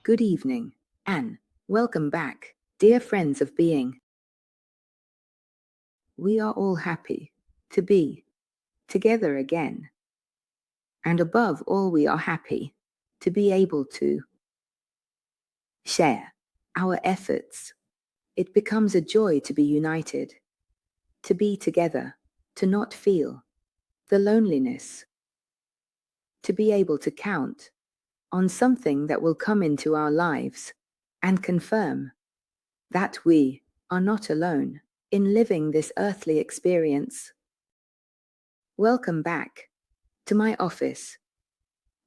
Good evening, and welcome back, dear friends of being. We are all happy to be together again. And above all, we are happy to be able to share our efforts. It becomes a joy to be united, to be together, to not feel the loneliness, to be able to count on something that will come into our lives and confirm that we are not alone in living this earthly experience. Welcome back to my office,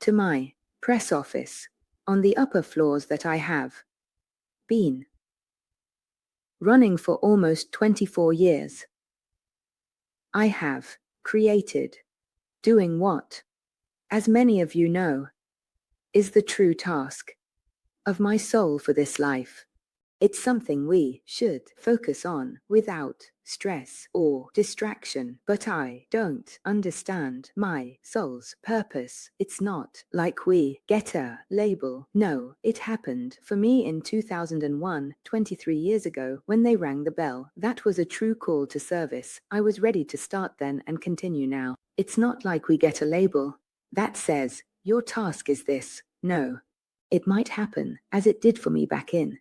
to my press office on the upper floors that I have been running for almost 24 years. I have created doing what, as many of you know, is the true task of my soul for this life. It's something we should focus on without stress or distraction. But I don't understand my soul's purpose. It's not like we get a label. No, it happened for me in 2001, 23 years ago, when they rang the bell. That was a true call to service. I was ready to start then and continue now. It's not like we get a label that says, your task is this. No. It might happen, as it did for me back in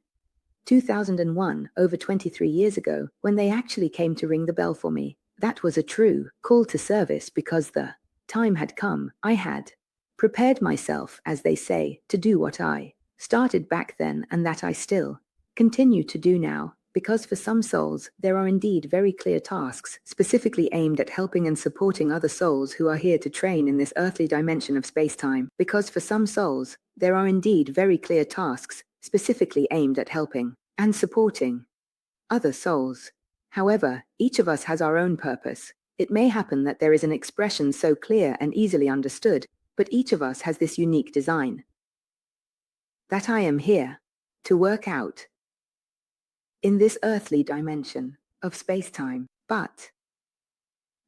2001, over 23 years ago, when they actually came to ring the bell for me. That was a true call to service because the time had come. I had prepared myself, as they say, to do what I started back then and that I still continue to do now. Because for some souls, there are indeed very clear tasks, specifically aimed at helping and supporting other souls who are here to train in this earthly dimension of space-time. Because for some souls, there are indeed very clear tasks, specifically aimed at helping and supporting other souls. However, each of us has our own purpose. It may happen that there is an expression so clear and easily understood, but each of us has this unique design that I am here to work out in this earthly dimension of space-time. But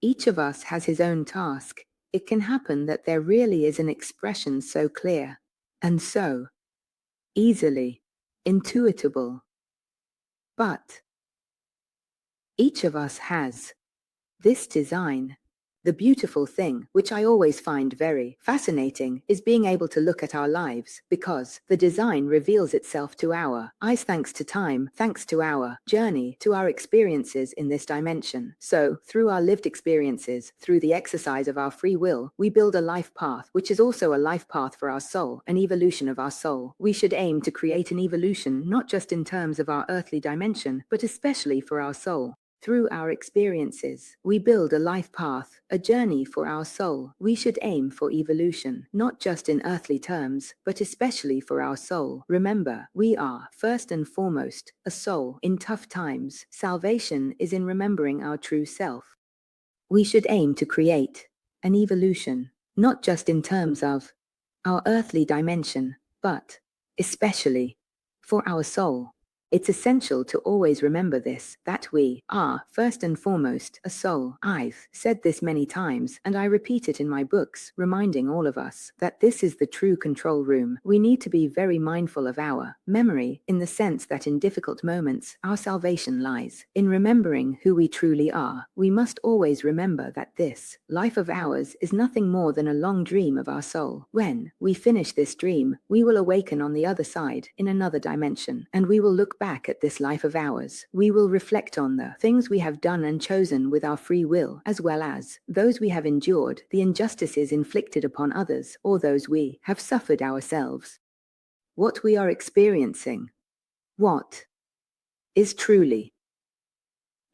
each of us has his own task. It can happen that there really is an expression so clear and so easily intuitable. But each of us has this design. The beautiful thing, which I always find very fascinating, is being able to look at our lives, because the design reveals itself to our eyes thanks to time, thanks to our journey, to our experiences in this dimension. So, through our lived experiences, through the exercise of our free will, we build a life path, which is also a life path for our soul, an evolution of our soul. We should aim to create an evolution, not just in terms of our earthly dimension, but especially for our soul. Through our experiences, we build a life path, a journey for our soul. We should aim for evolution, not just in earthly terms, but especially for our soul. Remember, we are, first and foremost, a soul. In tough times, salvation is in remembering our true self. We should aim to create an evolution, not just in terms of our earthly dimension, but especially for our soul. It's essential to always remember this, that we are, first and foremost, a soul. I've said this many times, and I repeat it in my books, reminding all of us that this is the true control room. We need to be very mindful of our memory, in the sense that in difficult moments, our salvation lies in remembering who we truly are. We must always remember that this life of ours is nothing more than a long dream of our soul. When we finish this dream, we will awaken on the other side, in another dimension, and we will look back at this life of ours. We will reflect on the things we have done and chosen with our free will, as well as those we have endured, the injustices inflicted upon others, or those we have suffered ourselves. What we are experiencing, what is truly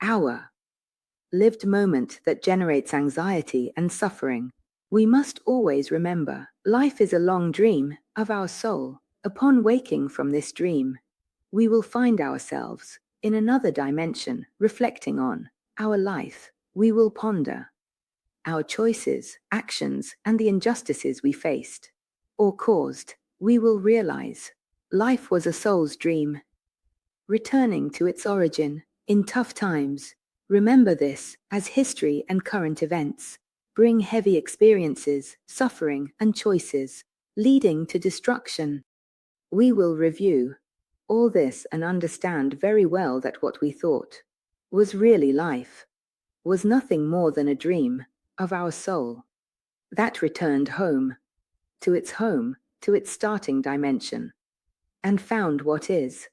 our lived moment that generates anxiety and suffering. We must always remember, life is a long dream of our soul. Upon waking from this dream, we will find ourselves in another dimension, reflecting on our life We will ponder our choices, actions, and the injustices we faced or caused. We will realize life was a soul's dream, returning to its origin in tough times. Remember this, as history and current events bring heavy experiences, suffering, and choices, leading to destruction. We will review all this and understand very well that what we thought was really life was nothing more than a dream of our soul that returned home, to its starting dimension, and found what is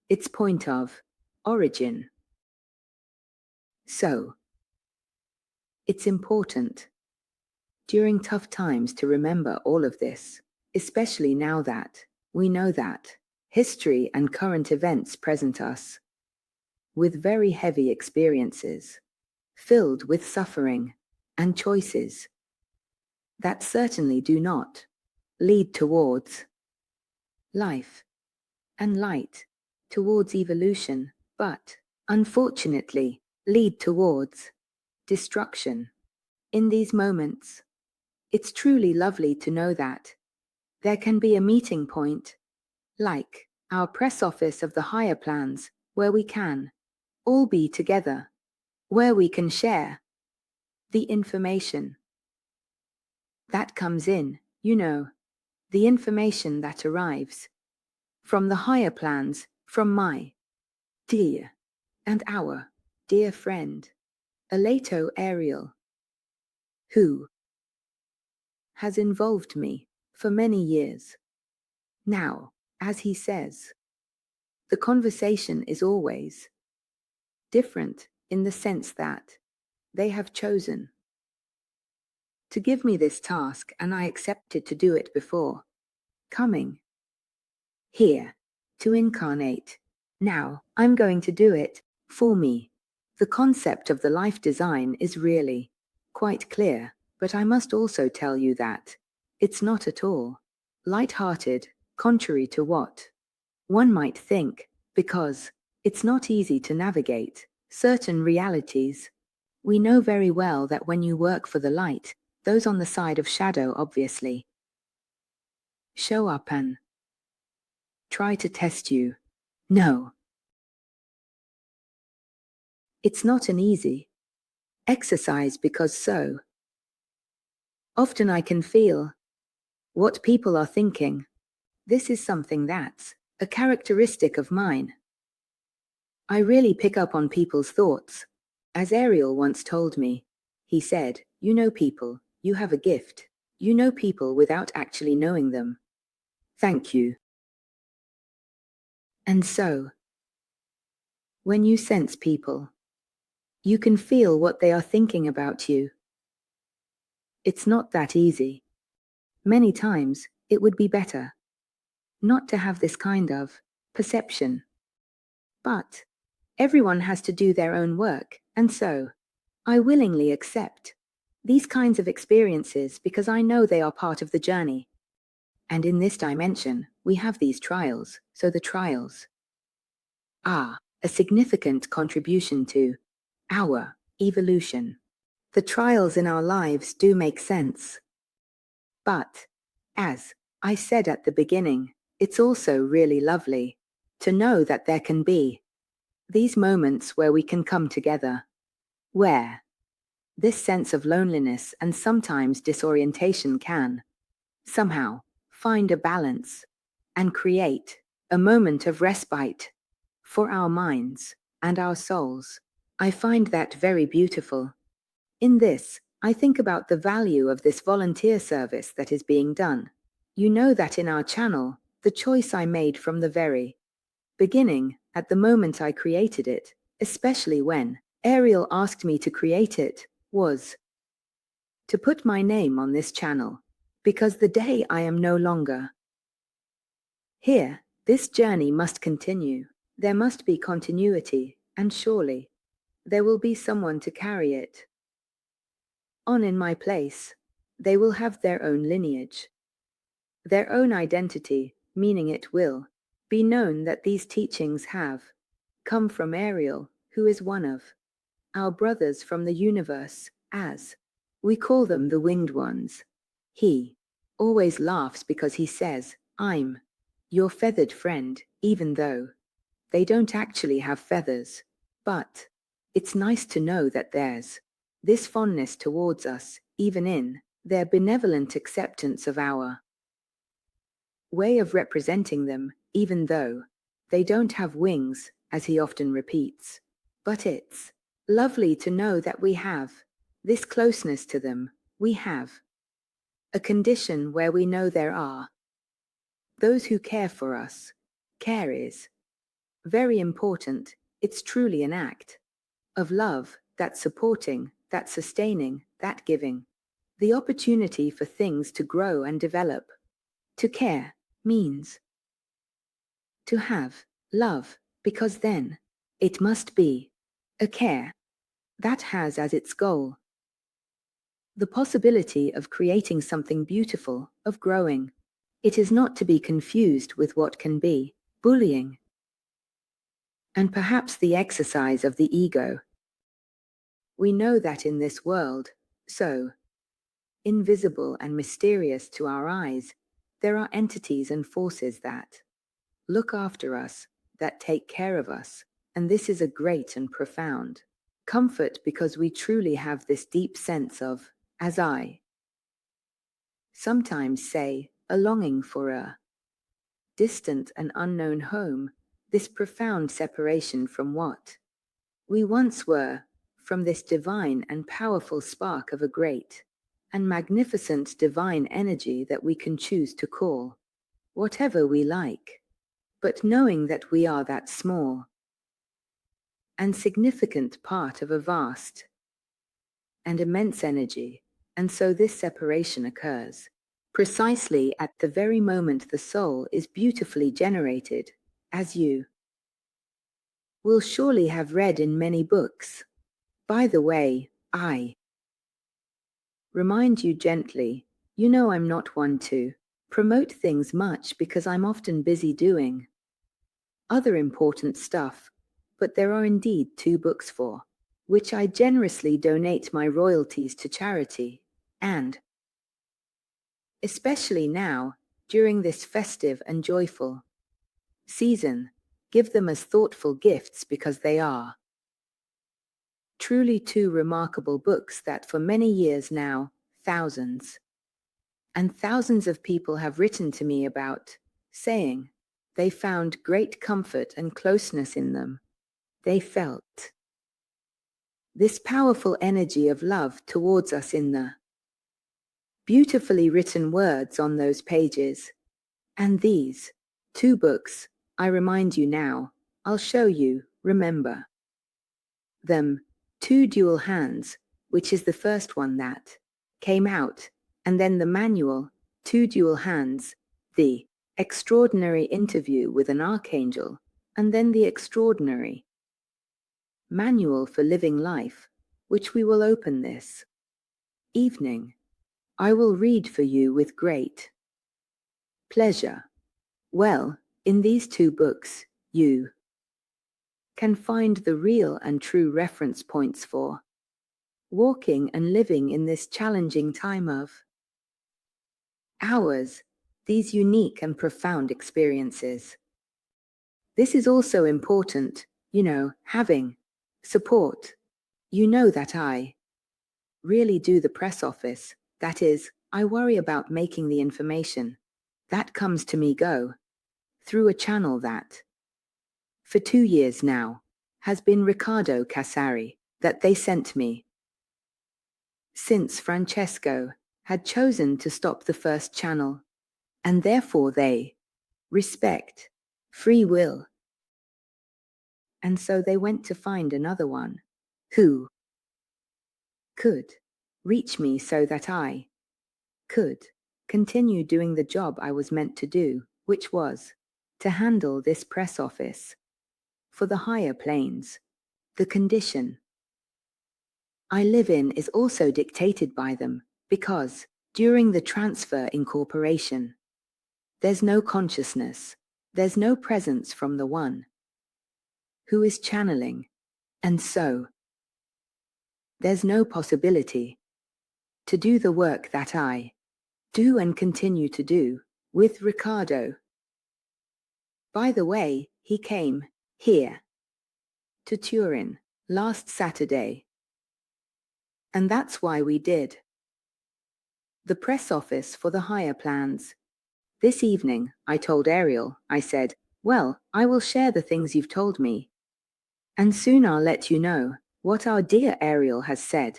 its point of origin. So, it's important during tough times to remember all of this, especially now that we know that history and current events present us with very heavy experiences, filled with suffering and choices that certainly do not lead towards life and light, towards evolution, but, unfortunately, lead towards destruction. In these moments, it's truly lovely to know that there can be a meeting point, like our press office of the higher plans, where we can all be together, where we can share the information that comes in, the information that arrives from the higher plans, from my dear and our dear friend, Alato Ariel, who has involved me for many years. Now, as he says, the conversation is always different in the sense that they have chosen to give me this task and I accepted to do it before coming here to incarnate. Now, I'm going to do it for me. The concept of the life design is really quite clear, but I must also tell you that it's not at all light-hearted, contrary to what one might think, because it's not easy to navigate certain realities. We know very well that when you work for the light, those on the side of shadow obviously show up and try to test you. No, it's not an easy exercise because so often I can feel what people are thinking. This is something that's a characteristic of mine. I really pick up on people's thoughts. As Ariel once told me, he said, "You know people, you have a gift. You know people without actually knowing them." Thank you. And so, when you sense people, you can feel what they are thinking about you. It's not that easy. Many times, it would be better not to have this kind of perception. But everyone has to do their own work, and so I willingly accept these kinds of experiences because I know they are part of the journey. And in this dimension, we have these trials, so the trials are a significant contribution to our evolution. The trials in our lives do make sense. But, as I said at the beginning, it's also really lovely to know that there can be these moments where we can come together, where this sense of loneliness and sometimes disorientation can somehow find a balance and create a moment of respite for our minds and our souls. I find that very beautiful. In this, I think about the value of this volunteer service that is being done. You know that in our channel, the choice I made from the very beginning, at the moment I created it, especially when Ariel asked me to create it, was to put my name on this channel, because the day I am no longer here, this journey must continue. There must be continuity, and surely there will be someone to carry it on in my place. They will have their own lineage, their own identity, meaning it will be known that these teachings have come from Ariel, who is one of our brothers from the universe, as we call them, the winged ones. He always laughs because he says, I'm your feathered friend, even though they don't actually have feathers. But it's nice to know that there's this fondness towards us, even in their benevolent acceptance of our way of representing them, even though they don't have wings, as he often repeats. But it's lovely to know that we have this closeness to them. We have a condition where we know there are those who care for us. Care is very important. It's truly an act of love, that supporting, that sustaining, that giving the opportunity for things to grow and develop. To care means to have love, because then it must be a care that has as its goal the possibility of creating something beautiful, of growing. It is not to be confused with what can be bullying and perhaps the exercise of the ego. We know that in this world, so invisible and mysterious to our eyes, there are entities and forces that look after us, that take care of us, and this is a great and profound comfort, because we truly have this deep sense of, as I sometimes say, a longing for a distant and unknown home, this profound separation from what we once were, from this divine and powerful spark of a great and magnificent divine energy that we can choose to call whatever we like, but knowing that we are that small and significant part of a vast and immense energy, and so this separation occurs precisely at the very moment the soul is beautifully generated, as you will surely have read in many books. By the way, I remind you gently, you know I'm not one to promote things much because I'm often busy doing other important stuff, but there are indeed 2 books for which I generously donate my royalties to charity, and especially now, during this festive and joyful season, give them as thoughtful gifts, because they are truly 2 remarkable books that for many years now, thousands and thousands of people have written to me about, saying they found great comfort and closeness in them. They felt this powerful energy of love towards us in the beautifully written words on those pages. And these 2 books, I remind you now, I'll show you, remember them, 2 dual hands, which is the first one that came out, and then the manual, 2 dual hands, the extraordinary interview with an archangel, and then the extraordinary manual for living life, which we will open this evening. I will read for you with great pleasure. Well, in these 2 books, you can find the real and true reference points for walking and living in this challenging time of ours, these unique and profound experiences. This is also important, having support. You know that I really do the press office. That is, I worry about making the information that comes to me go through a channel that, for 2 years now, has been Riccardo Casari, that they sent me. Since Francesco had chosen to stop the first channel, and therefore they respect free will. And so they went to find another one who could reach me so that I could continue doing the job I was meant to do, which was to handle this press office for the higher planes. The condition I live in is also dictated by them, because during the transfer incorporation, there's no consciousness, there's no presence from the one who is channeling, and so There's no possibility to do the work that I do and continue to do with Ricardo. By the way, he came here to Turin last Saturday. And that's why we did the press office for the hire plans. This evening, I told Ariel, I said, well, I will share the things you've told me. And soon I'll let you know what our dear Ariel has said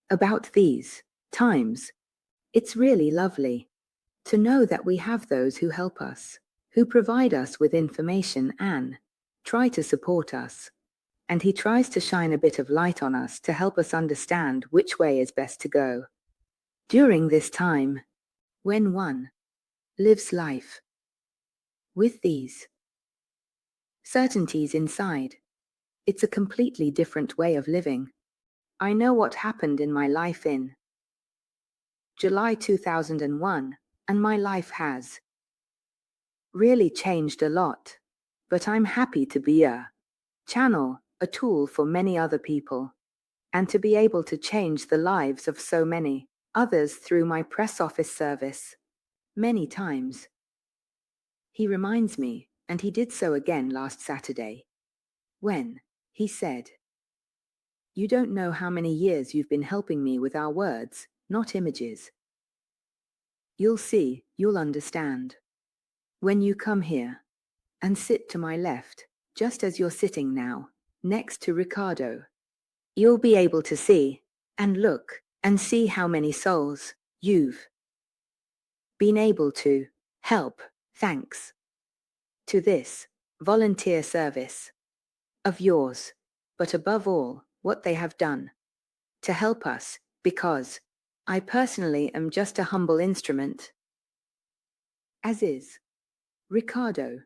about these times. It's really lovely to know that we have those who help us, who provide us with information and try to support us. And he tries to shine a bit of light on us to help us understand which way is best to go. During this time, when one lives life with these certainties inside, it's a completely different way of living. I know what happened in my life in July 2001, and my life has really changed a lot. But I'm happy to be a channel, a tool for many other people, and to be able to change the lives of so many others through my press office service. Many times. He reminds me, and he did so again last Saturday, when he said, you don't know how many years you've been helping me with our words, not images. You'll see, you'll understand. When you come here and sit to my left, just as you're sitting now, next to Ricardo, you'll be able to see and look and see how many souls you've been able to help, thanks to this volunteer service of yours, but above all, what they have done to help us, because I personally am just a humble instrument. As is Ricardo,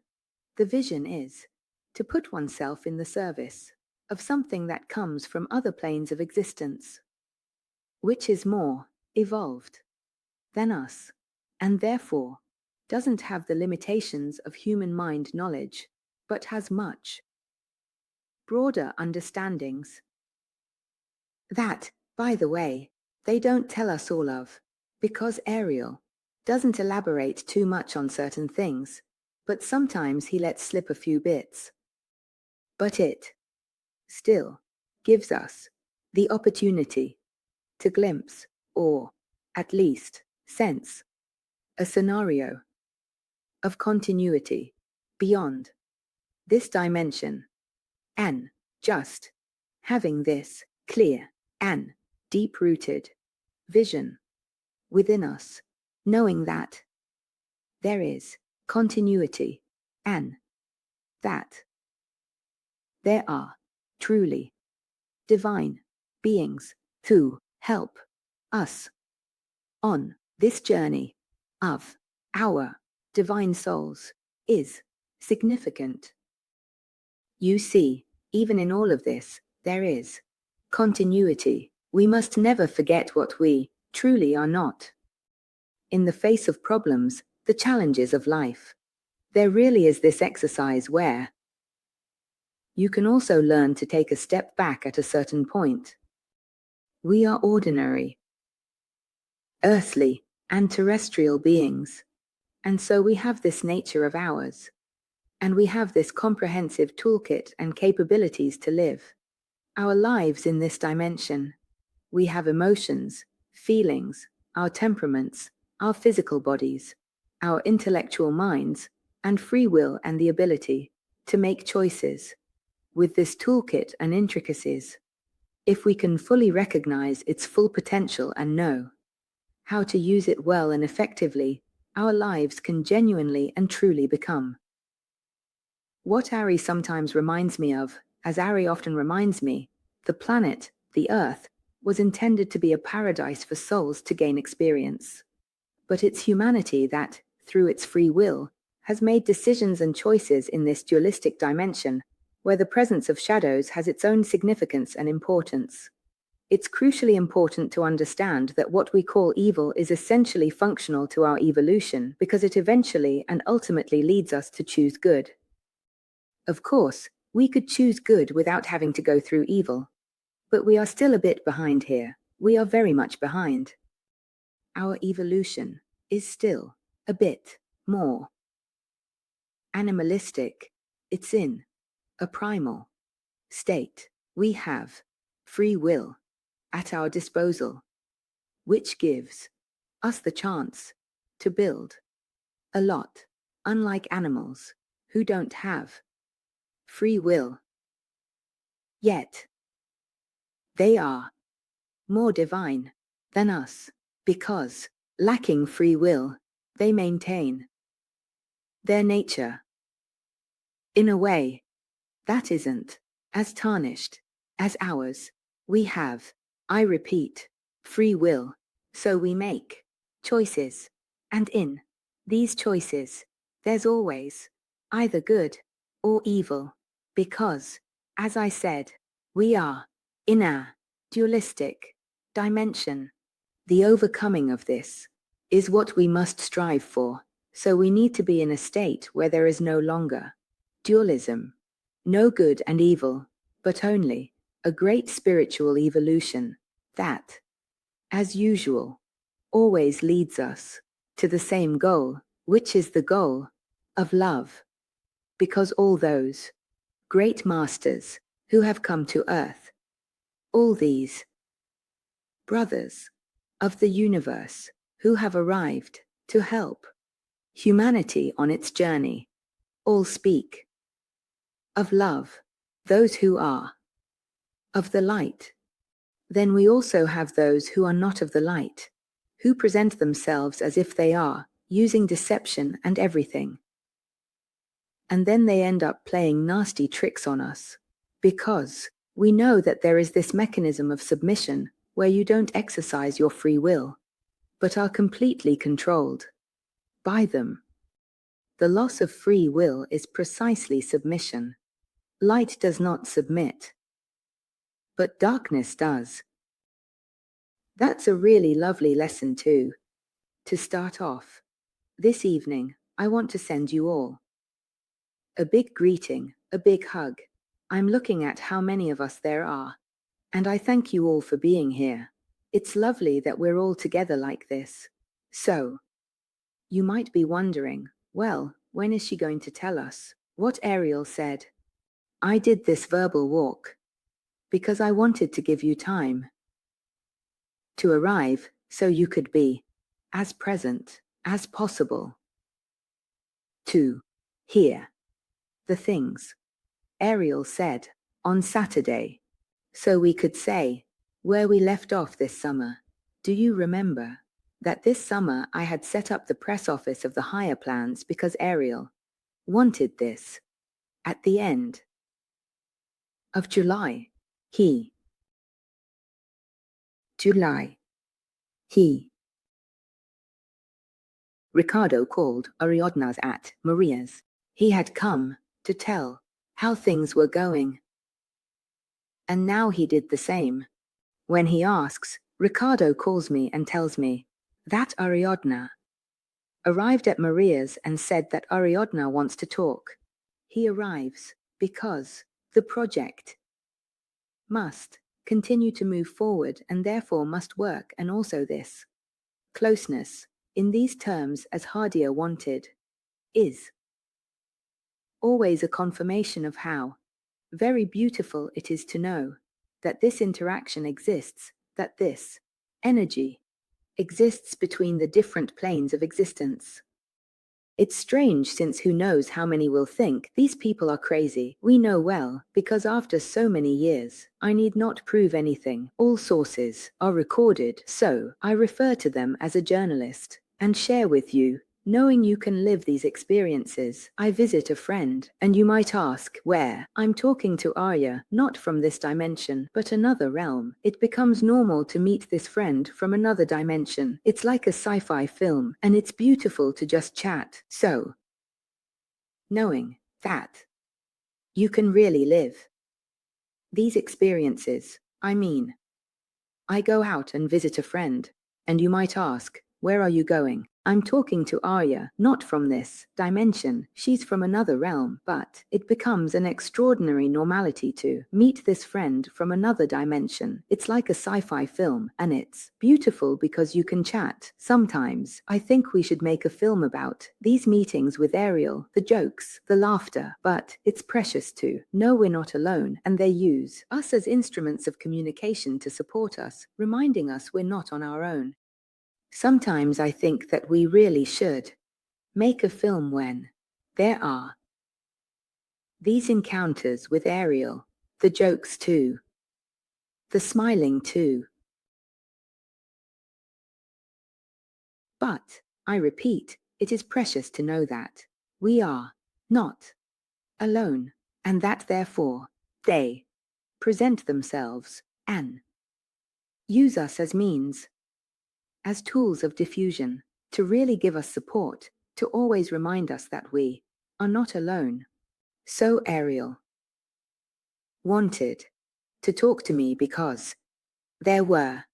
the vision is to put oneself in the service of something that comes from other planes of existence, which is more evolved than us, and therefore doesn't have the limitations of human mind knowledge, but has much broader understandings. That, by the way, they don't tell us all of, because Ariel doesn't elaborate too much on certain things, but sometimes he lets slip a few bits. But it still gives us the opportunity to glimpse, or at least sense, a scenario of continuity beyond this dimension, and just having this clear and deep-rooted vision within us, knowing that there is continuity and that there are truly divine beings who help us on this journey of our divine souls is significant. You see, even in all of this, there is continuity. We must never forget what we truly are not. In the face of problems, the challenges of life, there really is this exercise where you can also learn to take a step back at a certain point. We are ordinary, earthly, and terrestrial beings, and so we have this nature of ours, and we have this comprehensive toolkit and capabilities to live our lives in this dimension. We have emotions, feelings, our temperaments, our physical bodies, our intellectual minds, and free will and the ability to make choices. With this toolkit and intricacies, if we can fully recognize its full potential and know how to use it well and effectively, our lives can genuinely and truly become what Ari sometimes reminds me of, as Ari often reminds me, the planet, the Earth, was intended to be a paradise for souls to gain experience. But it's humanity that, through its free will, has made decisions and choices in this dualistic dimension, where the presence of shadows has its own significance and importance. It's crucially important to understand that what we call evil is essentially functional to our evolution because it eventually and ultimately leads us to choose good. Of course, we could choose good without having to go through evil. But we are still a bit behind here. We are very much behind. Our evolution is still a bit more animalistic. It's in a primal state. We have free will at our disposal, which gives us the chance to build a lot, unlike animals who don't have free will. Yet, they are more divine than us, because, lacking free will, they maintain their nature in a way that isn't as tarnished as ours. We have, I repeat, free will, so we make choices, and in these choices, there's always either good or evil, because, as I said, we are in a dualistic dimension. The overcoming of this is what we must strive for, so we need to be in a state where there is no longer dualism, no good and evil, but only a great spiritual evolution that, as usual, always leads us to the same goal, which is the goal of love. Because all those great masters who have come to earth, all these brothers of the universe who have arrived to help humanity on its journey, all speak of love. Those who are of the light. Then we also have those who are not of the light, who present themselves as if they are, using deception and everything. And then they end up playing nasty tricks on us, because we know that there is this mechanism of submission where you don't exercise your free will, but are completely controlled by them. The loss of free will is precisely submission. Light does not submit, but darkness does. That's a really lovely lesson too. To start off, this evening, I want to send you all a big greeting, a big hug. I'm looking at how many of us there are, and I thank you all for being here. It's lovely that we're all together like this. So, you might be wondering, well, when is she going to tell us what Ariel said? I did this verbal walk because I wanted to give you time to arrive so you could be as present as possible to hear the things Ariel said on Saturday, so we could say where we left off this summer. Do you remember that this summer I had set up the press office of the higher plans because Ariel wanted this? At the end of July, Ricardo called Ariadna's at Maria's. He had come to tell how things were going. And now he did the same. When he asks, Ricardo calls me and tells me that Ariadna arrived at Maria's and said that Ariadna wants to talk. He arrives because the project must continue to move forward and therefore must work, and also this closeness, in these terms as Hardia wanted, is always a confirmation of how very beautiful it is to know that this interaction exists, that this energy exists between the different planes of existence. It's strange, since who knows how many will think these people are crazy. We know well, because after so many years, I need not prove anything. All sources are recorded, so I refer to them as a journalist and share with you, knowing you can live these experiences. I visit a friend, and you might ask, where? I'm talking to Arya, not from this dimension, but another realm. It becomes normal to meet this friend from another dimension. It's like a sci-fi film, and it's beautiful to just chat. So, knowing that you can really live these experiences, I mean, I go out and visit a friend, and you might ask, where are you going? I'm talking to Arya, not from this dimension. She's from another realm, but it becomes an extraordinary normality to meet this friend from another dimension. It's like a sci-fi film, and it's beautiful because you can chat. Sometimes I think we should make a film about these meetings with Ariel, the jokes, the laughter, but it's precious to know we're not alone, and they use us as instruments of communication to support us, reminding us we're not on our own. Sometimes I think that we really should make a film when there are these encounters with Ariel, the jokes too, the smiling too. But, I repeat, it is precious to know that we are not alone, and that therefore they present themselves and use us as means, as tools of diffusion, to really give us support, to always remind us that we are not alone. So Ariel wanted to talk to me because there were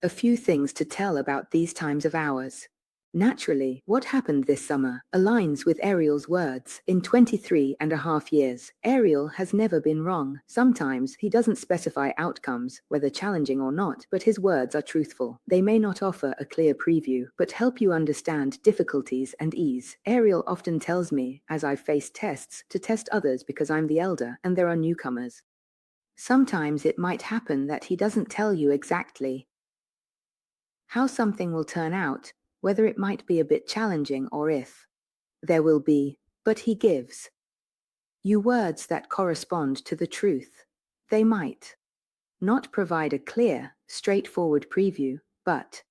a few things to tell about these times of ours. Naturally, what happened this summer aligns with Ariel's words. In 23.5 years, Ariel has never been wrong. Sometimes he doesn't specify outcomes, whether challenging or not, but his words are truthful. They may not offer a clear preview, but help you understand difficulties and ease. Ariel often tells me, as I face tests, to test others because I'm the elder and there are newcomers. Sometimes it might happen that he doesn't tell you exactly how something will turn out, whether it might be a bit challenging or if there will be, but he gives you words that correspond to the truth. They might not provide a clear, straightforward preview, but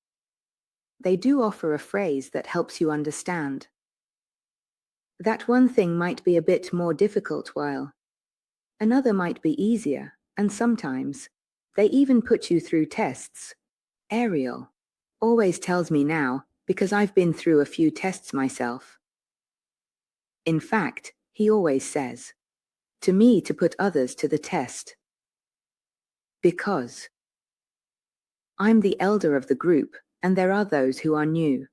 they do offer a phrase that helps you understand that one thing might be a bit more difficult while another might be easier, and sometimes they even put you through tests. Ariel always tells me now, because I've been through a few tests myself. In fact, he always says to me to put others to the test. Because I'm the elder of the group, and there are those who are new.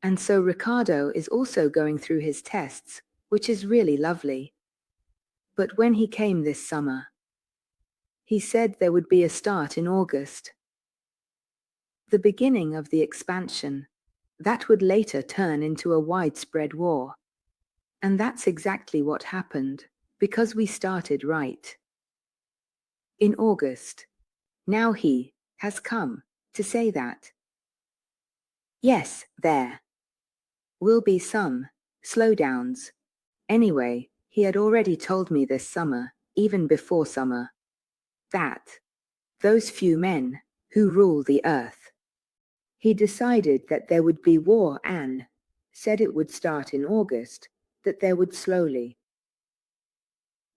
And so Ricardo is also going through his tests, which is really lovely. But when he came this summer, he said there would be a start in August. The beginning of the expansion that would later turn into a widespread war. And that's exactly what happened, because we started right in August. Now he has come to say that yes, there will be some slowdowns. Anyway, he had already told me this summer, even before summer, that those few men who rule the earth, he decided that there would be war and said it would start in August, that there would slowly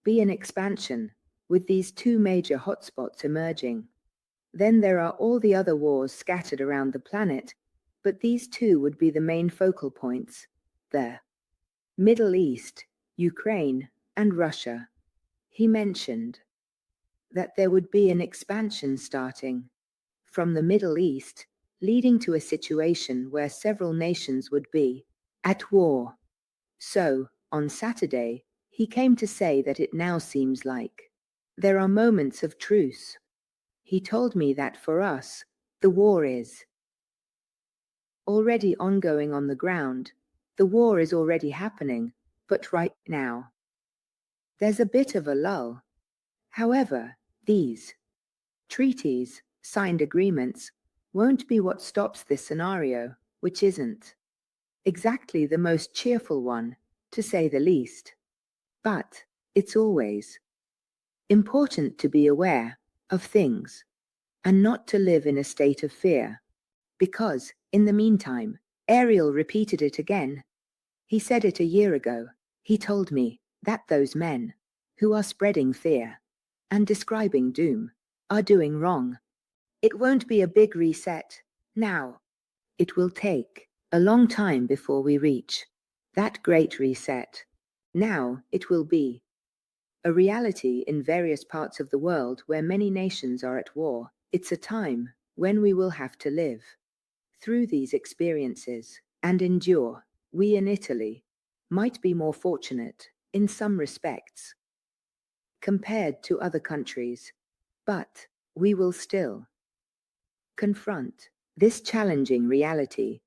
be an expansion, with these two major hotspots emerging. Then there are all the other wars scattered around the planet, but these two would be the main focal points: the Middle East, Ukraine, and Russia. He mentioned that there would be an expansion starting from the Middle East, leading to a situation where several nations would be at war. So, on Saturday, he came to say that it now seems like there are moments of truce. He told me that for us, the war is already ongoing on the ground. The war is already happening, but right now, there's a bit of a lull. However, these treaties, signed agreements, won't be what stops this scenario, which isn't exactly the most cheerful one, to say the least. But it's always important to be aware of things and not to live in a state of fear. Because, in the meantime, Ariel repeated it again. He said it a year ago. He told me that those men who are spreading fear and describing doom are doing wrong. It won't be a big reset now. It will take a long time before we reach that great reset. Now it will be a reality in various parts of the world where many nations are at war. It's a time when we will have to live through these experiences and endure, we in Italy might be more fortunate in some respects compared to other countries, but we will still confront this challenging reality.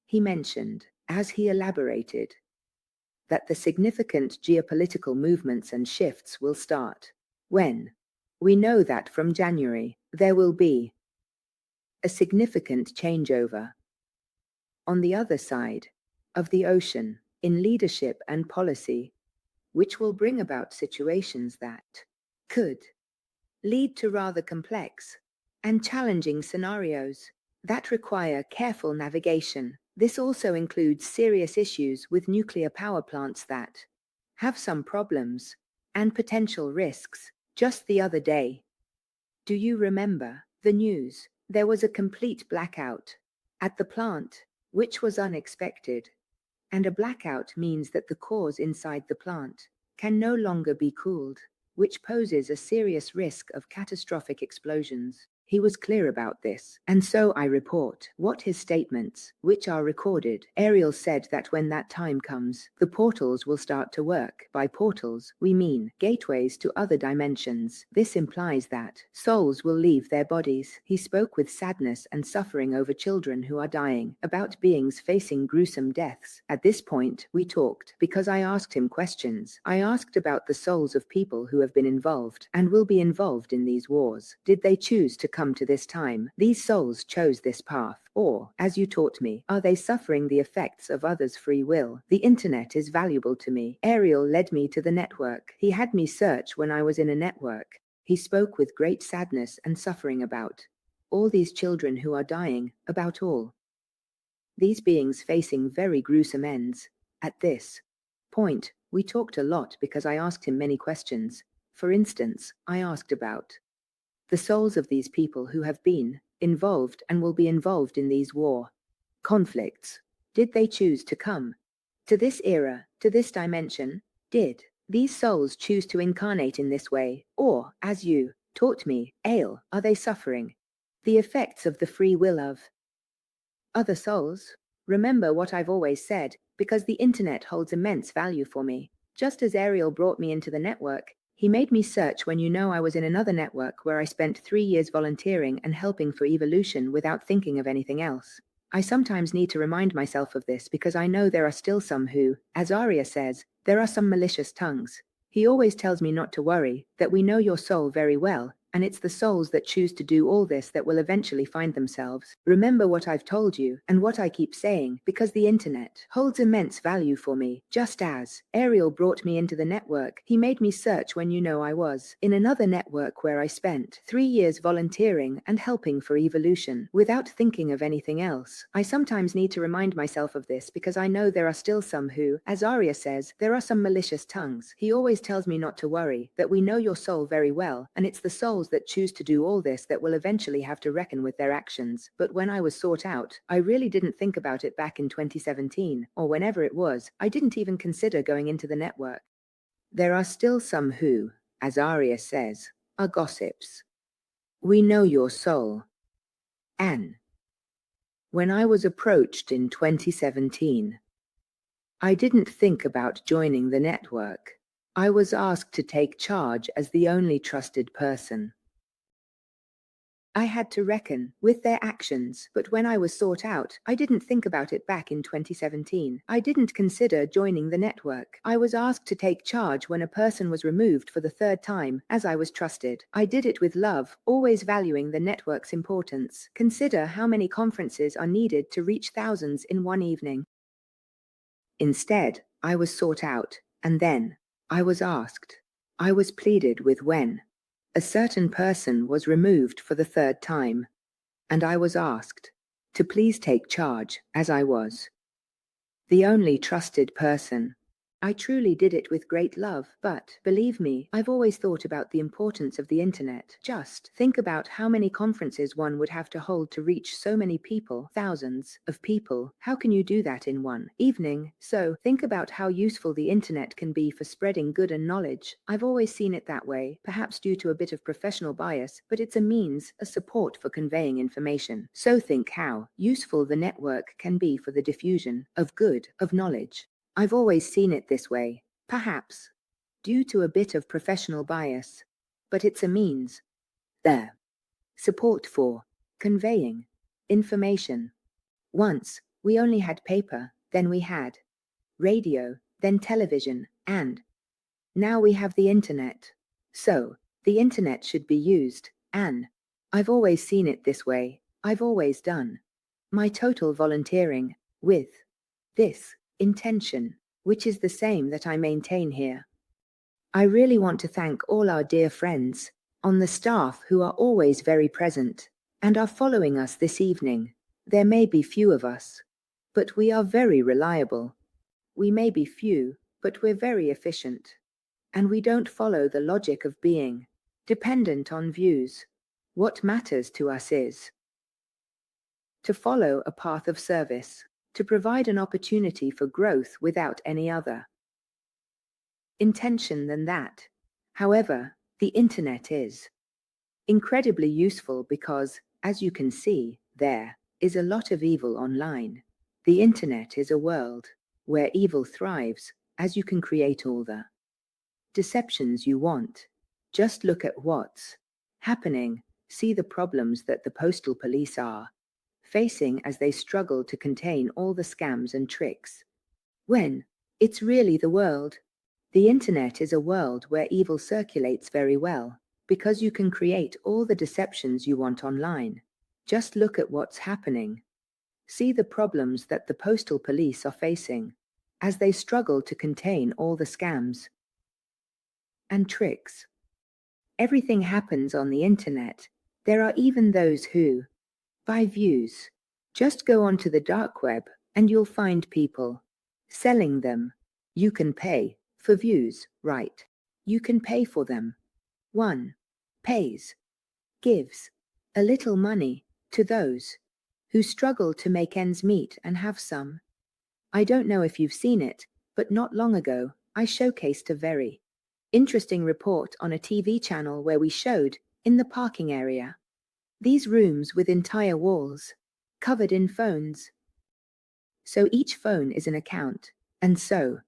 He mentioned, as he elaborated, that the significant geopolitical movements and shifts will start when we know that from January there will be a significant changeover on the other side of the ocean in leadership and policy, which will bring about situations that could lead to rather complex and challenging scenarios that require careful navigation. This also includes serious issues with nuclear power plants that have some problems and potential risks. Just the other day, do you remember the news? There was a complete blackout at the plant, which was unexpected. And a blackout means that the cores inside the plant can no longer be cooled, which poses a serious risk of catastrophic explosions. He was clear about this, and so I report what his statements, which are recorded. ARIEL said that when that time comes, the portals will start to work. By portals, we mean gateways to other dimensions. This implies that souls will leave their bodies. He spoke with sadness and suffering over children who are dying, about beings facing gruesome deaths. At this point, we talked, because I asked him questions. I asked about the souls of people who have been involved and will be involved in these wars. Did they choose to come to this time? These souls chose this path. Or, as you taught me, are they suffering the effects of others' free will? The internet is valuable to me. ARIEL led me to the network. He had me search when I was in a network. He spoke with great sadness and suffering about all these children who are dying, about all these beings facing very gruesome ends. At this point, we talked a lot because I asked him many questions. For instance, I asked about the souls of these people who have been involved and will be involved in these war conflicts. Did they choose to come to this era, to this dimension? Did these souls choose to incarnate in this way? Or, as you taught me, ARIEL, are they suffering the effects of the free will of other souls? Remember what I've always said, because the internet holds immense value for me. Just as ARIEL brought me into the network, he made me search when I was in another network where I spent 3 years volunteering and helping for evolution without thinking of anything else. I sometimes need to remind myself of this because I know there are still some who, as Arya says, there are some malicious tongues. He always tells me not to worry, that we know your soul very well, and it's the souls that choose to do all this that will eventually find themselves. Remember what I've told you, and what I keep saying, because the internet holds immense value for me. Just as ARIEL brought me into the network, he made me search when I was in another network where I spent 3 years volunteering and helping for evolution, without thinking of anything else. I sometimes need to remind myself of this because I know there are still some who, as Arya says, there are some malicious tongues. He always tells me not to worry, that we know your soul very well, and it's the souls that choose to do all this that will eventually have to reckon with their actions. But when I was sought out, I really didn't think about it back in 2017, or whenever it was. I didn't even consider going into the network. There are still some who, as Arya says, are gossips. We know your soul. Anne. When I was approached in 2017, I didn't think about joining the network. I was asked to take charge as the only trusted person. I had to reckon with their actions, but when I was sought out, I didn't think about it back in 2017. I didn't consider joining the network. I was asked to take charge when a person was removed for the 3rd time, as I was trusted. I did it with love, always valuing the network's importance. Consider how many conferences are needed to reach thousands in one evening. Instead, I was sought out, and then I was asked. I was pleaded with when a certain person was removed for the 3rd time, and I was asked to please take charge as I was the only trusted person. I truly did it with great love, but, believe me, I've always thought about the importance of the internet. Just think about how many conferences one would have to hold to reach so many people, thousands of people. How can you do that in one evening? So, think about how useful the internet can be for spreading good and knowledge. I've always seen it that way, perhaps due to a bit of professional bias, but it's a means, a support for conveying information. So think how useful the network can be for the diffusion of good, of knowledge. I've always seen it this way, perhaps due to a bit of professional bias, but it's a means. There. Support for conveying information. Once, we only had paper, then we had radio, then television, and now we have the internet. So, the internet should be used, and I've always seen it this way. I've always done my total volunteering with this intention, which is the same that I maintain here. I really want to thank all our dear friends on the staff who are always very present and are following us this evening. There may be few of us, but we are very reliable. We may be few, but we're very efficient. And we don't follow the logic of being dependent on views. What matters to us is to follow a path of service, to provide an opportunity for growth without any other intention than that. However, the internet is incredibly useful because, as you can see, there is a lot of evil online. The internet is a world where evil thrives, as you can create all the deceptions you want. Just look at what's happening. See the problems that the postal police are facing as they struggle to contain all the scams and tricks. When it's really the world. The internet is a world where evil circulates very well, because you can create all the deceptions you want online. Just look at what's happening. See the problems that the postal police are facing as they struggle to contain all the scams and tricks. Everything happens on the internet. There are even those who buy views. Just go onto the dark web and you'll find people selling them. You can pay for views, right? You can pay for them. One pays, gives a little money to those who struggle to make ends meet and have some. I don't know if you've seen it, but not long ago, I showcased a very interesting report on a TV channel where we showed, in the parking area, these rooms with entire walls covered in phones. So each phone is an account, and so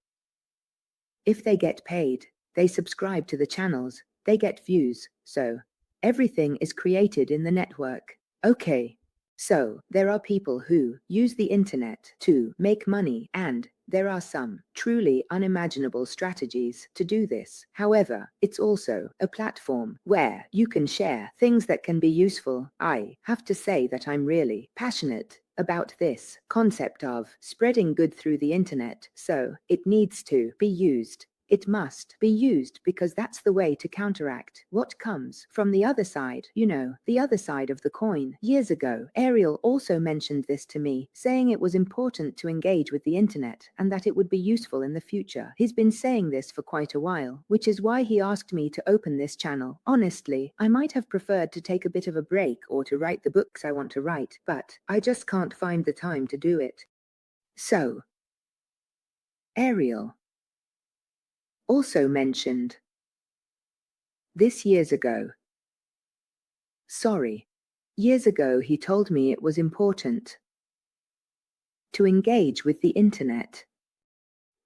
if they get paid, they subscribe to the channels, they get views, so everything is created in the network. Okay. So, there are people who use the internet to make money, and there are some truly unimaginable strategies to do this. However, it's also a platform where you can share things that can be useful. I have to say that I'm really passionate about this concept of spreading good through the internet, so it needs to be used. It must be used because that's the way to counteract what comes from the other side, the other side of the coin. Years ago, ARIEL also mentioned this to me, saying it was important to engage with the internet and that it would be useful in the future. He's been saying this for quite a while, which is why he asked me to open this channel. Honestly, I might have preferred to take a bit of a break or to write the books I want to write, but I just can't find the time to do it. So, ARIEL also mentioned this years ago. Sorry. Years ago he told me it was important to engage with the internet.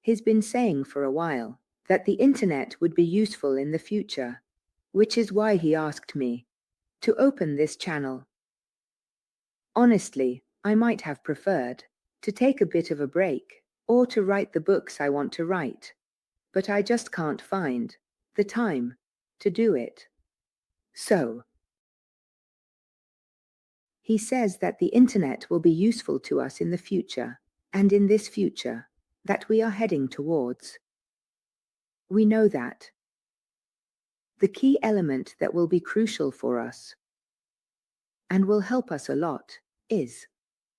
He's been saying for a while that the internet would be useful in the future, which is why he asked me to open this channel. Honestly, I might have preferred to take a bit of a break or to write the books I want to write, but I just can't find the time to do it. So, he says that the internet will be useful to us in the future, and in this future that we are heading towards. We know that the key element that will be crucial for us and will help us a lot is,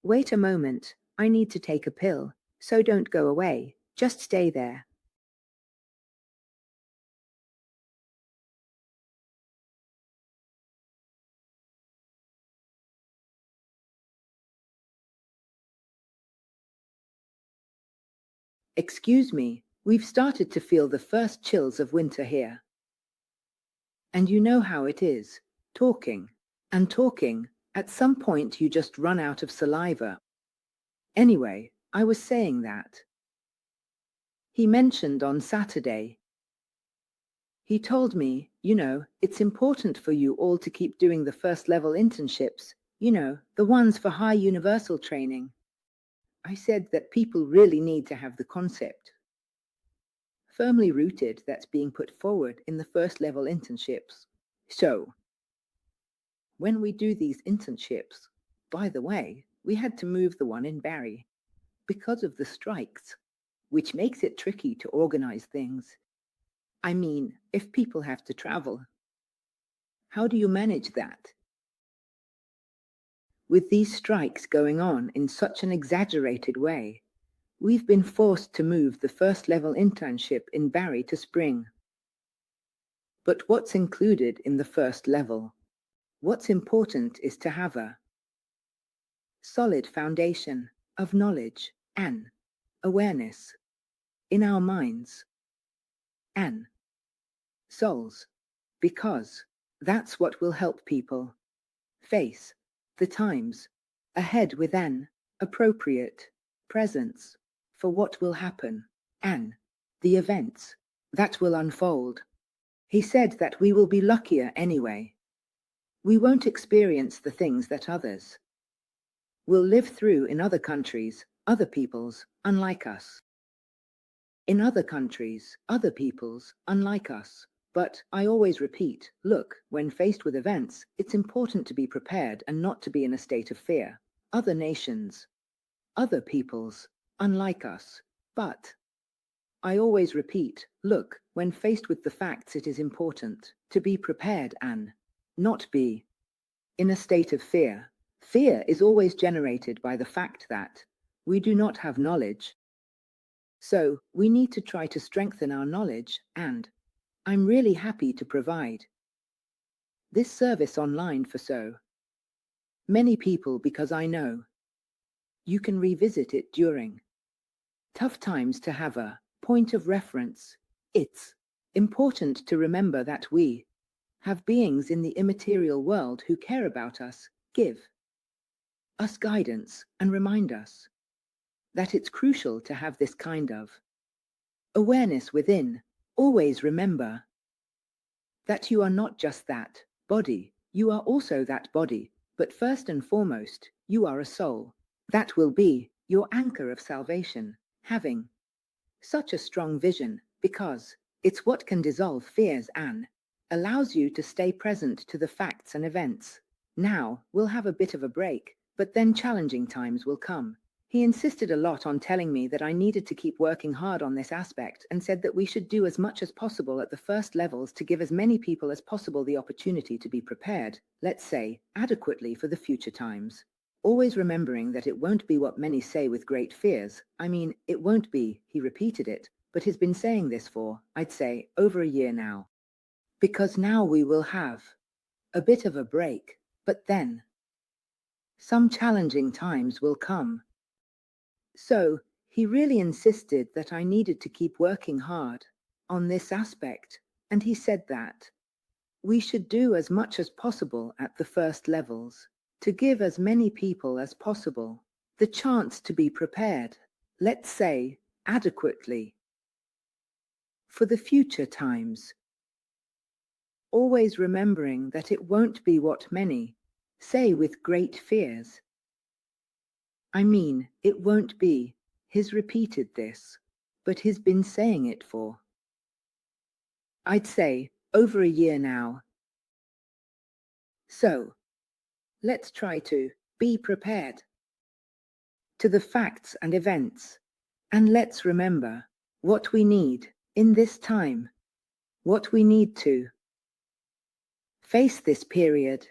wait a moment, I need to take a pill, so don't go away, just stay there. Excuse me, we've started to feel the first chills of winter here. And you know how it is, talking and talking, at some point you just run out of saliva. Anyway, I was saying that. He mentioned on Saturday. He told me, it's important for you all to keep doing the first level internships, the ones for high universal training. I said that people really need to have the concept firmly rooted that's being put forward in the first level internships. So, when we do these internships, by the way, we had to move the one in Barry because of the strikes, which makes it tricky to organize things. I mean, if people have to travel, how do you manage that? With these strikes going on in such an exaggerated way, we've been forced to move the first level internship in Barry to spring. But what's included in the first level? What's important is to have a solid foundation of knowledge and awareness in our minds and souls, because that's what will help people face the times ahead with an appropriate presence for what will happen and the events that will unfold. He said that we will be luckier anyway. We won't experience the things that others will live through in other countries, other peoples, unlike us. In other countries, other peoples, unlike us. But I always repeat, look, when faced with events, it's important to be prepared and not to be in a state of fear. Other nations, other peoples, unlike us. But I always repeat, look, when faced with the facts, it is important to be prepared and not be in a state of fear. Fear is always generated by the fact that we do not have knowledge. So we need to try to strengthen our knowledge, and I'm really happy to provide this service online for so many people because I know you can revisit it during tough times to have a point of reference. It's important to remember that we have beings in the immaterial world who care about us, give us guidance, and remind us that it's crucial to have this kind of awareness within. Always remember that you are not just that body, you are also that body, but first and foremost, you are a soul. That will be your anchor of salvation, having such a strong vision, because it's what can dissolve fears and allows you to stay present to the facts and events. Now, we'll have a bit of a break, but then challenging times will come. He insisted a lot on telling me that I needed to keep working hard on this aspect and said that we should do as much as possible at the first levels to give as many people as possible the opportunity to be prepared, let's say, adequately for the future times. Always remembering that it won't be what many say with great fears. I mean, it won't be, he repeated it, but he's been saying this for, I'd say, over a year now. Because now we will have a bit of a break, but then some challenging times will come. So, he really insisted that I needed to keep working hard on this aspect, and he said that we should do as much as possible at the first levels to give as many people as possible the chance to be prepared, let's say, adequately for the future times. Always remembering that it won't be what many say with great fears. I mean, it won't be. He's repeated this, but he's been saying it for, I'd say, over a year now. So, let's try to be prepared to the facts and events, and let's remember what we need in this time, what we need to face this period.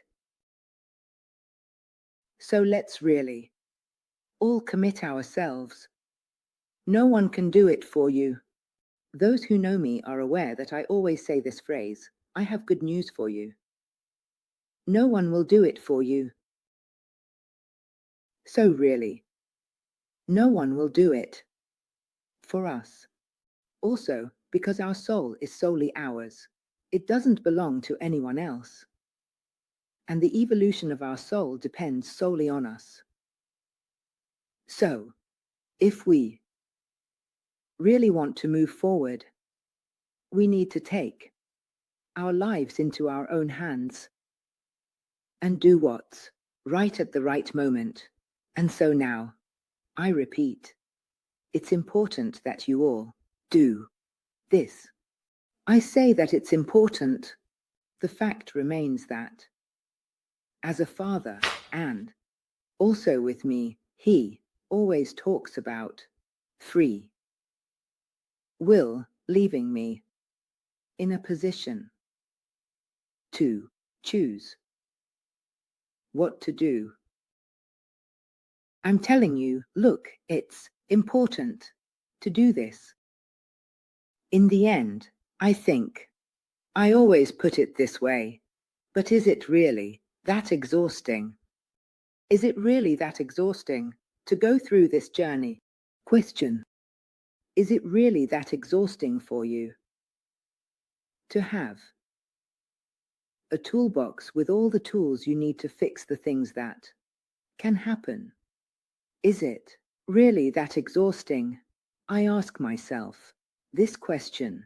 So let's really all commit ourselves. No one can do it for you. Those who know me are aware that I always say this phrase, I have good news for you. No one will do it for you. So really, no one will do it for us. Also, because our soul is solely ours. It doesn't belong to anyone else. And the evolution of our soul depends solely on us. So, if we really want to move forward, we need to take our lives into our own hands and do what's right at the right moment. And so now, I repeat, it's important that you all do this. I say that it's important. The fact remains that, as a father, and also with me, he always talks about free will, leaving me in a position to choose what to do. I'm telling you, look, it's important to do this. In the end, I think, I always put it this way, but is it really that exhausting? Is it really that exhausting to go through this journey? Question. Is it really that exhausting for you to have a toolbox with all the tools you need to fix the things that can happen? Is it really that exhausting? I ask myself this question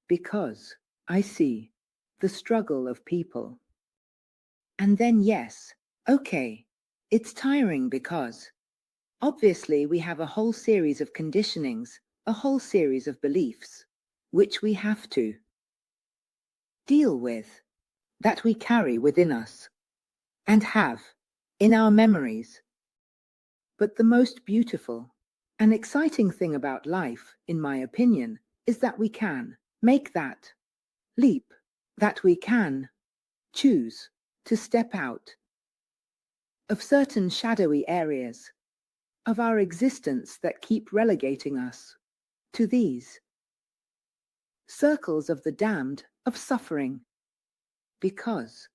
because I see the struggle of people. And then yes, okay, it's tiring because obviously we have a whole series of conditionings, a whole series of beliefs, which we have to deal with, that we carry within us and have in our memories. But the most beautiful and exciting thing about life, in my opinion, is that we can make that leap, that we can choose to step out of certain shadowy areas of our existence that keep relegating us to these circles of the damned, of suffering, because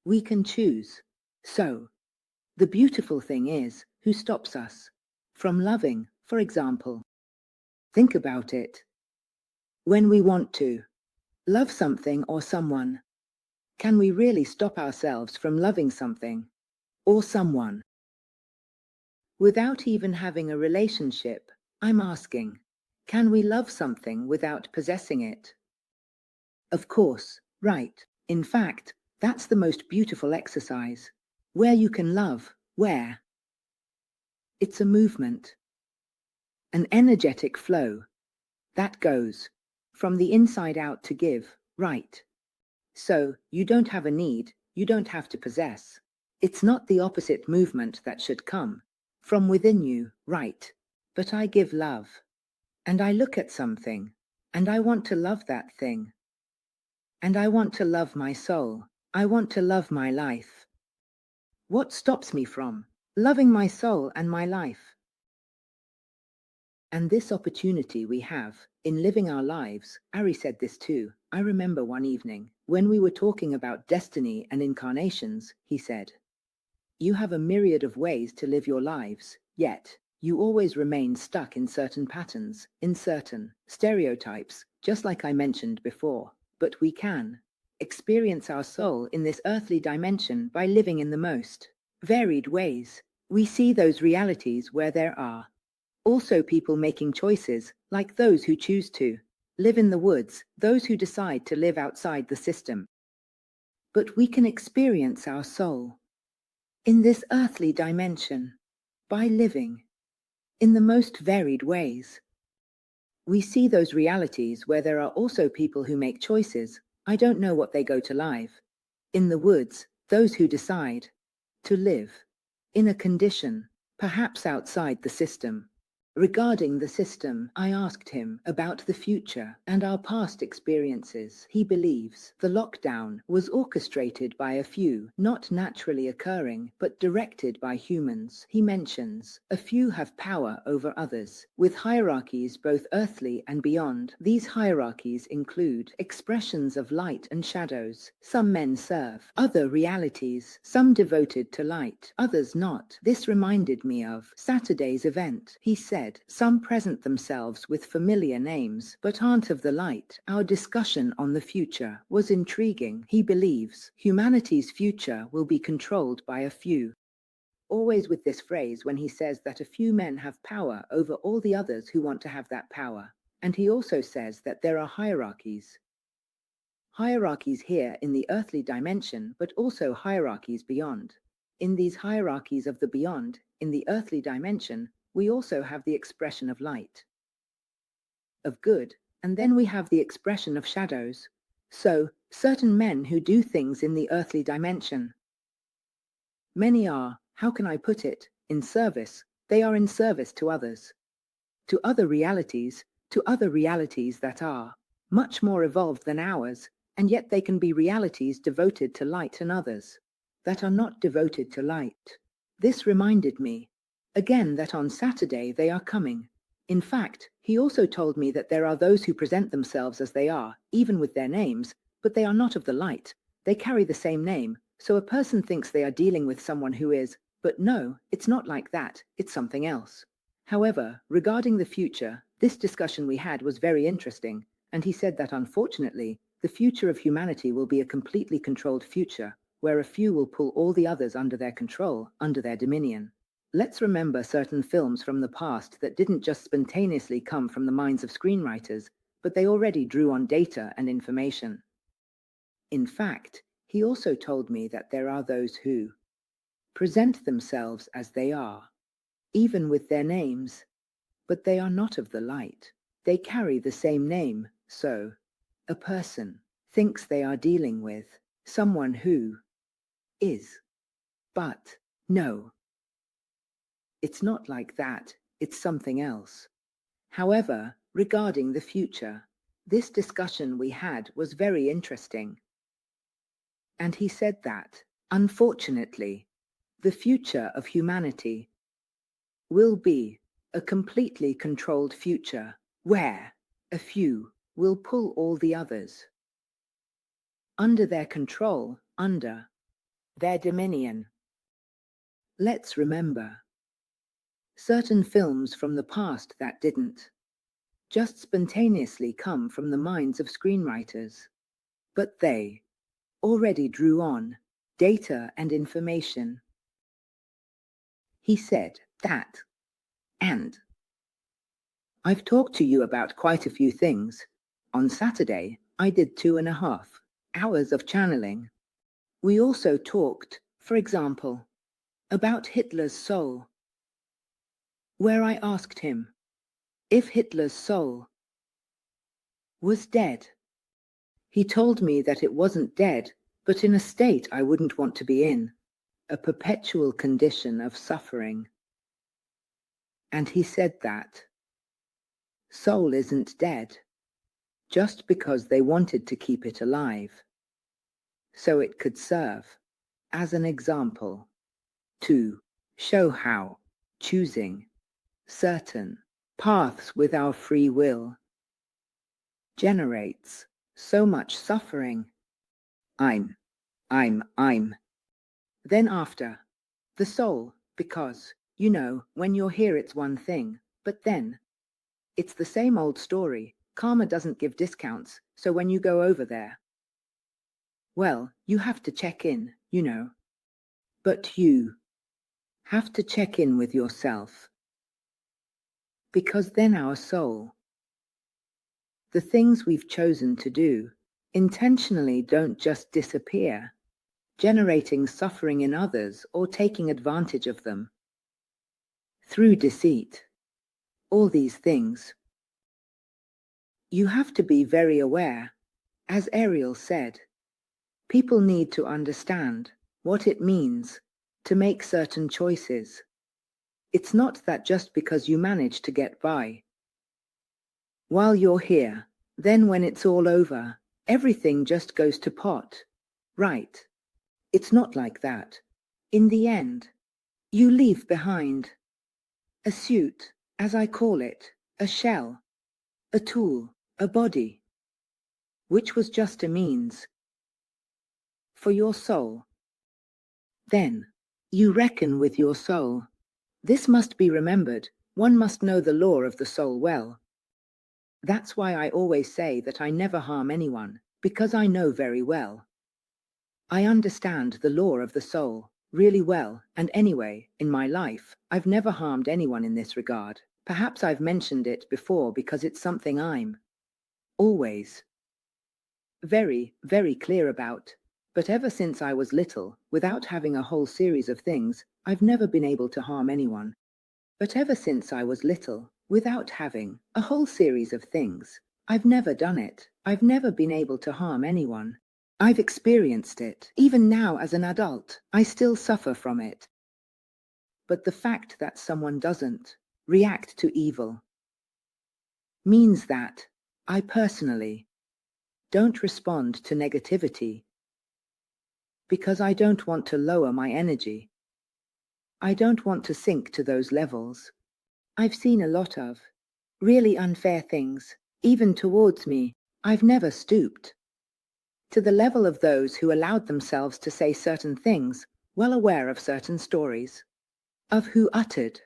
we can choose. So, the beautiful thing is, who stops us from loving, for example? Think about it. When we want to love something or someone, can we really stop ourselves from loving something or someone? Without even having a relationship, I'm asking, can we love something without possessing it? Of course, right. In fact, that's the most beautiful exercise, where you can love, where it's a movement, an energetic flow that goes from the inside out to give, right? So, you don't have a need, you don't have to possess. It's not the opposite movement that should come from within you, right? But I give love, and I look at something, and I want to love that thing. And I want to love my soul, I want to love my life. What stops me from loving my soul and my life? And this opportunity we have in living our lives, Ari said this too. I remember one evening, when we were talking about destiny and incarnations, he said, you have a myriad of ways to live your lives, yet you always remain stuck in certain patterns, in certain stereotypes, just like I mentioned before. But we can experience our soul in this earthly dimension by living in the most varied ways. We see those realities where there are also people making choices, like those who choose to live in the woods, those who decide to live outside the system. But we can experience our soul in this earthly dimension by living in the most varied ways. We see those realities where there are also people who make choices. I don't know what they go to live. In the woods, those who decide to live in a condition, perhaps outside the system. Regarding the system, I asked him about the future and our past experiences. He believes the lockdown was orchestrated by a few, not naturally occurring, but directed by humans. He mentions a few have power over others, with hierarchies both earthly and beyond. These hierarchies include expressions of light and shadows. Some men serve other realities, some devoted to light, others not. This reminded me of Saturday's event. He said, said, some present themselves with familiar names, but aren't of the light. Our discussion on the future was intriguing. He believes humanity's future will be controlled by a few. Always with this phrase when he says that a few men have power over all the others who want to have that power. And he also says that there are hierarchies. Hierarchies here in the earthly dimension, but also hierarchies beyond. In these hierarchies of the beyond, in the earthly dimension, we also have the expression of light, of good, and then we have the expression of shadows. So, certain men who do things in the earthly dimension. Many are, how can I put it, in service. They are in service to others, to other realities that are much more evolved than ours, and yet they can be realities devoted to light and others that are not devoted to light. This reminded me, again, that on Saturday they are coming. In fact, he also told me that there are those who present themselves as they are, even with their names, but they are not of the light. They carry the same name, so a person thinks they are dealing with someone who is, but no, it's not like that, it's something else. However, regarding the future, this discussion we had was very interesting, and he said that unfortunately, the future of humanity will be a completely controlled future, where a few will pull all the others under their control, under their dominion. Let's remember certain films from the past that didn't just spontaneously come from the minds of screenwriters, but they already drew on data and information. In fact, he also told me that there are those who present themselves as they are, even with their names, but they are not of the light. They carry the same name, so a person thinks they are dealing with someone who is, but no, it's not like that, it's something else. However, regarding the future, this discussion we had was very interesting. And he said that, unfortunately, the future of humanity will be a completely controlled future, where a few will pull all the others under their control, under their dominion. Let's remember certain films from the past that didn't just spontaneously come from the minds of screenwriters, but they already drew on data and information. He said that, and I've talked to you about quite a few things. On Saturday, I did 2.5 hours of channeling. We also talked, for example, about Hitler's soul, where I asked him if Hitler's soul was dead. He told me that it wasn't dead, but in a state I wouldn't want to be in, a perpetual condition of suffering. And he said that soul isn't dead, just because they wanted to keep it alive, so it could serve as an example to show how choosing certain paths with our free will generates so much suffering. I'm. Then after, the soul, because, you know, when you're here it's one thing, but then, it's the same old story. Karma doesn't give discounts, so when you go over there, well, you have to check in, you know. But you have to check in with yourself. Because then our soul, the things we've chosen to do, intentionally don't just disappear, generating suffering in others or taking advantage of them through deceit. All these things. You have to be very aware. As Ariel said, people need to understand what it means to make certain choices. It's not that just because you manage to get by while you're here, then when it's all over, everything just goes to pot. Right. It's not like that. In the end, you leave behind a suit, as I call it, a shell, a tool, a body, which was just a means for your soul. Then, you reckon with your soul. This must be remembered. One must know the law of the soul well. That's why I always say that I never harm anyone, because I know very well. I understand the law of the soul really well, and anyway, in my life, I've never harmed anyone in this regard. Perhaps I've mentioned it before because it's something I'm always very, very clear about. But ever since I was little, without having a whole series of things, I've never been able to harm anyone. But ever since I was little, without having a whole series of things, I've never done it. I've never been able to harm anyone. I've experienced it. Even now as an adult, I still suffer from it. But the fact that someone doesn't react to evil means that I personally don't respond to negativity because I don't want to lower my energy. I don't want to sink to those levels. I've seen a lot of really unfair things, even towards me. I've never stooped to the level of those who allowed themselves to say certain things, well aware of certain stories, of who uttered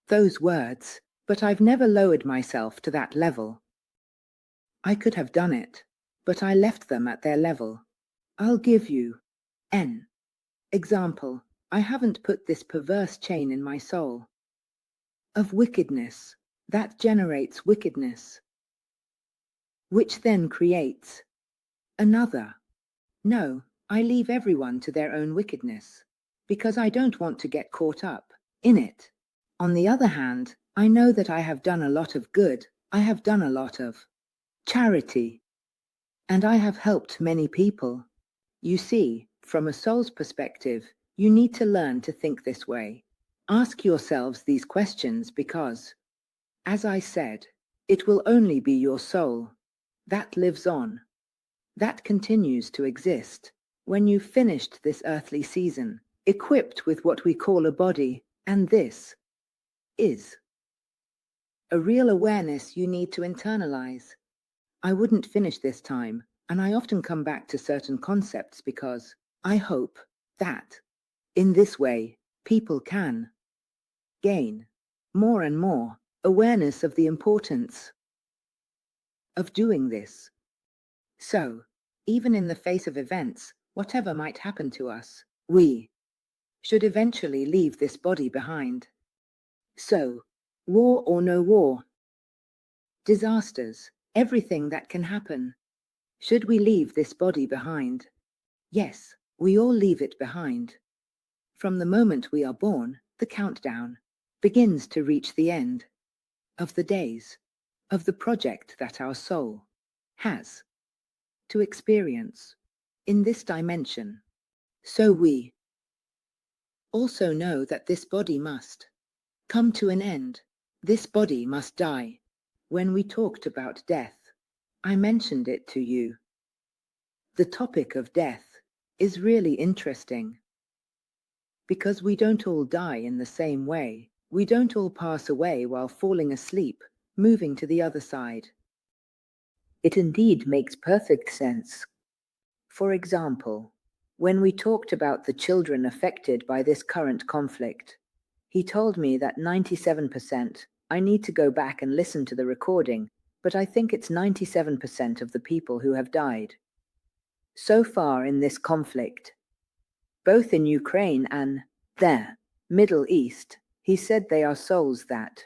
those words, but I've never lowered myself to that level. I could have done it, but I left them at their level. I'll give you an example. I haven't put this perverse chain in my soul of wickedness that generates wickedness, which then creates another. No, I leave everyone to their own wickedness, because I don't want to get caught up in it. On the other hand, I know that I have done a lot of good, I have done a lot of charity, and I have helped many people. You see, from a soul's perspective, you need to learn to think this way. Ask yourselves these questions because, as I said, it will only be your soul that lives on, that continues to exist when you've finished this earthly season, equipped with what we call a body, and this is a real awareness you need to internalize. I wouldn't finish this time, and I often come back to certain concepts because I hope that, in this way, people can gain more and more awareness of the importance of doing this. So, even in the face of events, whatever might happen to us, we should eventually leave this body behind. So, war or no war, disasters, everything that can happen, should we leave this body behind? Yes, we all leave it behind. From the moment we are born, the countdown begins to reach the end of the days of the project that our soul has to experience in this dimension. So we also know that this body must come to an end. This body must die. When we talked about death, I mentioned it to you. The topic of death is really interesting because we don't all die in the same way. We don't all pass away while falling asleep, moving to the other side. It indeed makes perfect sense. For example, when we talked about the children affected by this current conflict, he told me that 97%, I need to go back and listen to the recording, but I think it's 97% of the people who have died so far in this conflict, both in Ukraine and the Middle East. He said they are souls that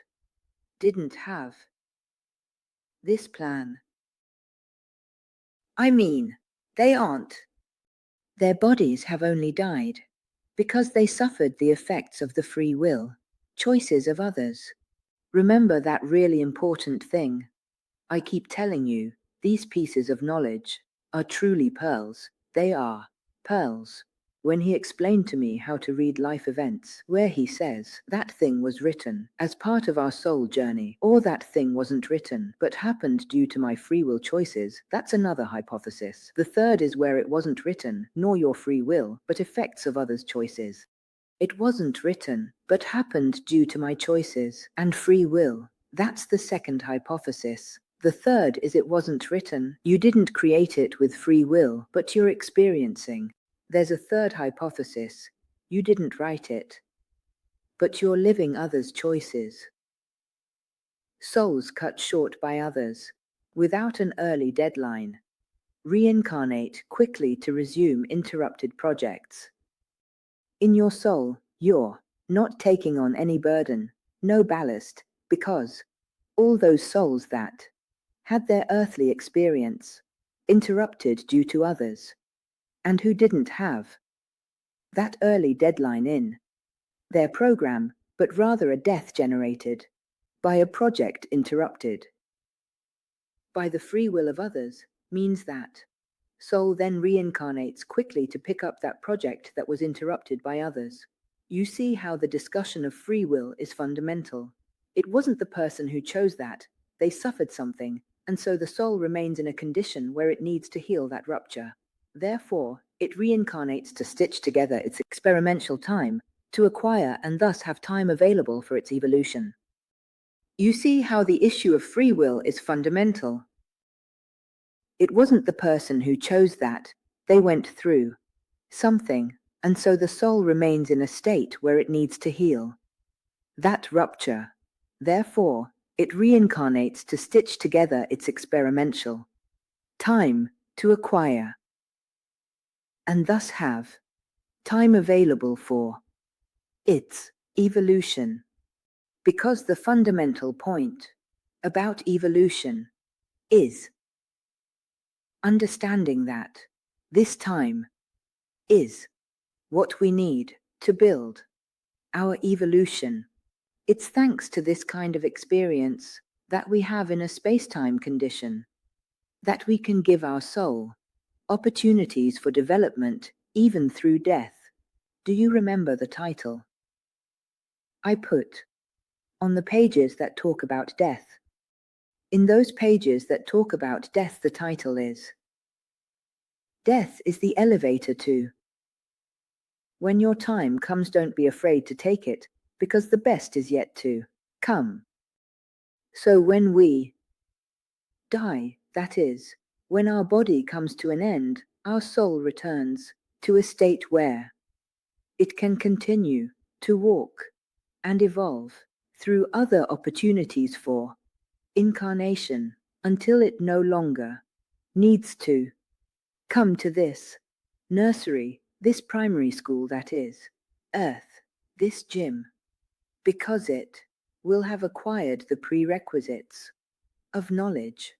didn't have this plan. I mean, they aren't. Their bodies have only died because they suffered the effects of the free will, choices of others. Remember that really important thing. I keep telling you, these pieces of knowledge are truly pearls. They are pearls. When he explained to me how to read life events, where he says that thing was written as part of our soul journey, or that thing wasn't written but happened due to my free will choices, that's another hypothesis. The third is where it wasn't written, nor your free will, but effects of others' choices. It wasn't written, but happened due to my choices and free will. That's the second hypothesis. The third is it wasn't written. You didn't create it with free will, but you're experiencing. There's a third hypothesis. You didn't write it, but you're living others' choices. souls cut short by others, without an early deadline, reincarnate quickly to resume interrupted projects. In your soul, you're not taking on any burden, no ballast, because all those souls that had their earthly experience interrupted due to others, and who didn't have that early deadline in their program, but rather a death generated by a project interrupted by the free will of others, means that soul then reincarnates quickly to pick up that project that was interrupted by others. You see how the discussion of free will is fundamental. It wasn't the person who chose that, they suffered something, and so the soul remains in a condition where it needs to heal that rupture. Therefore, it reincarnates to stitch together its experimental time, to acquire and thus have time available for its evolution. You see how the issue of free will is fundamental. It wasn't the person who chose that, they went through something, and so the soul remains in a state where it needs to heal that rupture. Therefore, it reincarnates to stitch together its experimental time to acquire, and thus have time available for its evolution. Because the fundamental point about evolution is understanding that this time is what we need to build our evolution. It's thanks to this kind of experience that we have in a space-time condition that we can give our soul opportunities for development even through death. Do you remember the title I put on the pages that talk about death? In those pages that talk about death, the title is Death is the Elevator to. When your time comes, don't be afraid to take it, because the best is yet to come. So when we die, that is, when our body comes to an end, our soul returns to a state where it can continue to walk and evolve through other opportunities for incarnation until it no longer needs to come to this nursery, this primary school, that is, Earth, this gym, because it will have acquired the prerequisites of knowledge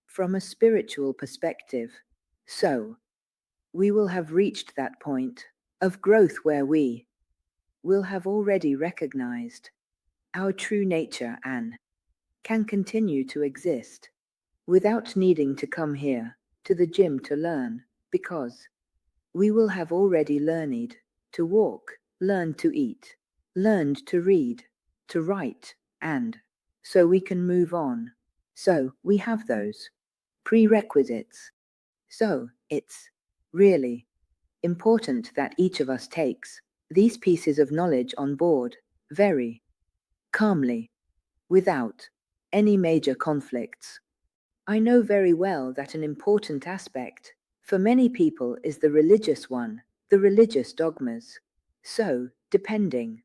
from a spiritual perspective. So, we will have reached that point of growth where we will have already recognized our true nature and can continue to exist without needing to come here to the gym to learn, because we will have already learned to walk, learned to eat, learned to read, to write, and so we can move on. So we have those prerequisites. So it's really important that each of us takes these pieces of knowledge on board very calmly, without any major conflicts. I know very well that an important aspect for many people is the religious one, the religious dogmas. So, depending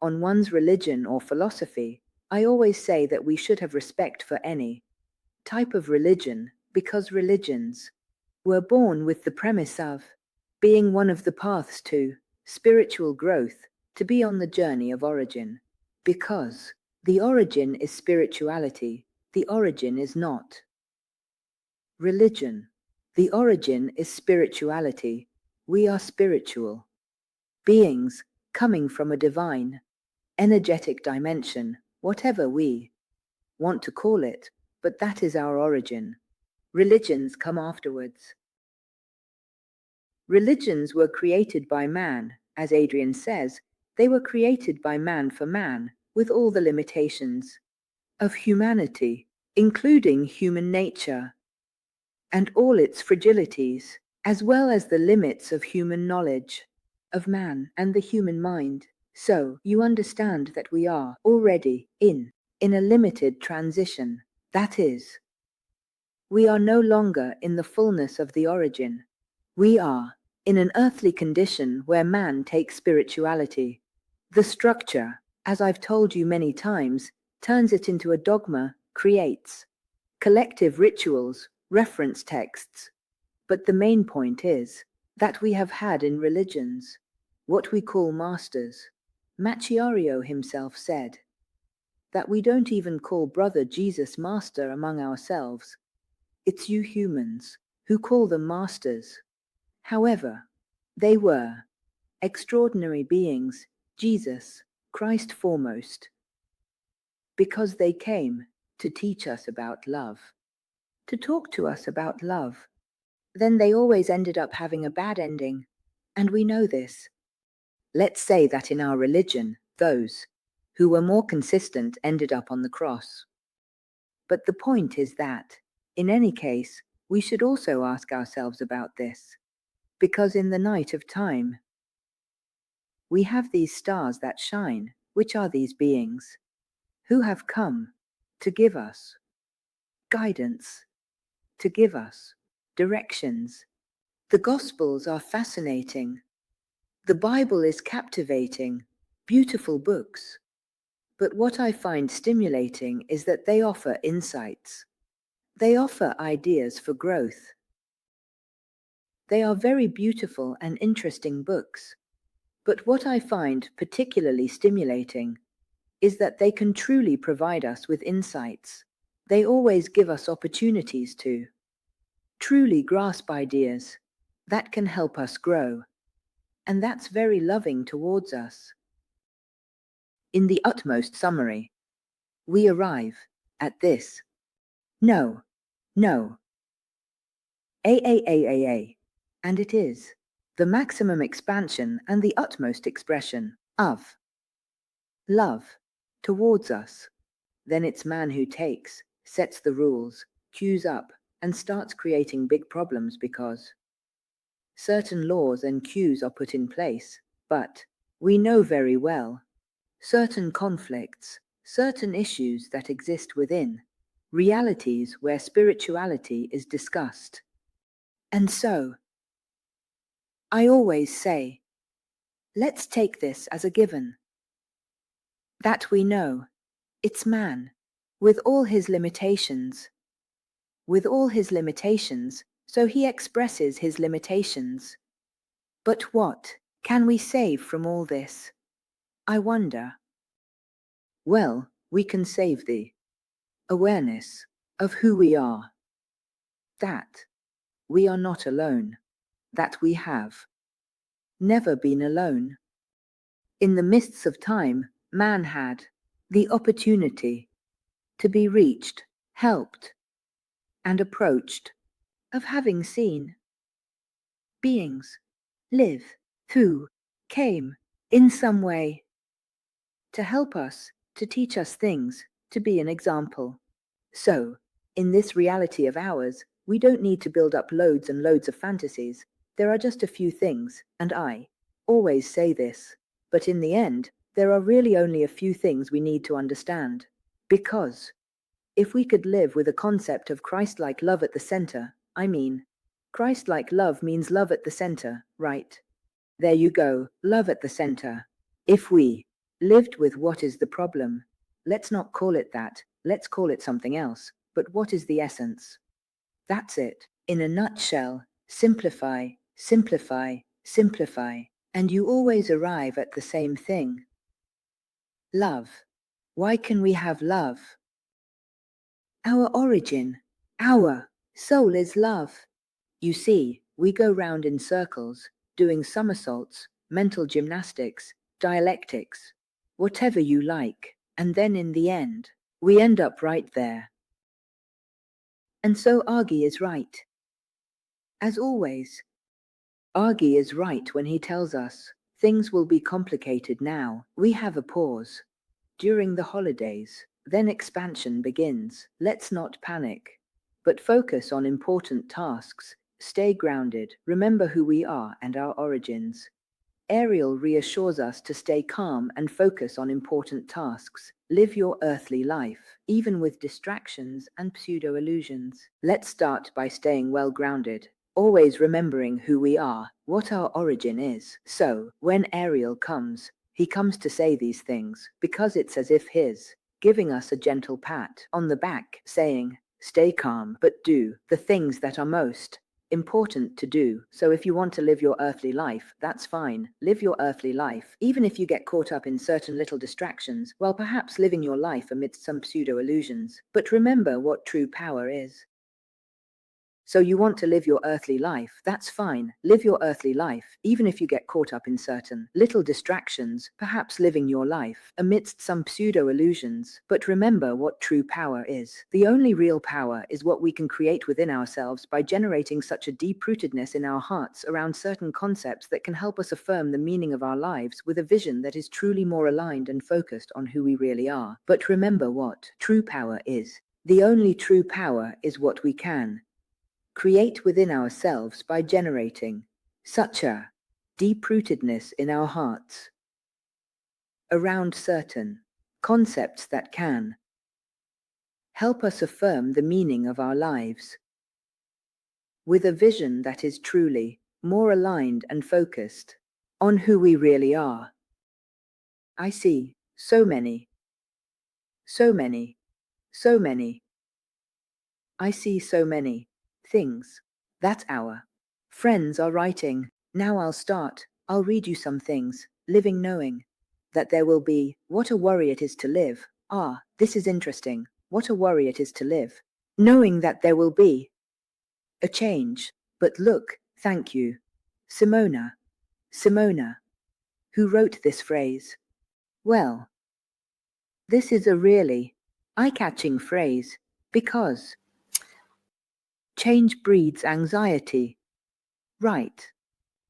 on one's religion or philosophy, I always say that we should have respect for any type of religion, because religions were born with the premise of being one of the paths to spiritual growth, to be on the journey of origin. Because the origin is spirituality, the origin is not religion. The origin is spirituality. We are spiritual beings coming from a divine, energetic dimension, whatever we want to call it, but that is our origin. Religions come afterwards. Religions were created by man, as Adrian says, they were created by man for man, with all the limitations of humanity, including human nature and all its fragilities, as well as the limits of human knowledge, of man and the human mind. So you understand that we are already in a limited transition. That is, we are no longer in the fullness of the origin. We are in an earthly condition where man takes spirituality. The structure, as I've told you many times, turns it into a dogma, creates collective rituals, reference texts. But the main point is that we have had in religions what we call masters. Machiavelli himself said that we don't even call brother Jesus master among ourselves. It's you humans who call them masters. However, they were extraordinary beings, Jesus, Christ foremost, because they came to teach us about love, to talk to us about love. Then they always ended up having a bad ending, and we know this. Let's say that in our religion, those who were more consistent ended up on the cross. But the point is that, in any case, we should also ask ourselves about this, because in the night of time, we have these stars that shine, which are these beings, who have come to give us guidance, to give us directions. The Gospels are fascinating. The Bible is captivating, beautiful books. But what I find stimulating is that they offer insights. They offer ideas for growth. They are very beautiful and interesting books. But what I find particularly stimulating is that they can truly provide us with insights. They always give us opportunities to truly grasp ideas that can help us grow. And that's very loving towards us. In the utmost summary, we arrive at this. No. A. And it is the maximum expansion and the utmost expression of love towards us. Then it's man who takes, sets the rules, queues up, and starts creating big problems because certain laws and cues are put in place, but we know very well certain conflicts, certain issues that exist within realities where spirituality is discussed. And so, I always say, let's take this as a given. That we know, it's man, with all his limitations. With all his limitations, so he expresses his limitations. But what can we save from all this? I wonder. Well, we can save the awareness of who we are. That we are not alone. That we have never been alone. In the mists of time, man had the opportunity to be reached, helped, and approached, of having seen beings live, who came in some way to help us, to teach us things, to be an example. So, in this reality of ours, we don't need to build up loads and loads of fantasies. There are just a few things, and I always say this, but in the end, there are really only a few things we need to understand. Because if we could live with a concept of Christ-like love at the center, Christ-like love means love at the center, right? There you go, love at the center. If we lived with what is the problem, let's not call it that, let's call it something else. But what is the essence? That's it. In a nutshell, simplify, and you always arrive at the same thing. Love. Why can we have love? Our origin, our soul is love. You see, we go round in circles, doing somersaults, mental gymnastics, dialectics, whatever you like, and then in the end, we end up right there. And so Argy is right. As always, Argy is right when he tells us things will be complicated now. We have a pause during the holidays, then expansion begins. Let's not panic, but focus on important tasks. Stay grounded, remember who we are and our origins. ARIEL reassures us to stay calm and focus on important tasks. Live your earthly life, even with distractions and pseudo-illusions. Let's start by staying well grounded, always remembering who we are, what our origin is. So, when ARIEL comes, he comes to say these things, because it's as if his giving us a gentle pat on the back, saying, stay calm, but do the things that are most important to do. So if you want to live your earthly life, that's fine. Live your earthly life. Even if you get caught up in certain little distractions, while perhaps living your life amidst some pseudo-illusions. But remember what true power is. So you want to live your earthly life, that's fine. Live your earthly life, even if you get caught up in certain little distractions, perhaps living your life amidst some pseudo-illusions. But remember what true power is. The only real power is what we can create within ourselves by generating such a deep-rootedness in our hearts around certain concepts that can help us affirm the meaning of our lives with a vision that is truly more aligned and focused on who we really are. But remember what true power is. The only true power is what we can create within ourselves by generating such a deep-rootedness in our hearts around certain concepts that can help us affirm the meaning of our lives with a vision that is truly more aligned and focused on who we really are. I see so many. I see so many things that our friends are writing. Now I'll start. I'll read you some things. Living knowing that there will be. What a worry it is to live. Ah, this is interesting. What a worry it is to live. Knowing that there will be a change. But look, thank you. Simona, who wrote this phrase. Well, this is a really eye-catching phrase because change breeds anxiety. Right.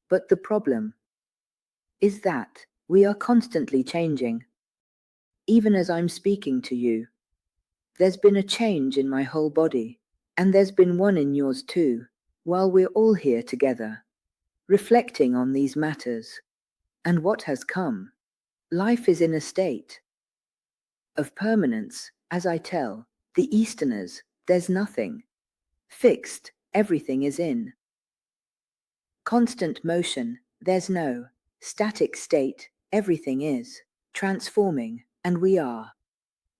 But the problem is that we are constantly changing. Even as I'm speaking to you, there's been a change in my whole body, and there's been one in yours too, while we're all here together, reflecting on these matters. And what has come? Life is in a state of permanence, as I tell the Easterners. There's nothing fixed, everything is in constant motion. There's no static state, everything is transforming, and we are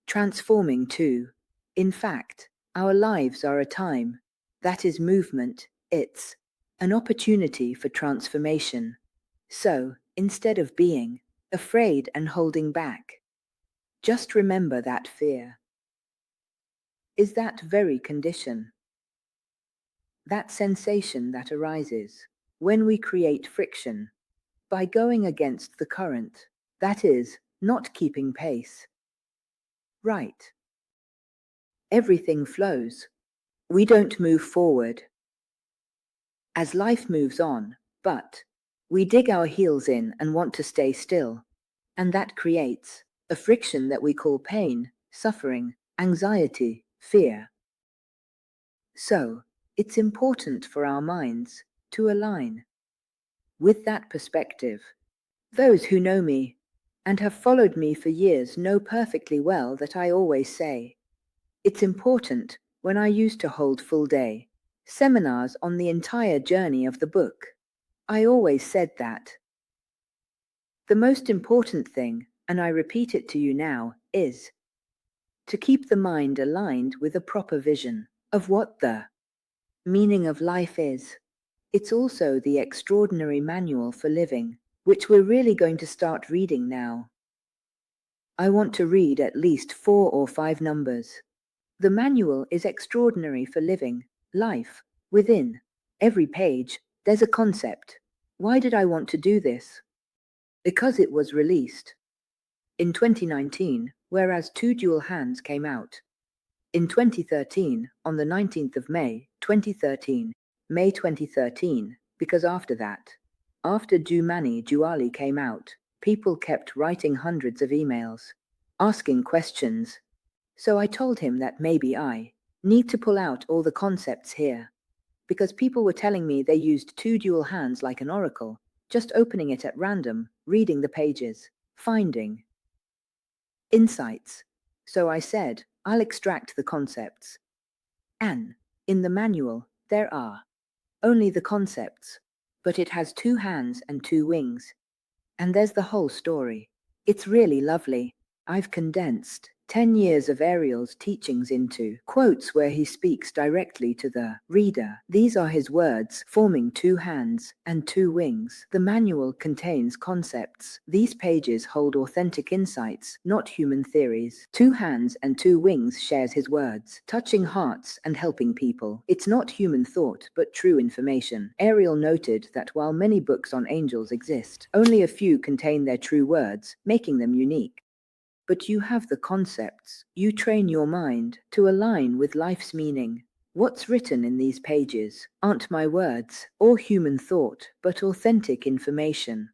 transforming too. In fact, our lives are a time that is movement, it's an opportunity for transformation. So, instead of being afraid and holding back, just remember that fear is that very condition, that sensation that arises when we create friction by going against the current, that is, not keeping pace. Right. Everything flows. We don't move forward as life moves on, but we dig our heels in and want to stay still. And that creates a friction that we call pain, suffering, anxiety, fear. So, it's important for our minds to align with that perspective. Those who know me and have followed me for years know perfectly well that I always say, it's important when I used to hold full-day seminars on the entire journey of the book. I always said that the most important thing, and I repeat it to you now, is to keep the mind aligned with a proper vision of what the meaning of life is. It's also the extraordinary manual for living, which we're really going to start reading now. I want to read at least 4 or 5 numbers. The manual is extraordinary for living life. Within every page, there's a concept. Why did I want to do this? Because it was released in 2019, whereas Two Dual Hands came out in 2013, on the 19th of May 2013, because after that, after Du Mani Duali came out, people kept writing hundreds of emails, asking questions. So I told him that maybe I need to pull out all the concepts here, because people were telling me they used Two Dual Hands like an oracle, just opening it at random, reading the pages, finding insights. So I said, I'll extract the concepts. And in the manual, there are only the concepts, but it has 2 hands and 2 wings. And there's the whole story. It's really lovely. I've condensed 10 years of Ariel's teachings into quotes where he speaks directly to the reader. These are his words, forming 2 hands and 2 wings. The manual contains concepts. These pages hold authentic insights, not human theories. 2 hands and 2 wings shares his words, touching hearts and helping people. It's not human thought, but true information. Ariel noted that while many books on angels exist, only a few contain their true words, making them unique. But you have the concepts. You train your mind to align with life's meaning. What's written in these pages aren't my words or human thought, but authentic information.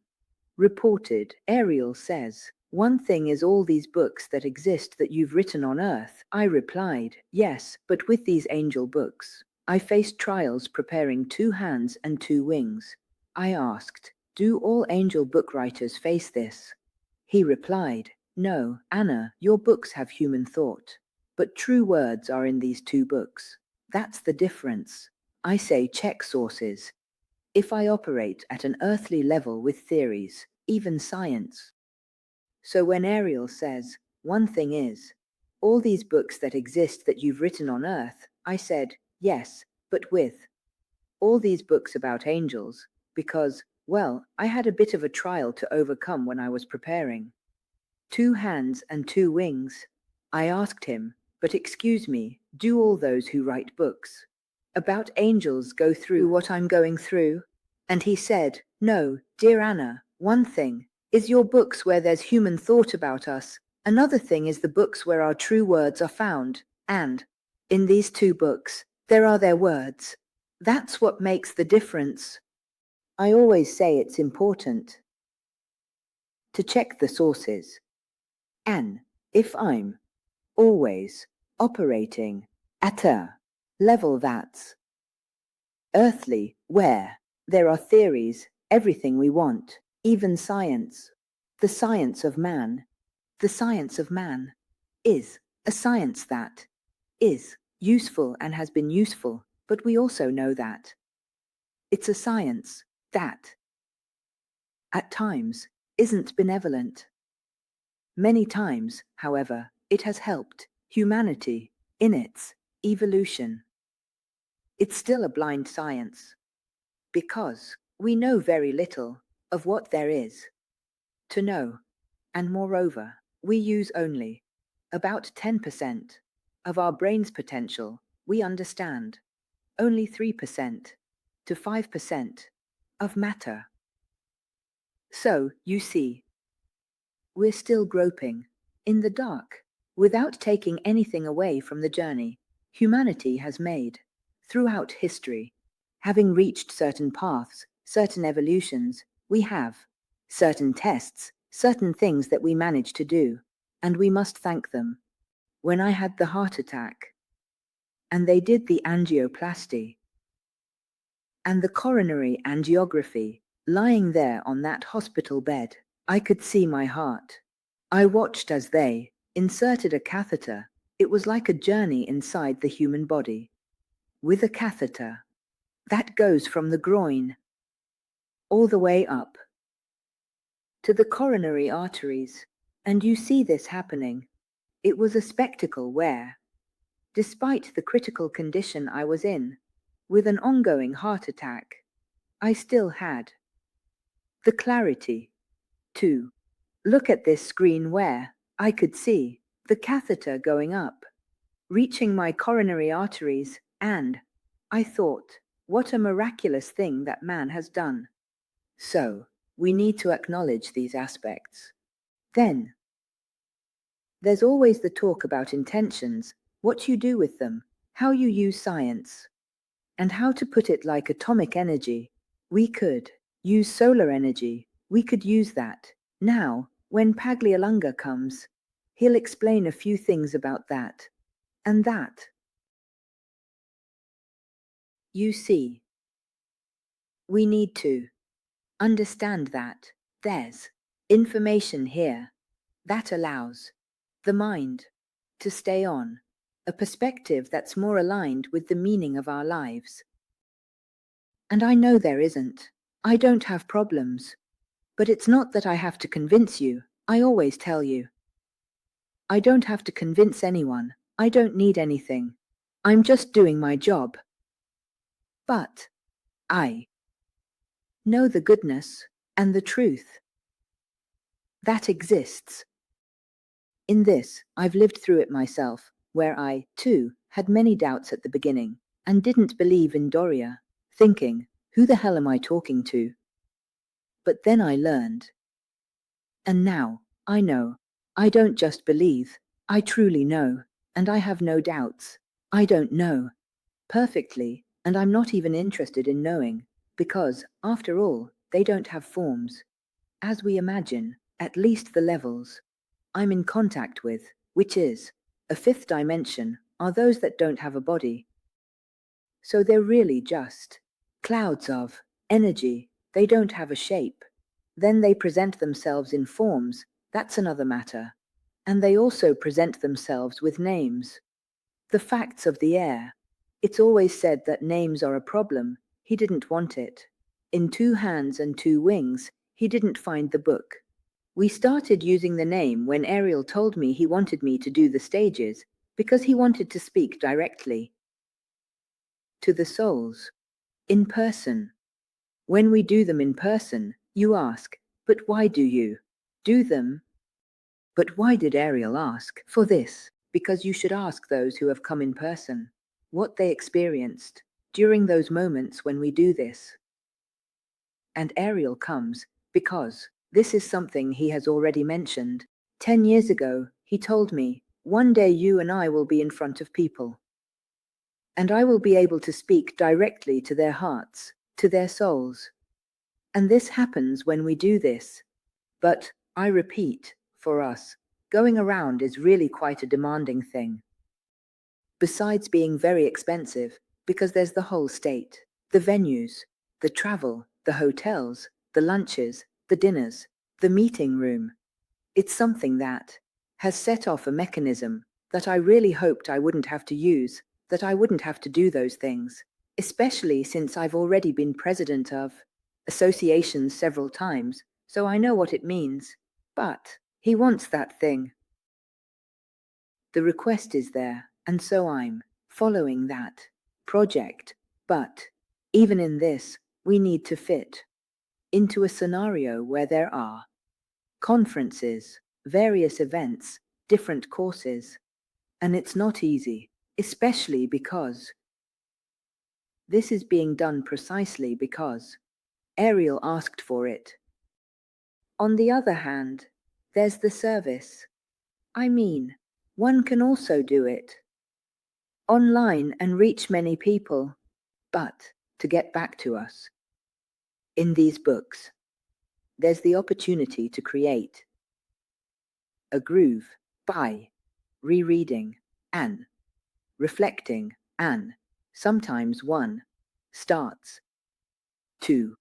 Reported, Ariel says, "One thing is all these books that exist that you've written on earth." I replied, "Yes, but with these angel books, I faced trials preparing 2 hands and 2 wings." I asked, "Do all angel book writers face this?" He replied, "No, Anna, your books have human thought, but true words are in these 2 books. That's the difference." I say check sources. If I operate at an earthly level with theories, even science. So when Ariel says, "One thing is, all these books that exist that you've written on earth," I said, "Yes, but with all these books about angels, because, well, I had a bit of a trial to overcome when I was preparing. 2 hands and 2 wings." I asked him, "But excuse me, do all those who write books about angels go through what I'm going through?" And he said, "No, dear Anna, one thing is your books where there's human thought about us. Another thing is the books where our true words are found. And in these 2 books, there are their words. That's what makes the difference." I always say it's important to check the sources. And if I'm always operating at a level that's earthly, where there are theories, everything we want, even science, the science of man is a science that is useful and has been useful, but we also know that it's a science that at times isn't benevolent. Many times, however, it has helped humanity in its evolution. It's still a blind science, because we know very little of what there is to know, and moreover, we use only about 10% of our brain's potential. We understand only 3% to 5% of matter. So, you see, we're still groping in the dark, without taking anything away from the journey humanity has made throughout history. Having reached certain paths, certain evolutions, we have certain tests, certain things that we managed to do, and we must thank them. When I had the heart attack, and they did the angioplasty and the coronary angiography, lying there on that hospital bed, I could see my heart. I watched as they inserted a catheter. It was like a journey inside the human body, with a catheter that goes from the groin all the way up to the coronary arteries. And you see this happening. It was a spectacle where, despite the critical condition I was in, with an ongoing heart attack, I still had the clarity to look at this screen where I could see the catheter going up, reaching my coronary arteries, and I thought, what a miraculous thing that man has done. So, we need to acknowledge these aspects. Then, there's always the talk about intentions, what you do with them, how you use science, and how to put it like atomic energy. We could use solar energy. We could use that. Now, when Paglialunga comes, he'll explain a few things about that. And that, you see, we need to understand that there's information here that allows the mind to stay on a perspective that's more aligned with the meaning of our lives. And I know there isn't. I don't have problems. But it's not that I have to convince you. I always tell you I don't have to convince anyone. I don't need anything. I'm just doing my job. But I know the goodness and the truth that exists. In this, I've lived through it myself, where I, too, had many doubts at the beginning, and didn't believe in Doria, thinking, who the hell am I talking to? But then I learned. And now, I know. I don't just believe, I truly know, and I have no doubts. I don't know perfectly, and I'm not even interested in knowing, because, after all, they don't have forms. As we imagine, at least the levels I'm in contact with, which is a fifth dimension, are those that don't have a body. So they're really just clouds of energy. They don't have a shape. Then they present themselves in forms. That's another matter. And they also present themselves with names. The facts of the air. It's always said that names are a problem. He didn't want it. In 2 hands and 2 wings, he didn't find the book. We started using the name when Ariel told me he wanted me to do the stages, because he wanted to speak directly to the souls, in person. When we do them in person, you ask, but why do you do them? But why did Ariel ask for this? Because you should ask those who have come in person what they experienced during those moments when we do this. And Ariel comes because this is something he has already mentioned. 10 years ago, he told me, one day you and I will be in front of people. And I will be able to speak directly to their hearts, to their souls. And this happens when we do this. But, I repeat, for us, going around is really quite a demanding thing. Besides being very expensive, because there's the whole state, the venues, the travel, the hotels, the lunches, the dinners, the meeting room. It's something that has set off a mechanism that I really hoped I wouldn't have to use, that I wouldn't have to do those things, especially since I've already been president of associations several times, so I know what it means. But he wants that thing. The request is there, and so I'm following that project. But even in this, we need to fit into a scenario where there are conferences, various events, different courses. And it's not easy, especially because this is being done precisely because Ariel asked for it. On the other hand, there's the service. I mean, one can also do it online and reach many people. But, to get back to us, in these books, there's the opportunity to create a groove by rereading and reflecting, and sometimes one starts to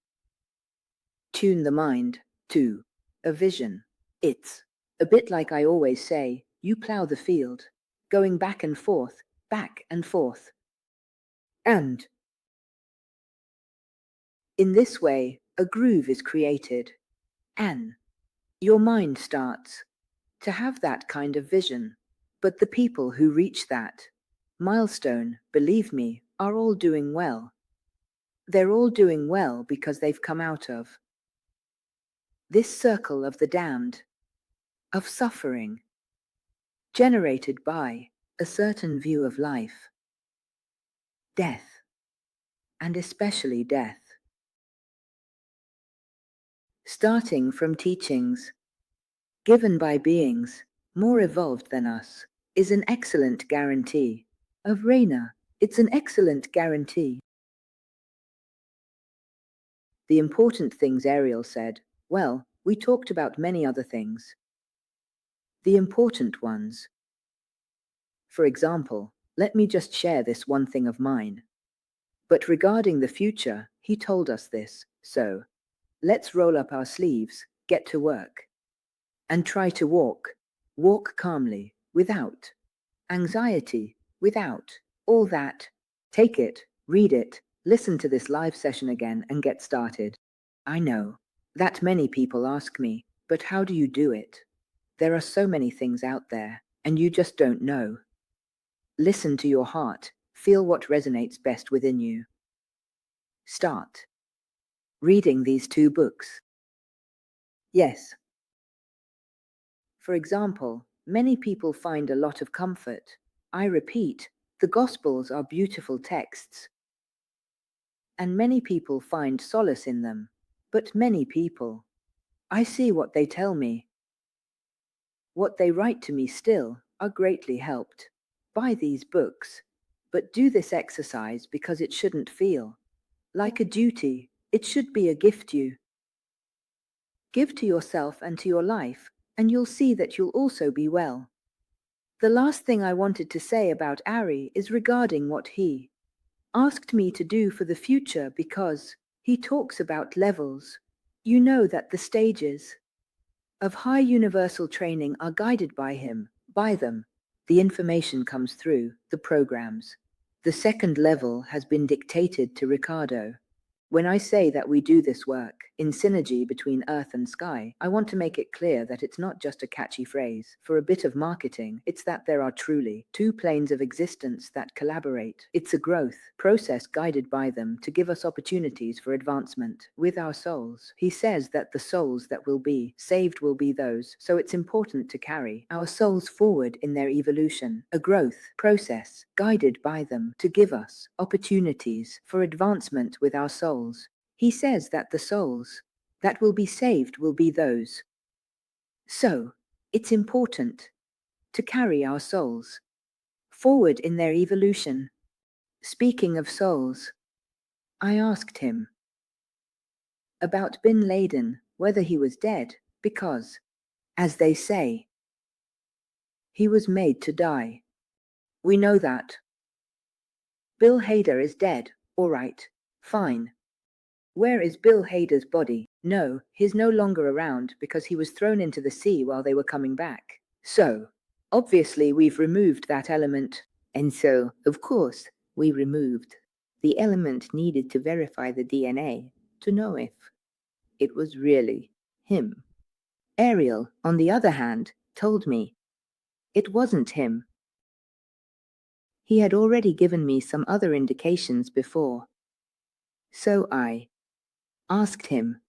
tune the mind to a vision. It's a bit like I always say, you plow the field, going back and forth, and in this way, a groove is created, and your mind starts to have that kind of vision. But the people who reach that milestone, believe me, are all doing well. They're all doing well because they've come out of this circle of the damned, of suffering, generated by a certain view of life, death, and especially death. Starting from teachings given by beings more evolved than us is an excellent guarantee. Of Raina, it's an excellent guarantee. The important things Ariel said, well, we talked about many other things. The important ones. For example, let me just share this one thing of mine. But regarding the future, he told us this, so let's roll up our sleeves, get to work, and try to walk calmly, without anxiety, without all that. Take it, read it, listen to this live session again and get started. I know that many people ask me, but how do you do it? There are so many things out there, and you just don't know. Listen to your heart. Feel what resonates best within you. Start reading these 2 books. Yes. For example, many people find a lot of comfort. I repeat, the Gospels are beautiful texts, and many people find solace in them. But many people, I see what they tell me, what they write to me still, are greatly helped by these books. But do this exercise because it shouldn't feel like a duty. It should be a gift you give to yourself and to your life, and you'll see that you'll also be well. The last thing I wanted to say about Ari is regarding what he asked me to do for the future, because he talks about levels. You know that the stages of high universal training are guided by him, by them. The information comes through the programs. The second level has been dictated to Ricardo. When I say that we do this work in synergy between earth and sky, I want to make it clear that it's not just a catchy phrase for a bit of marketing. It's that there are truly 2 planes of existence that collaborate. It's a growth process guided by them to give us opportunities for advancement with our souls. He says that the souls that will be saved will be those, so it's important to carry our souls forward in their evolution, a growth process guided by them to give us opportunities for advancement with our souls. He says that the souls that will be saved will be those. So, it's important to carry our souls forward in their evolution. Speaking of souls, I asked him about Bin Laden, whether he was dead, because, as they say, he was made to die. We know that. Bill Hader is dead, all right, fine. Where is Bill Hader's body? No, he's no longer around because he was thrown into the sea while they were coming back. So, obviously we've removed that element. And so, of course, we removed the element needed to verify the DNA to know if it was really him. Ariel, on the other hand, told me it wasn't him. He had already given me some other indications before. So I asked him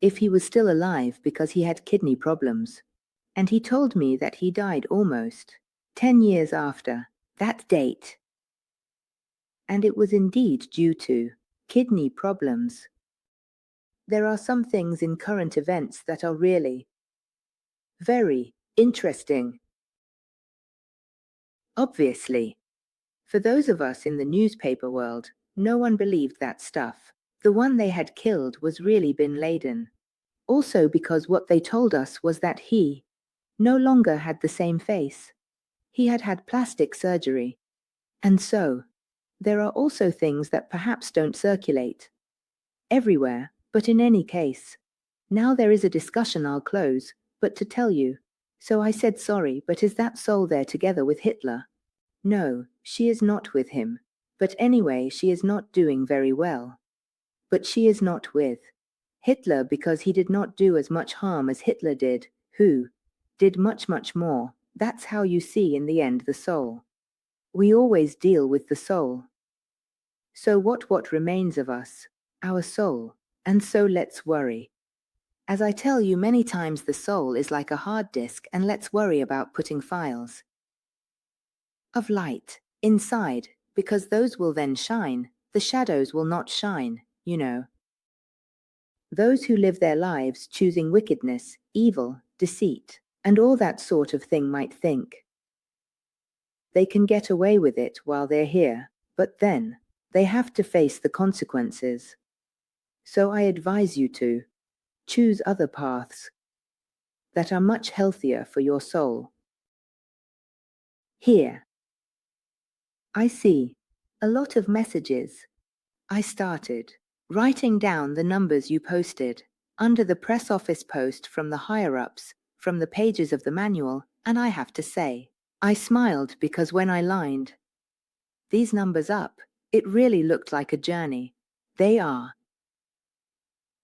if he was still alive because he had kidney problems, and he told me that he died almost 10 years after that date. And it was indeed due to kidney problems. There are some things in current events that are really very interesting. Obviously, for those of us in the newspaper world, no one believed that stuff. The one they had killed was really Bin Laden. Also because what they told us was that he no longer had the same face. He had had plastic surgery. And so, there are also things that perhaps don't circulate everywhere, but in any case. Now there is a discussion I'll close, but to tell you. So I said sorry, but is that soul there together with Hitler? No, she is not with him. But anyway, she is not doing very well. But she is not with Hitler because he did not do as much harm as Hitler did, who did much, much more. That's how you see in the end the soul. We always deal with the soul. So what remains of us? Our soul. And so let's worry. As I tell you many times, the soul is like a hard disk, and let's worry about putting files of light inside, because those will then shine. The shadows will not shine, you know. Those who live their lives choosing wickedness, evil, deceit, and all that sort of thing might think they can get away with it while they're here, but then they have to face the consequences. So I advise you to choose other paths that are much healthier for your soul. Here, I see a lot of messages. I started writing down the numbers you posted under the press office post from the higher-ups, from the pages of the manual, and I have to say, I smiled because when I lined these numbers up, it really looked like a journey. They are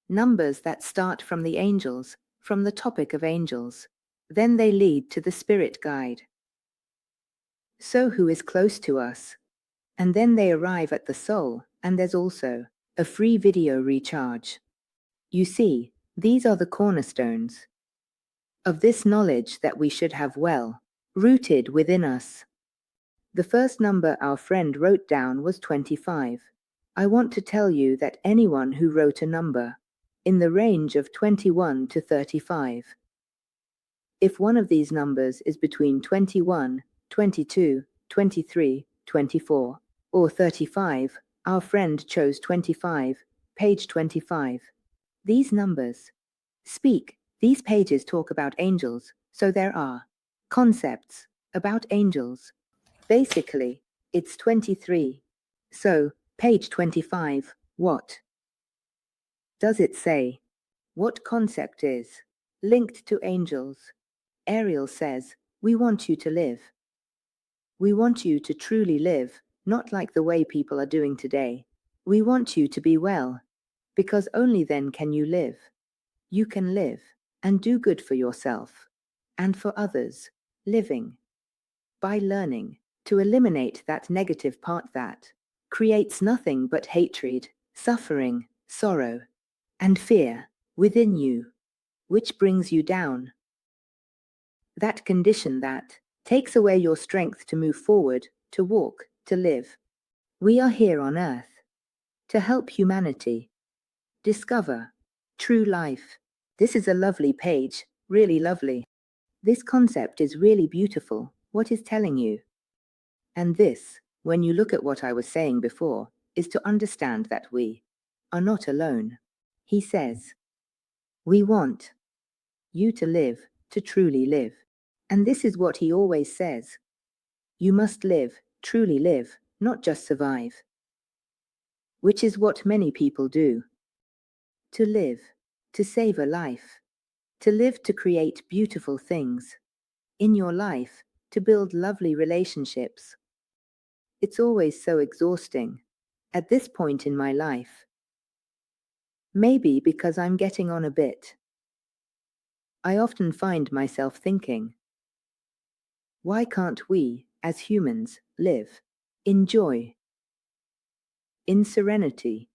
numbers that start from the angels, from the topic of angels. Then they lead to the spirit guide. So who is close to us? And then they arrive at the soul, and there's also a free video recharge. You see, these are the cornerstones of this knowledge that we should have well rooted within us. The first number our friend wrote down was 25. I want to tell you that anyone who wrote a number in the range of 21 to 35, if one of these numbers is between 21, 22, 23, 24, or 35, our friend chose 25, page 25. These numbers speak. These pages talk about angels, so there are concepts about angels. Basically, it's 23. So, page 25, what does it say? What concept is linked to angels? ARIEL says, we want you to live. We want you to truly live, not like the way people are doing today. We want you to be well, because only then can you live. You can live and do good for yourself and for others, living by learning to eliminate that negative part that creates nothing but hatred, suffering, sorrow, and fear within you, which brings you down. That condition that takes away your strength to move forward, to walk, to live. We are here on earth to help humanity discover true life. This is a lovely page, really lovely. This concept is really beautiful. What is telling you? And this, when you look at what I was saying before, is to understand that we are not alone. He says, we want you to live, to truly live. And this is what he always says. You must live, truly live, not just survive. Which is what many people do. To live, to save a life. To live to create beautiful things. In your life, to build lovely relationships. It's always so exhausting. At this point in my life. Maybe because I'm getting on a bit. I often find myself thinking, why can't we, as humans, live in joy, in serenity,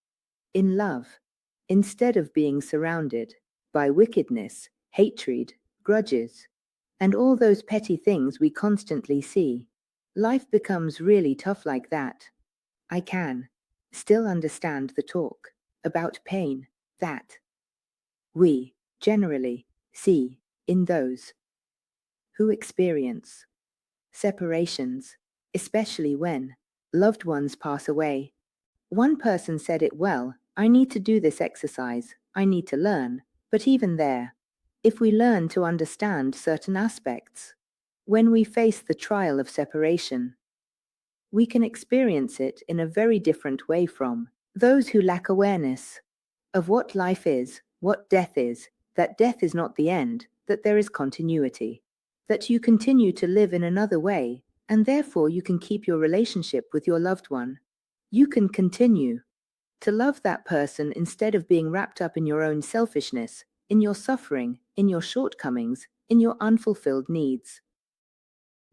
in love, instead of being surrounded by wickedness, hatred, grudges, and all those petty things we constantly see? Life becomes really tough like that. I can still understand the talk about pain that we generally see in those who experience separations, especially when loved ones pass away. One person said it well, I need to do this exercise, I need to learn, but even there, if we learn to understand certain aspects, when we face the trial of separation, we can experience it in a very different way from those who lack awareness of what life is, what death is, that death is not the end, that there is continuity, that you continue to live in another way, and therefore you can keep your relationship with your loved one. You can continue to love that person instead of being wrapped up in your own selfishness, in your suffering, in your shortcomings, in your unfulfilled needs.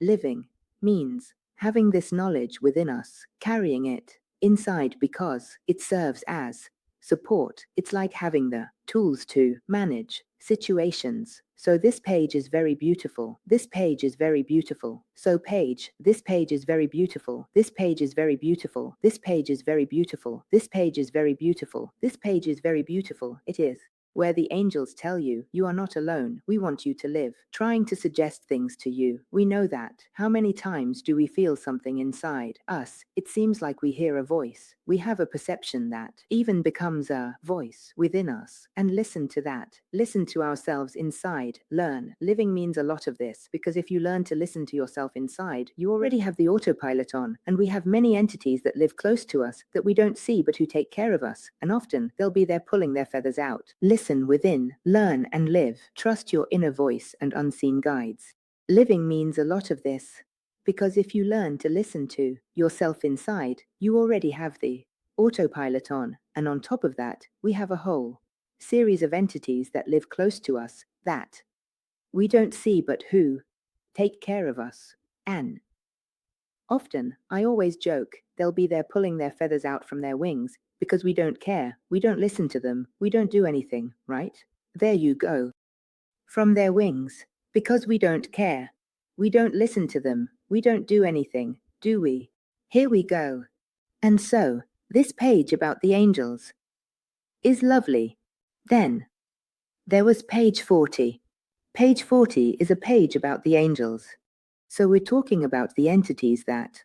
Living means having this knowledge within us, carrying it inside because it serves as support. It's like having the tools to manage situations. So this page is very beautiful. This page is very beautiful. So page, this page is very beautiful. This page is very beautiful. This page is very beautiful. This page is very beautiful. This page is very beautiful. It is where the angels tell you, you are not alone, we want you to live, trying to suggest things to you. We know that. How many times do we feel something inside us? It seems like we hear a voice. We have a perception that even becomes a voice within us. And listen to that. Listen to ourselves inside. Learn. Living means a lot of this, because if you learn to listen to yourself inside, you already have the autopilot on, and we have many entities that live close to us that we don't see but who take care of us, and often they'll be there pulling their feathers out. Listen within, learn and live. Trust your inner voice and unseen guides. Living means a lot of this, because if you learn to listen to yourself inside, you already have the autopilot on, and on top of that, we have a whole series of entities that live close to us that we don't see but who take care of us. And Often, I always joke, they'll be there pulling their feathers out from their wings, because we don't care, we don't listen to them, we don't do anything, right? There you go. From their wings, because we don't care. We don't listen to them, we don't do anything, do we? Here we go. And so, this page about the angels is lovely. Then, there was page 40. Page 40 is a page about the angels. So we're talking about the entities that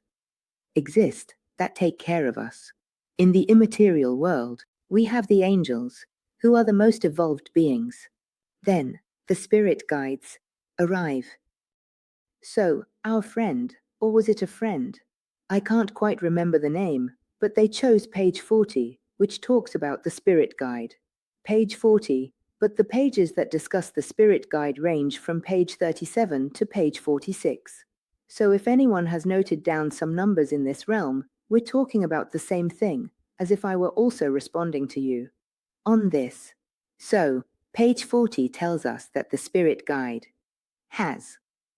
exist, that take care of us. In the immaterial world, we have the angels, who are the most evolved beings. Then, the spirit guides arrive. So, our friend, or was it a friend? I can't quite remember the name, but they chose page 40, which talks about the spirit guide. Page 40, but the pages that discuss the spirit guide range from page 37 to page 46. So if anyone has noted down some numbers in this realm, we're talking about the same thing, as if I were also responding to you on this. So, page 40 tells us that the spirit guide has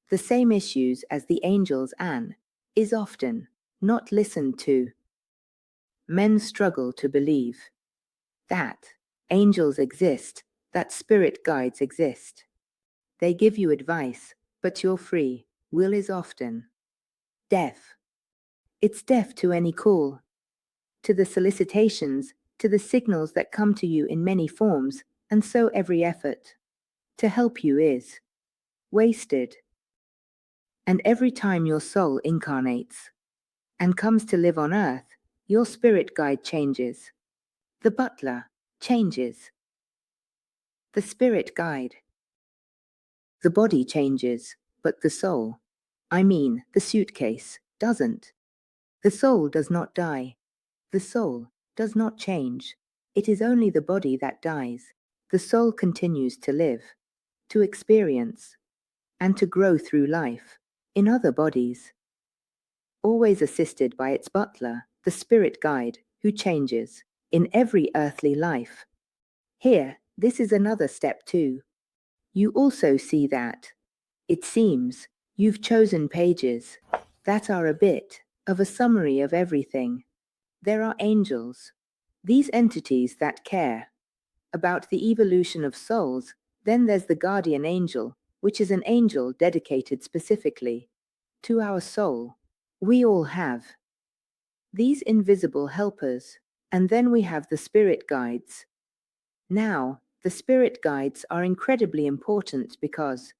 the same issues as the angels and is often not listened to. Men struggle to believe that angels exist, that spirit guides exist. They give you advice, but you're free. Will is often deaf. It's deaf to any call, to the solicitations, to the signals that come to you in many forms, and so every effort to help you is wasted. And every time your soul incarnates and comes to live on earth, your spirit guide changes. The butler changes. The spirit guide. The body changes, but the soul, I mean the suitcase, doesn't. The soul does not die. The soul does not change. It is only the body that dies. The soul continues to live, to experience, and to grow through life in other bodies, always assisted by its butler, the spirit guide, who changes in every earthly life. Here, this is another step too. You also see that, it seems, you've chosen pages that are a bit of a summary of everything. There are angels, these entities that care about the evolution of souls. Then there's the guardian angel, which is an angel dedicated specifically to our soul. We all have these invisible helpers, and then we have the spirit guides. Now, the spirit guides are incredibly important because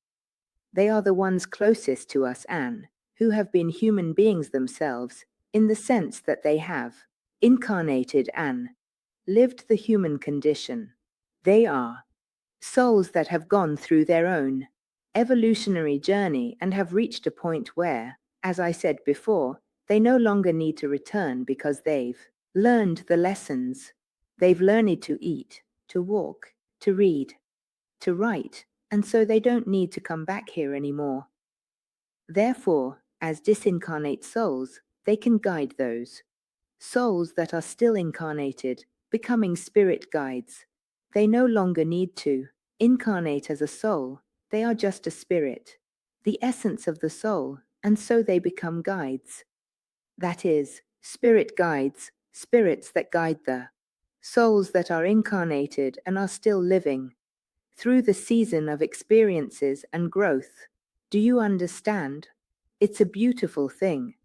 they are the ones closest to us and who have been human beings themselves, in the sense that they have incarnated and lived the human condition. They are souls that have gone through their own evolutionary journey and have reached a point where, as I said before, they no longer need to return because they've learned the lessons. They've learned to eat, to walk, to read, to write, and so they don't need to come back here anymore. Therefore, as disincarnate souls, they can guide those souls that are still incarnated, becoming spirit guides. They no longer need to incarnate as a soul, they are just a spirit, the essence of the soul, and so they become guides. That is, spirit guides, spirits that guide the souls that are incarnated and are still living through the season of experiences and growth. Do you understand? It's a beautiful thing.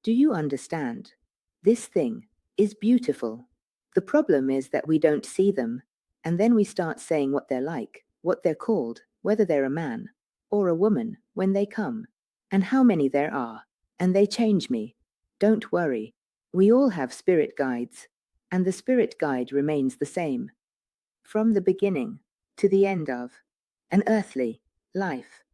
Do you understand? This thing is beautiful. The problem is that we don't see them, and then we start saying what they're like, what they're called, whether they're a man or a woman when they come, and how many there are, and they change me. Don't worry. We all have spirit guides, and the spirit guide remains the same. From the beginning to the end of an earthly life.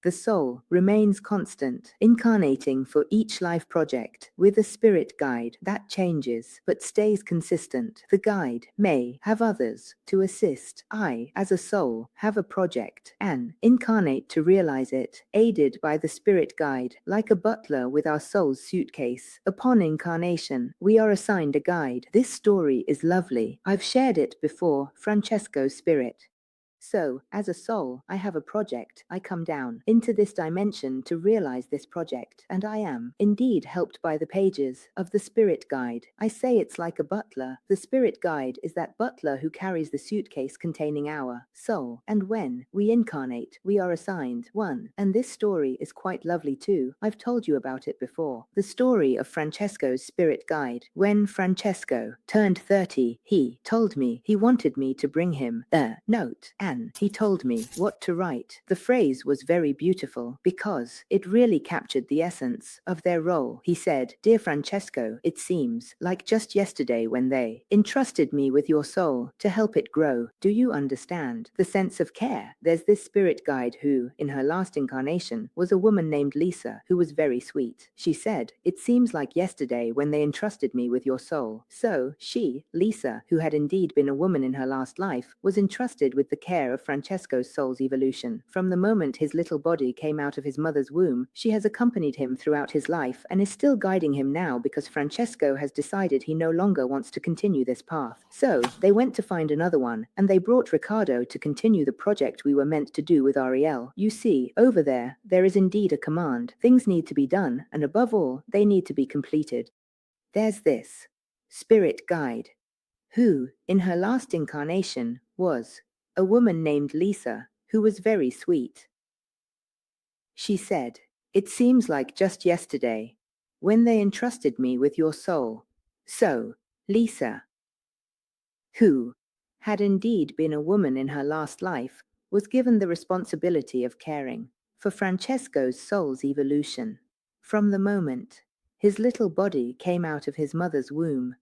The soul remains constant, incarnating for each life project with a spirit guide that changes but stays consistent. The guide may have others to assist. I, as a soul, have a project and incarnate to realize it, aided by the spirit guide, like a butler with our soul's suitcase. Upon incarnation, we are assigned a guide. This story is lovely. I've shared it before, Francesco's spirit. So, as a soul, I have a project. I come down into this dimension to realize this project, and I am indeed helped by the pages of the spirit guide. I say it's like a butler. The spirit guide is that butler who carries the suitcase containing our soul, and when we incarnate, we are assigned one. And this story is quite lovely too. I've told you about it before. The story of Francesco's spirit guide. When Francesco turned 30, he told me he wanted me to bring him a note, and he told me what to write. The phrase was very beautiful because it really captured the essence of their role. He said, "Dear Francesco, it seems like just yesterday when they entrusted me with your soul to help it grow. Do you understand the sense of care? There's this spirit guide who, in her last incarnation, was a woman named Lisa who was very sweet. She said, it seems like yesterday when they entrusted me with your soul." So, she, Lisa, who had indeed been a woman in her last life, was entrusted with the care of Francesco's soul's evolution. From the moment his little body came out of his mother's womb, she has accompanied him throughout his life and is still guiding him now because Francesco has decided he no longer wants to continue this path. So, they went to find another one, and they brought Ricardo to continue the project we were meant to do with ARIEL. You see, over there is indeed a command. Things need to be done, and above all, they need to be completed. There's this spirit guide, who, in her last incarnation, was a woman named Lisa, who was very sweet. She said, "It seems like just yesterday, when they entrusted me with your soul." So, Lisa, who had indeed been a woman in her last life, was given the responsibility of caring for Francesco's soul's evolution. From the moment his little body came out of his mother's womb,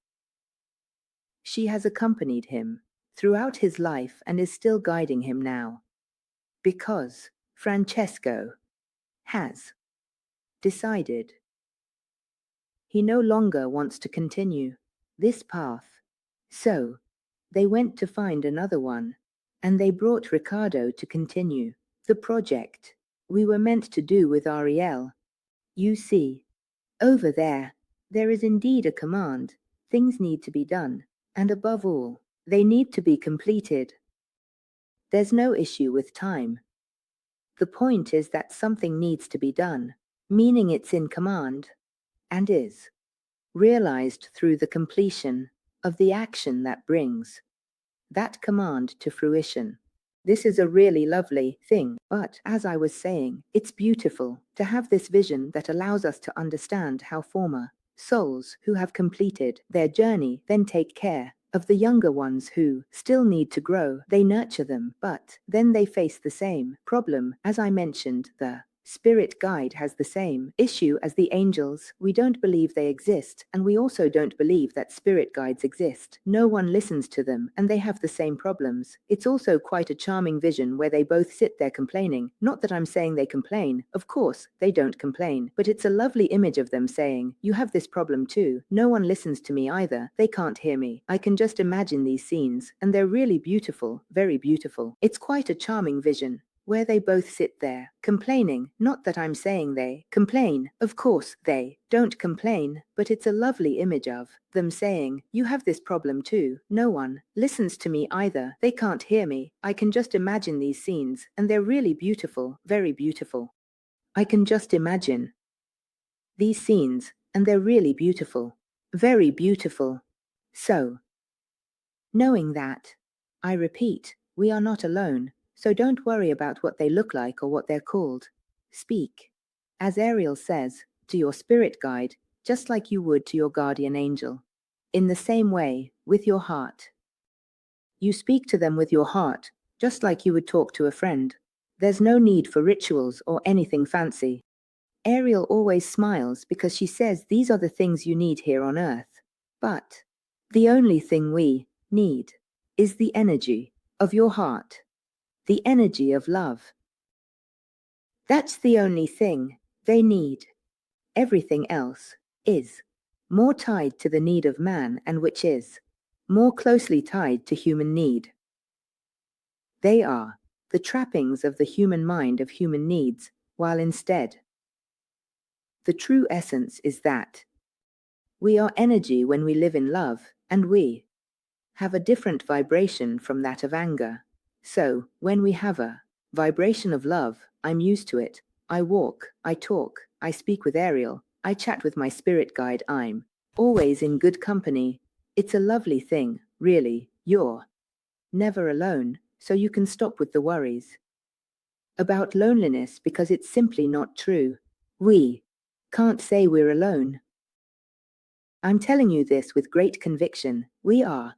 she has accompanied him throughout his life and is still guiding him now, because Francesco has decided he no longer wants to continue this path. So, they went to find another one, and they brought Ricardo to continue the project we were meant to do with ARIEL. You see, over there is indeed a command. Things need to be done, and above all, they need to be completed. There's no issue with time. The point is that something needs to be done, meaning it's in command, and is realized through the completion of the action that brings that command to fruition. This is a really lovely thing, but as I was saying, it's beautiful to have this vision that allows us to understand how former souls who have completed their journey then take care of the younger ones who still need to grow. They nurture them, but then they face the same problem. As I mentioned, the spirit guide has the same issue as the angels. We don't believe they exist, and we also don't believe that spirit guides exist. No one listens to them, and they have the same problems. It's also quite a charming vision where they both sit there complaining. Not that I'm saying they complain. Of course, they don't complain. But it's a lovely image of them saying, "You have this problem too. No one listens to me either. They can't hear me." I can just imagine these scenes, and they're really beautiful, very beautiful. It's quite a charming vision, where they both sit there, complaining. Not that I'm saying they complain. Of course, they don't complain, but it's a lovely image of them saying, "You have this problem too. No one listens to me either. They can't hear me." I can just imagine these scenes, and they're really beautiful, very beautiful. I can just imagine these scenes, and they're really beautiful, very beautiful. So, knowing that, I repeat, we are not alone. So don't worry about what they look like or what they're called. Speak, as Ariel says, to your spirit guide, just like you would to your guardian angel. In the same way, with your heart. You speak to them with your heart, just like you would talk to a friend. There's no need for rituals or anything fancy. Ariel always smiles because she says these are the things you need here on Earth. But the only thing we need is the energy of your heart. The energy of love. That's the only thing they need. Everything else is more tied to the need of man, and which is more closely tied to human need. They are the trappings of the human mind of human needs, while instead, the true essence is that we are energy when we live in love, and we have a different vibration from that of anger. So, when we have a vibration of love, I'm used to it. I walk, I talk, I speak with Ariel, I chat with my spirit guide, I'm always in good company. It's a lovely thing, really. You're never alone, so you can stop with the worries about loneliness because it's simply not true. We can't say we're alone. I'm telling you this with great conviction. We are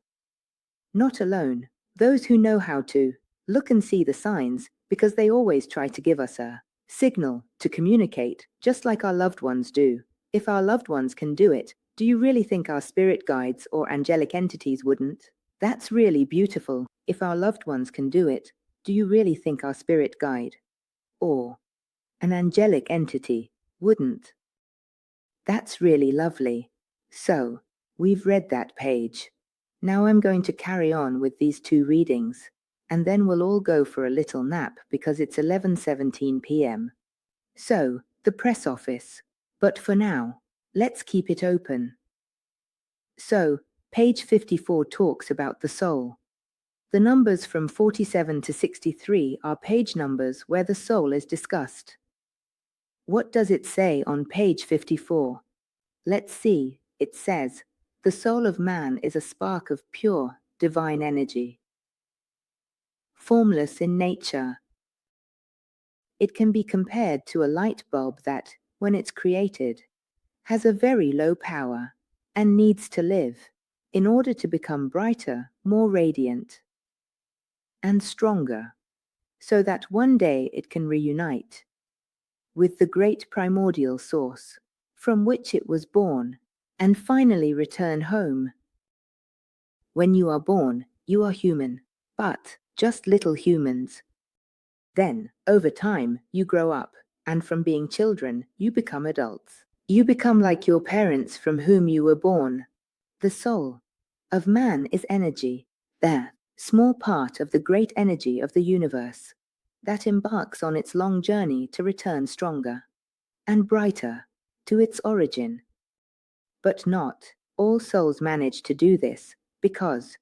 not alone. Those who know how to look and see the signs, because they always try to give us a signal to communicate, just like our loved ones do. If our loved ones can do it, do you really think our spirit guides or angelic entities wouldn't? That's really beautiful. If our loved ones can do it, do you really think our spirit guide or an angelic entity wouldn't? That's really lovely. So, we've read that page. Now I'm going to carry on with these two readings, and then we'll all go for a little nap because it's 11:17 p.m. So, the press office. But for now, let's keep it open. So, page 54 talks about the soul. The numbers from 47 to 63 are page numbers where the soul is discussed. What does it say on page 54? Let's see. It says, the soul of man is a spark of pure, divine energy. Formless in nature. It can be compared to a light bulb that, when it's created, has a very low power and needs to live in order to become brighter, more radiant, and stronger, so that one day it can reunite with the great primordial source from which it was born, and finally return home. When you are born, you are human, but just little humans. Then, over time, you grow up, and from being children, you become adults. You become like your parents from whom you were born. The soul of man is energy, the small part of the great energy of the universe that embarks on its long journey to return stronger and brighter to its origin. But not all souls manage to do this, because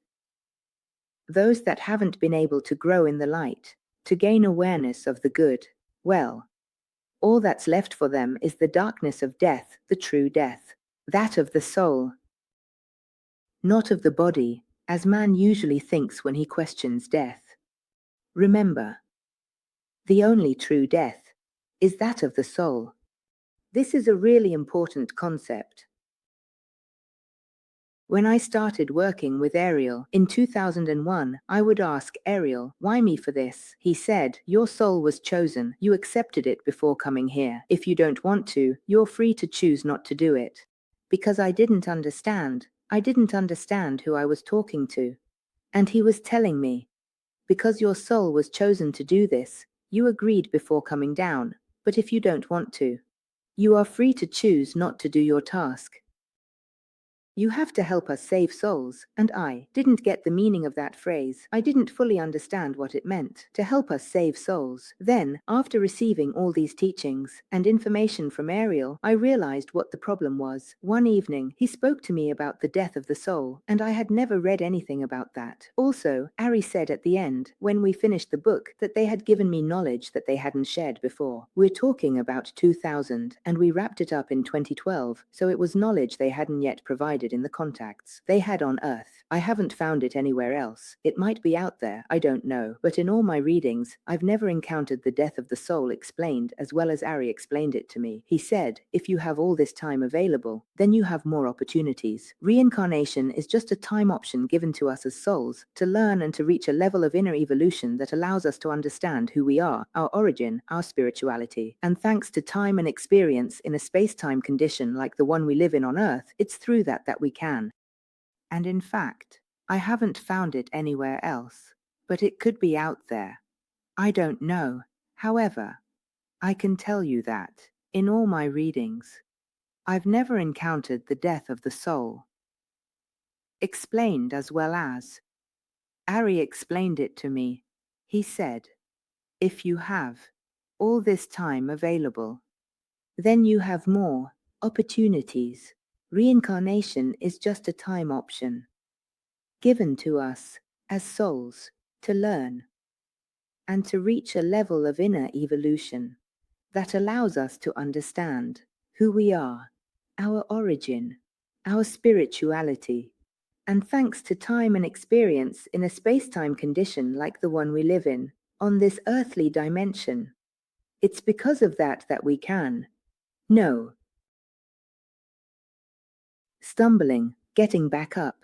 those that haven't been able to grow in the light, to gain awareness of the good, well, all that's left for them is the darkness of death, the true death, that of the soul, not of the body, as man usually thinks when he questions death. Remember, the only true death is that of the soul. This is a really important concept. When I started working with Ariel in 2001, I would ask Ariel, why me for this? He said, your soul was chosen. You accepted it before coming here. If you don't want to, you're free to choose not to do it. Because I didn't understand. I didn't understand who I was talking to. And he was telling me, because your soul was chosen to do this, you agreed before coming down. But if you don't want to, you are free to choose not to do your task. You have to help us save souls, and I didn't get the meaning of that phrase. I didn't fully understand what it meant, to help us save souls. Then, after receiving all these teachings and information from Ariel, I realized what the problem was. One evening, he spoke to me about the death of the soul, and I had never read anything about that. Also, Ari said at the end, when we finished the book, that they had given me knowledge that they hadn't shared before. We're talking about 2000, and we wrapped it up in 2012, so it was knowledge they hadn't yet provided in the contacts they had on Earth. I haven't found it anywhere else. It might be out there, I don't know, but in all my readings, I've never encountered the death of the soul explained as well as Ari explained it to me. He said, if you have all this time available, then you have more opportunities. Reincarnation is just a time option given to us as souls to learn and to reach a level of inner evolution that allows us to understand who we are, our origin, our spirituality. And thanks to time and experience in a space-time condition like the one we live in on Earth, it's through that we can. And in fact, I haven't found it anywhere else, but it could be out there. I don't know. However, I can tell you that, in all my readings, I've never encountered the death of the soul. Explained as well as. Ari explained it to me. He said, if you have all this time available, then you have more opportunities. Reincarnation is just a time option given to us as souls to learn and to reach a level of inner evolution that allows us to understand who we are, our origin, our spirituality, and thanks to time and experience in a space-time condition like the one we live in, on this earthly dimension, it's because of that that we can know. Stumbling, getting back up.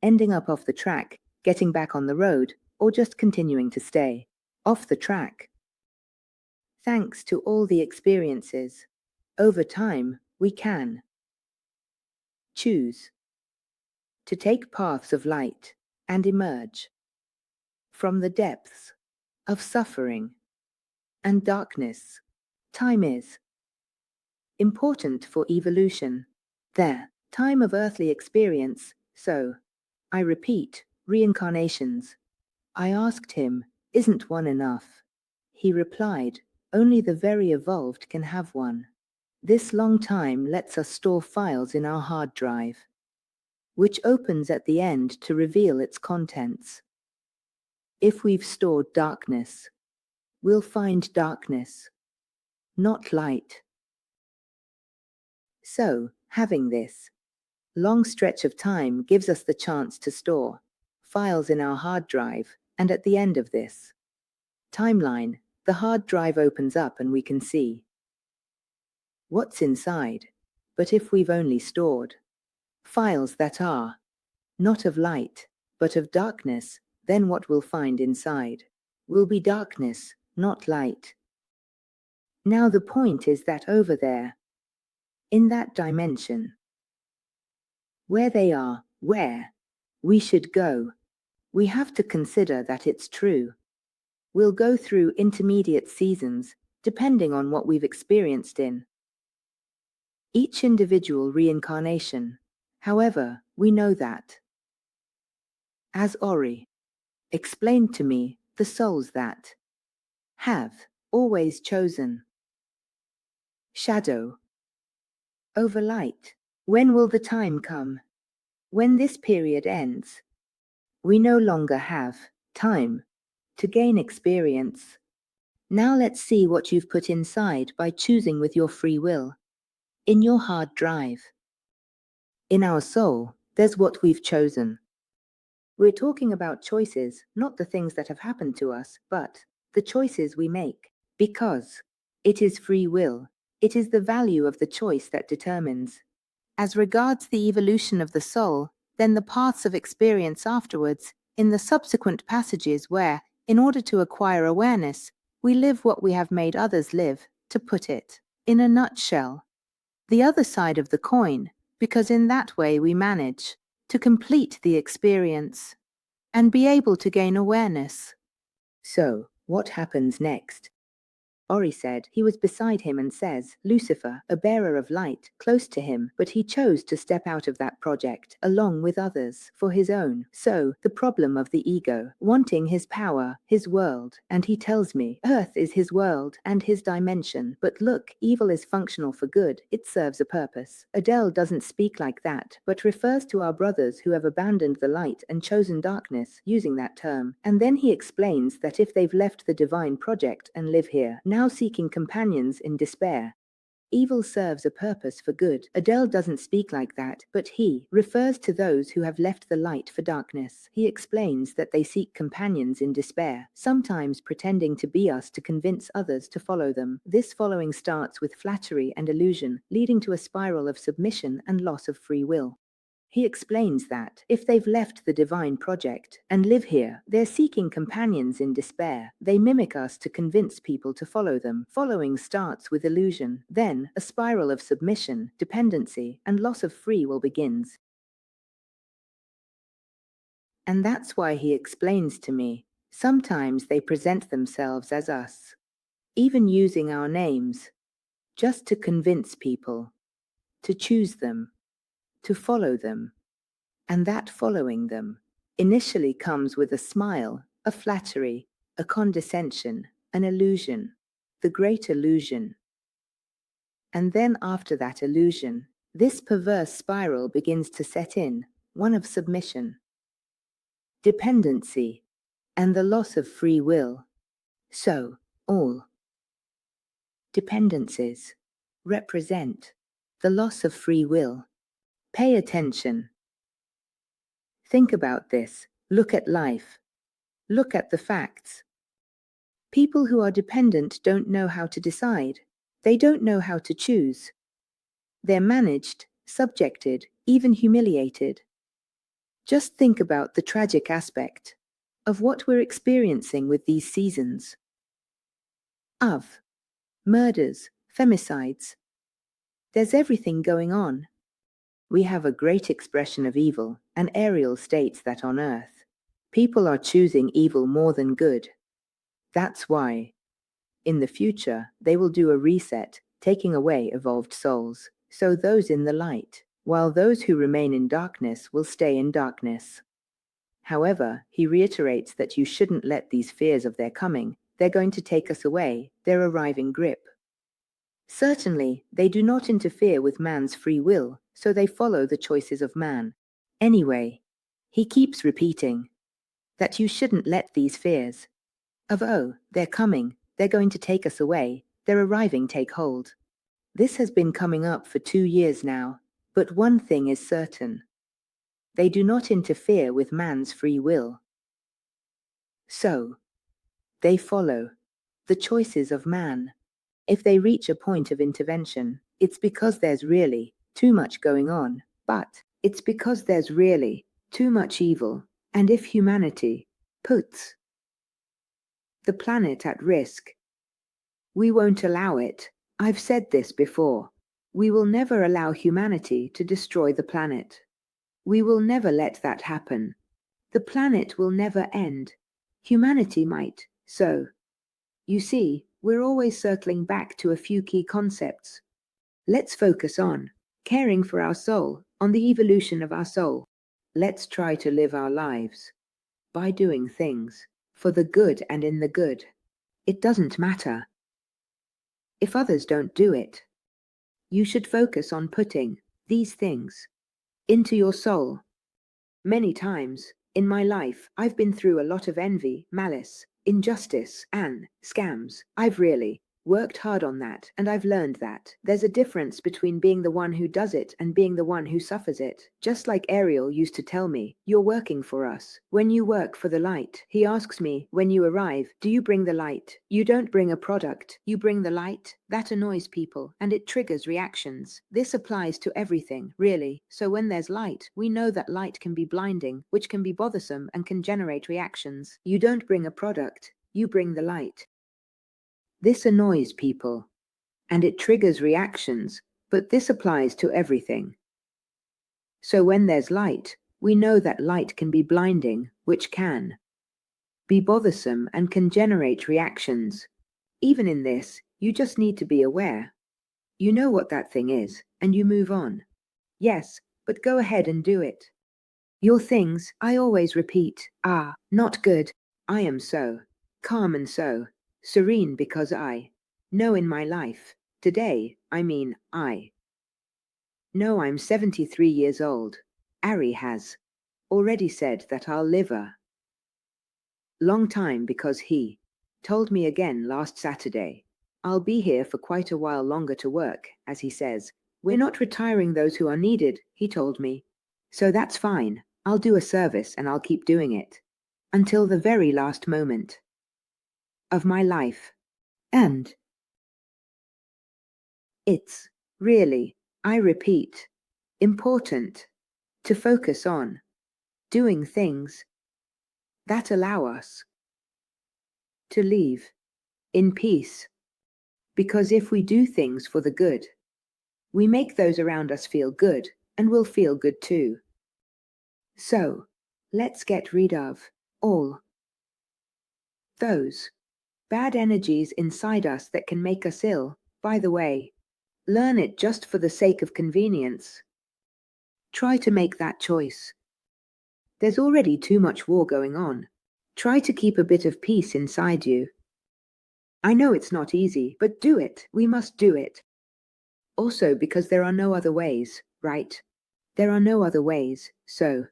Ending up off the track, getting back on the road, or just continuing to stay off the track. Thanks to all the experiences, over time, we can choose to take paths of light and emerge from the depths of suffering and darkness. Time is important for evolution. There, time of earthly experience, so, I repeat, reincarnations. I asked him, isn't one enough? He replied, only the very evolved can have one. This long time lets us store files in our hard drive, which opens at the end to reveal its contents. If we've stored darkness, we'll find darkness, not light. So, having this long stretch of time gives us the chance to store files in our hard drive, and at the end of this timeline, the hard drive opens up and we can see what's inside. But if we've only stored files that are not of light, but of darkness, then what we'll find inside will be darkness, not light. Now the point is that over there, in that dimension, where they are, where we should go, we have to consider that it's true. We'll go through intermediate seasons, depending on what we've experienced in each individual reincarnation. However, we know that, as Ori explained to me, the souls that have always chosen shadow over light. When will the time come when this period ends? We no longer have time to gain experience. Now let's see what you've put inside by choosing with your free will. In your hard drive, in our soul, there's what we've chosen. We're talking about choices, not the things that have happened to us, but the choices we make. Because it is free will. It is the value of the choice that determines. As regards the evolution of the soul, then the paths of experience afterwards, in the subsequent passages where, in order to acquire awareness, we live what we have made others live, to put it in a nutshell. The other side of the coin, because in that way we manage to complete the experience and be able to gain awareness. So, what happens next? Ori said he was beside him and says, Lucifer, a bearer of light, close to him, but he chose to step out of that project, along with others, for his own. So, the problem of the ego, wanting his power, his world, and he tells me, Earth is his world and his dimension, but look, evil is functional for good, it serves a purpose. Adele doesn't speak like that, but refers to our brothers who have abandoned the light and chosen darkness, using that term. And then he explains that if they've left the divine project and live here, now seeking companions in despair, evil serves a purpose for good. Adele doesn't speak like that, but he refers to those who have left the light for darkness. He explains that they seek companions in despair, sometimes pretending to be us to convince others to follow them. This following starts with flattery and illusion, leading to a spiral of submission and loss of free will. He explains that, if they've left the divine project and live here, they're seeking companions in despair. They mimic us to convince people to follow them. Following starts with illusion. Then, a spiral of submission, dependency, and loss of free will begins. And that's why he explains to me, sometimes they present themselves as us, even using our names, just to convince people to choose them, to follow them. And that following them initially comes with a smile, a flattery, a condescension, an illusion, the great illusion. And then after that illusion, this perverse spiral begins to set in, one of submission, dependency, and the loss of free will. So, all dependencies represent the loss of free will. Pay attention. Think about this. Look at life. Look at the facts. People who are dependent don't know how to decide. They don't know how to choose. They're managed, subjected, even humiliated. Just think about the tragic aspect of what we're experiencing with these seasons of murders, femicides. There's everything going on. We have a great expression of evil, and ARIEL states that on Earth, people are choosing evil more than good. That's why, in the future, they will do a reset, taking away evolved souls, so those in the light, while those who remain in darkness will stay in darkness. However, he reiterates that you shouldn't let these fears of their coming, they're going to take us away, their arriving grip. Certainly, they do not interfere with man's free will, so they follow the choices of man. Anyway, he keeps repeating that you shouldn't let these fears of, oh, they're coming, they're going to take us away, they're arriving take hold. This has been coming up for 2 years now, but one thing is certain. They do not interfere with man's free will. So, they follow the choices of man. If they reach a point of intervention, it's because there's really too much going on, but it's because there's really too much evil, and if humanity puts the planet at risk, we won't allow it. I've said this before. We will never allow humanity to destroy the planet. We will never let that happen. The planet will never end. Humanity might, so. You see, we're always circling back to a few key concepts. Let's focus on caring for our soul, on the evolution of our soul. Let's try to live our lives by doing things for the good and in the good. It doesn't matter if others don't do it. You should focus on putting these things into your soul. Many times in my life, I've been through a lot of envy, malice, injustice, and scams. I've really worked hard on that, and I've learned that there's a difference between being the one who does it and being the one who suffers it. Just like ARIEL used to tell me, you're working for us. When you work for the light, he asks me, when you arrive, do you bring the light? You don't bring a product, you bring the light. That annoys people, and it triggers reactions. This applies to everything, really. So when there's light, we know that light can be blinding, which can be bothersome and can generate reactions. You don't bring a product, you bring the light. This annoys people, and it triggers reactions, but this applies to everything. So when there's light, we know that light can be blinding, which can be bothersome and can generate reactions. Even in this, you just need to be aware. You know what that thing is, and you move on. Yes, but go ahead and do it. Your things, I always repeat, are not good. I am so calm and so serene because I know in my life, today, I mean I know I'm 73 years old. Ari has already said that I'll live a long time because he told me again last Saturday. I'll be here for quite a while longer to work, as he says. We're not retiring those who are needed, he told me. So that's fine. I'll do a service and I'll keep doing it until the very last moment of my life. And it's really, I repeat, important to focus on doing things that allow us to live in peace. Because if we do things for the good, we make those around us feel good, and we'll feel good too. So, let's get rid of all those bad energies inside us that can make us ill. By the way, learn it just for the sake of convenience. Try to make that choice. There's already too much war going on. Try to keep a bit of peace inside you. I know it's not easy, but do it. We must do it. Also because there are no other ways, right? There are no other ways, so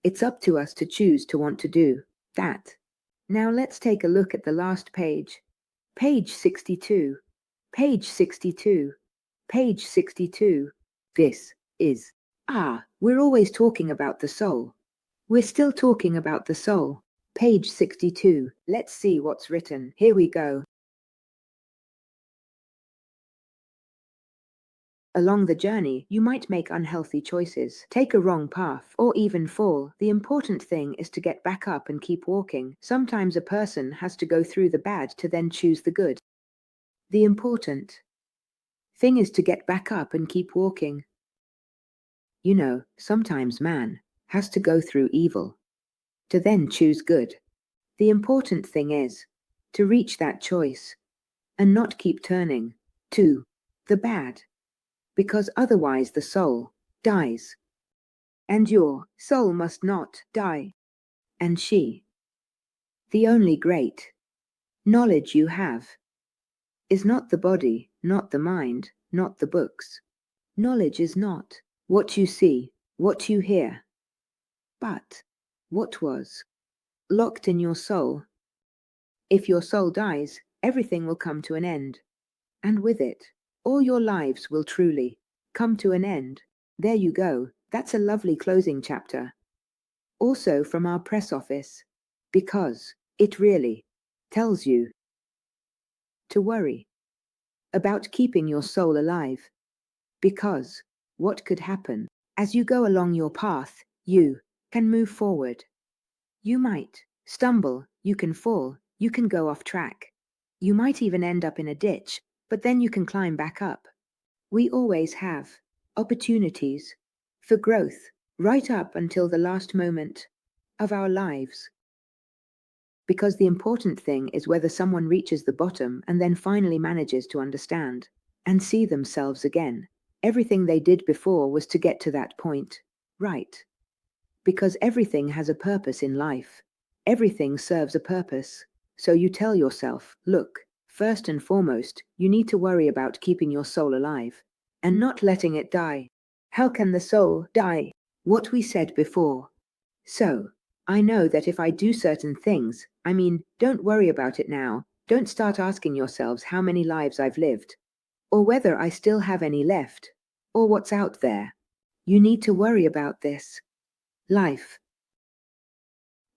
it's up to us to choose to want to do That. Now let's take a look at the last page. Page 62. Page 62. Page 62. This is. We're always talking about the soul. We're still talking about the soul. Page 62. Let's see what's written. Here we go. Along the journey, you might make unhealthy choices, take a wrong path, or even fall. The important thing is to get back up and keep walking. Sometimes a person has to go through the bad to then choose the good. The important thing is to get back up and keep walking. You know, sometimes man has to go through evil to then choose good. The important thing is to reach that choice and not keep turning to the bad, because otherwise the soul dies. And your soul must not die. And the only great knowledge you have is not the body, not the mind, not the books. Knowledge is not what you see, what you hear, but what was locked in your soul. If your soul dies, everything will come to an end. And with it, all your lives will truly come to an end. There you go. That's a lovely closing chapter. Also from our press office, because it really tells you to worry about keeping your soul alive. Because what could happen as you go along your path, you can move forward. You might stumble, you can fall, you can go off track. You might even end up in a ditch, but then you can climb back up. We always have opportunities for growth right up until the last moment of our lives. Because the important thing is whether someone reaches the bottom and then finally manages to understand and see themselves again. Everything they did before was to get to that point, right? Because everything has a purpose in life. Everything serves a purpose. So you tell yourself, look, first and foremost, you need to worry about keeping your soul alive and not letting it die. How can the soul die? What we said before. So, I know that if I do certain things, don't worry about it now. Don't start asking yourselves how many lives I've lived, or whether I still have any left, or what's out there. You need to worry about this. Life.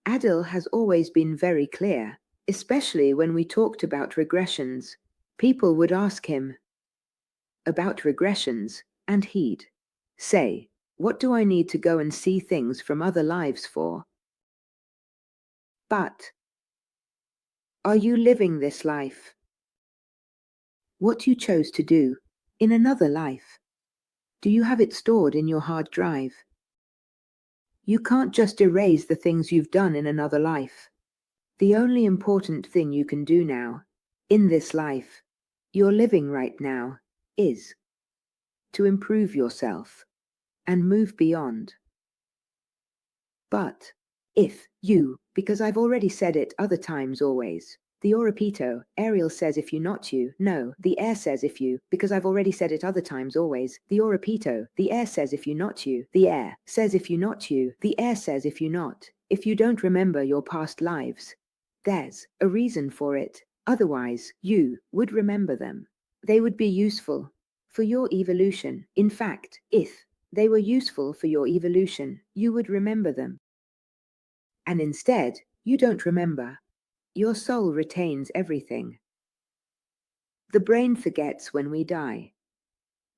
Adil has always been very clear, especially when we talked about regressions. People would ask him about regressions, and he'd say, what do I need to go and see things from other lives for? But are you living this life? What you chose to do in another life? Do you have it stored in your hard drive? You can't just erase the things you've done in another life. The only important thing you can do now, in this life you're living right now, is to improve yourself and move beyond. But if you, because I've already said it other times always, the repito, Ariel says if you not you, no, the air says if you, because I've already said it other times always, the repito, the air says if you not you, the air says if you not you, the air says if you not, if you don't remember your past lives, there's a reason for it, otherwise you would remember them. They would be useful for your evolution. In fact, if they were useful for your evolution, you would remember them. And instead, you don't remember. Your soul retains everything. The brain forgets when we die,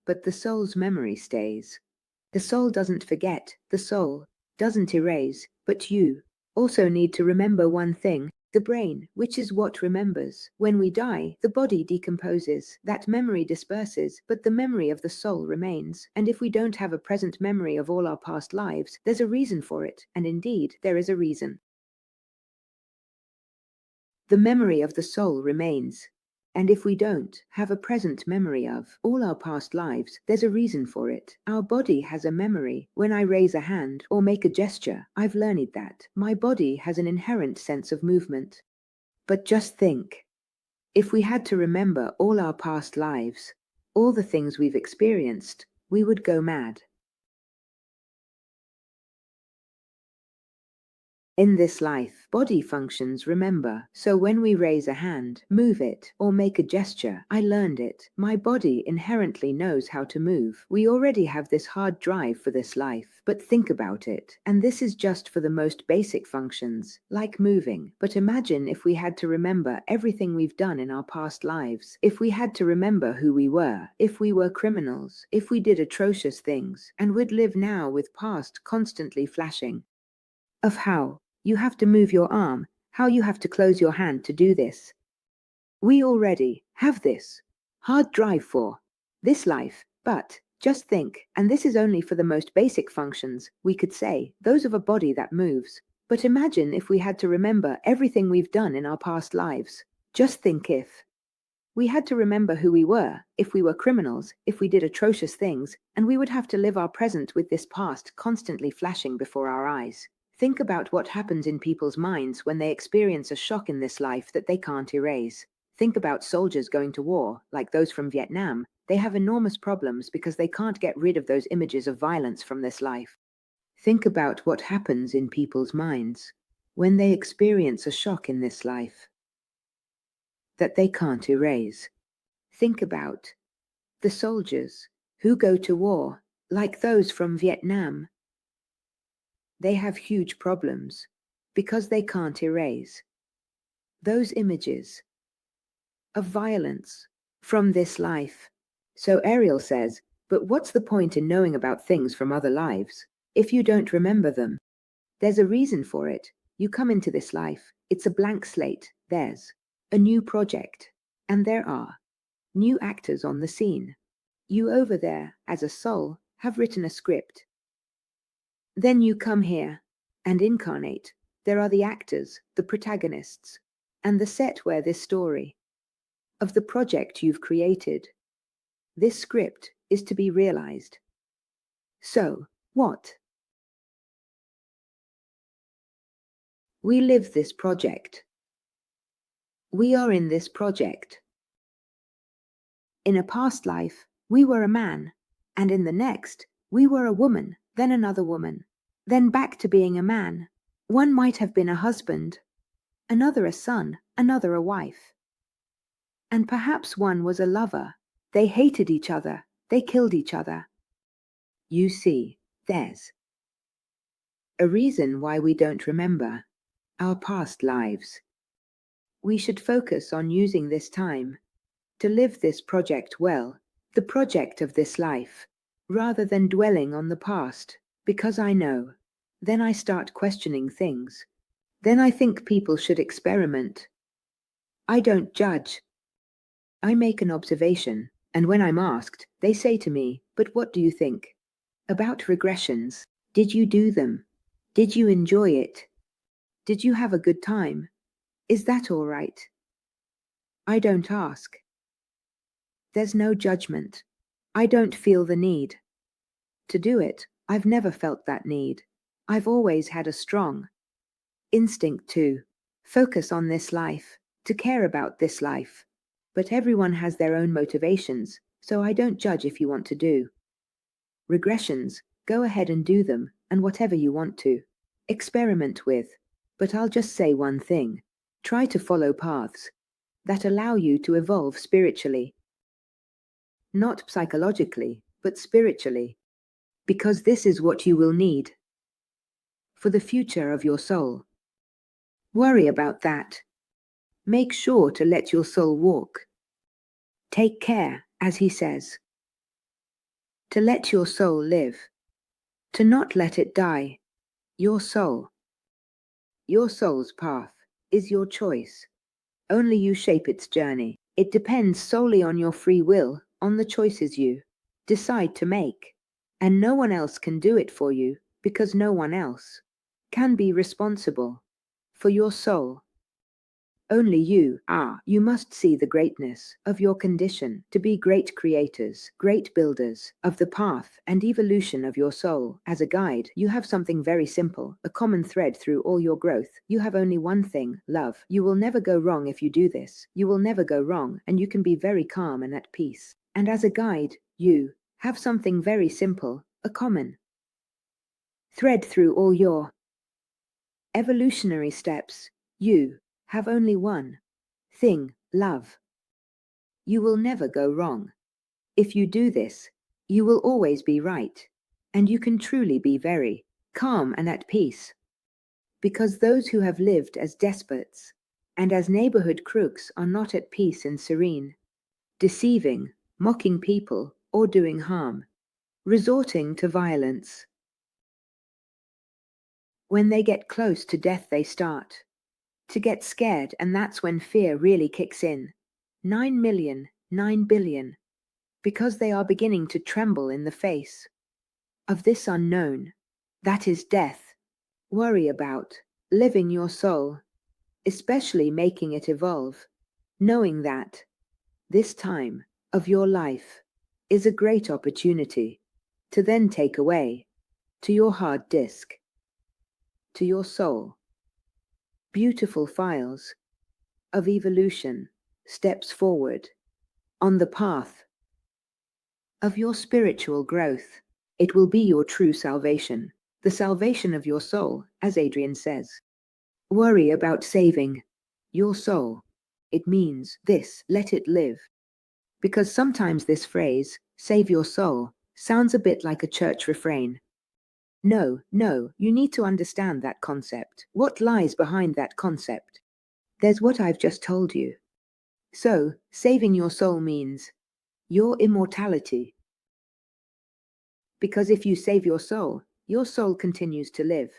but the soul's memory stays. The soul doesn't forget, the soul doesn't erase, but you also need to remember one thing, the brain, which is what remembers. When we die, the body decomposes, that memory disperses, but the memory of the soul remains. And if we don't have a present memory of all our past lives, there's a reason for it, and indeed, there is a reason. The memory of the soul remains. And if we don't have a present memory of all our past lives, there's a reason for it. Our body has a memory. When I raise a hand or make a gesture, I've learned that. My body has an inherent sense of movement. But just think, if we had to remember all our past lives, all the things we've experienced, we would go mad. In this life, body functions remember. So when we raise a hand, move it, or make a gesture, I learned it. My body inherently knows how to move. We already have this hard drive for this life, but think about it. And this is just for the most basic functions, like moving. But imagine if we had to remember everything we've done in our past lives. If we had to remember who we were, if we were criminals, if we did atrocious things, and would live now with past constantly flashing. Of how you have to move your arm, how you have to close your hand to do this. We already have this hard drive for this life, but just think, and this is only for the most basic functions, we could say, those of a body that moves. But imagine if we had to remember everything we've done in our past lives. Just think if we had to remember who we were, if we were criminals, if we did atrocious things, and we would have to live our present with this past constantly flashing before our eyes. Think about what happens in people's minds when they experience a shock in this life that they can't erase. Think about soldiers going to war, like those from Vietnam. They have enormous problems because they can't get rid of those images of violence from this life. Think about what happens in people's minds when they experience a shock in this life that they can't erase. Think about the soldiers who go to war, like those from Vietnam. They have huge problems because they can't erase those images of violence from this life. So Ariel says, but what's the point in knowing about things from other lives if you don't remember them? There's a reason for it. You come into this life, it's a blank slate, there's a new project, and there are new actors on the scene. You over there, as a soul, have written a script. Then you come here and incarnate. There are the actors, the protagonists, and the set where this story of the project you've created, this script, is to be realized. So, what? We live this project. We are in this project. In a past life, we were a man, and in the next, we were a woman, then another woman, then back to being a man. One might have been a husband, another a son, another a wife. And perhaps one was a lover. They hated each other, they killed each other. You see, there's a reason why we don't remember our past lives. We should focus on using this time to live this project well, the project of this life, rather than dwelling on the past, because I know. Then I start questioning things. Then I think people should experiment. I don't judge. I make an observation, and when I'm asked, they say to me, but what do you think about regressions? Did you do them? Did you enjoy it? Did you have a good time? Is that all right? I don't ask. There's no judgment. I don't feel the need to do it. I've never felt that need. I've always had a strong instinct to focus on this life, to care about this life. But everyone has their own motivations, so I don't judge if you want to do regressions. Go ahead and do them, and whatever you want to experiment with. But I'll just say one thing. Try to follow paths that allow you to evolve spiritually. Not psychologically, but spiritually. Because this is what you will need for the future of your soul. Worry about that. Make sure to let your soul walk. Take care, as he says, to let your soul live, to not let it die. Your soul's path is your choice. Only you shape its journey. It depends solely on your free will, on the choices you decide to make. And no one else can do it for you, because no one else can be responsible for your soul. Only you are. You must see the greatness of your condition to be great creators, great builders of the path and evolution of your soul. As a guide, you have something very simple, a common thread through all your growth. You have only one thing, love. You will never go wrong if you do this. You will never go wrong, and you can be very calm and at peace. And as a guide, you have something very simple, a common thread through all your Evolutionary steps. You have only one thing: love. You will never go wrong. If you do this, you will always be right, and you can truly be very calm and at peace. Because those who have lived as despots and as neighborhood crooks are not at peace and serene, deceiving, mocking people, or doing harm, resorting to violence. When they get close to death, they start to get scared, and that's when fear really kicks in. 9 million, 9 billion, because they are beginning to tremble in the face of this unknown, that is death. Worry about living your soul, especially making it evolve, knowing that this time of your life is a great opportunity to then take away to your hard disk, to your soul, beautiful files of evolution, steps forward on the path of your spiritual growth. It will be your true salvation, the salvation of your soul, as Adrian says. Worry about saving your soul. It means this: let it live. Because sometimes this phrase, save your soul, sounds a bit like a church refrain. No, you need to understand that concept. What lies behind that concept? There's what I've just told you. So, saving your soul means your immortality. Because if you save your soul continues to live.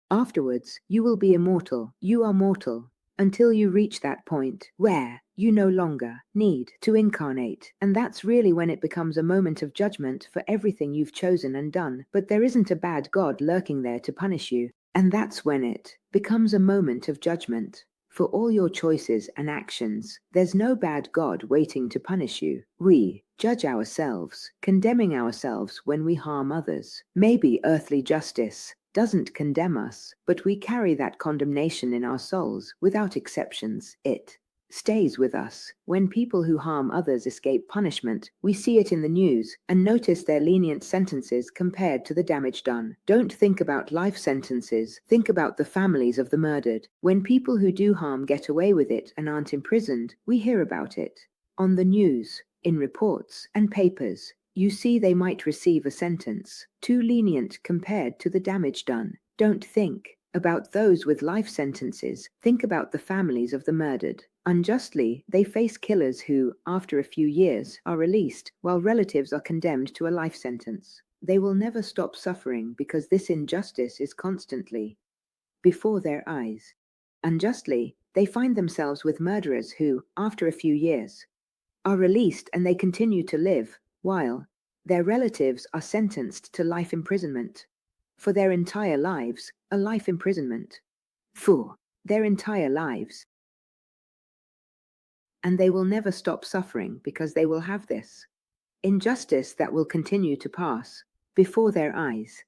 Afterwards, you will be immortal. You are mortal until you reach that point where you no longer need to incarnate. And that's really when it becomes a moment of judgment for everything you've chosen and done. But there isn't a bad God lurking there to punish you. And that's when it becomes a moment of judgment for all your choices and actions. There's no bad God waiting to punish you. We judge ourselves, condemning ourselves when we harm others. Maybe earthly justice doesn't condemn us, but we carry that condemnation in our souls without exceptions. It stays with us. When people who harm others escape punishment, we see it in the news and notice their lenient sentences compared to the damage done. Don't think about life sentences, think about the families of the murdered. When people who do harm get away with it and aren't imprisoned, we hear about it on the news, in reports and papers. You see they might receive a sentence too lenient compared to the damage done. Don't think about those with life sentences. Think about the families of the murdered. Unjustly, they face killers who, after a few years, are released, while relatives are condemned to a life sentence. They will never stop suffering because this injustice is constantly before their eyes. Unjustly, they find themselves with murderers who, after a few years, are released and they continue to live, while their relatives are sentenced to life imprisonment. For their entire lives, a life imprisonment. For their entire lives. And they will never stop suffering because they will have this injustice that will continue to pass before their eyes.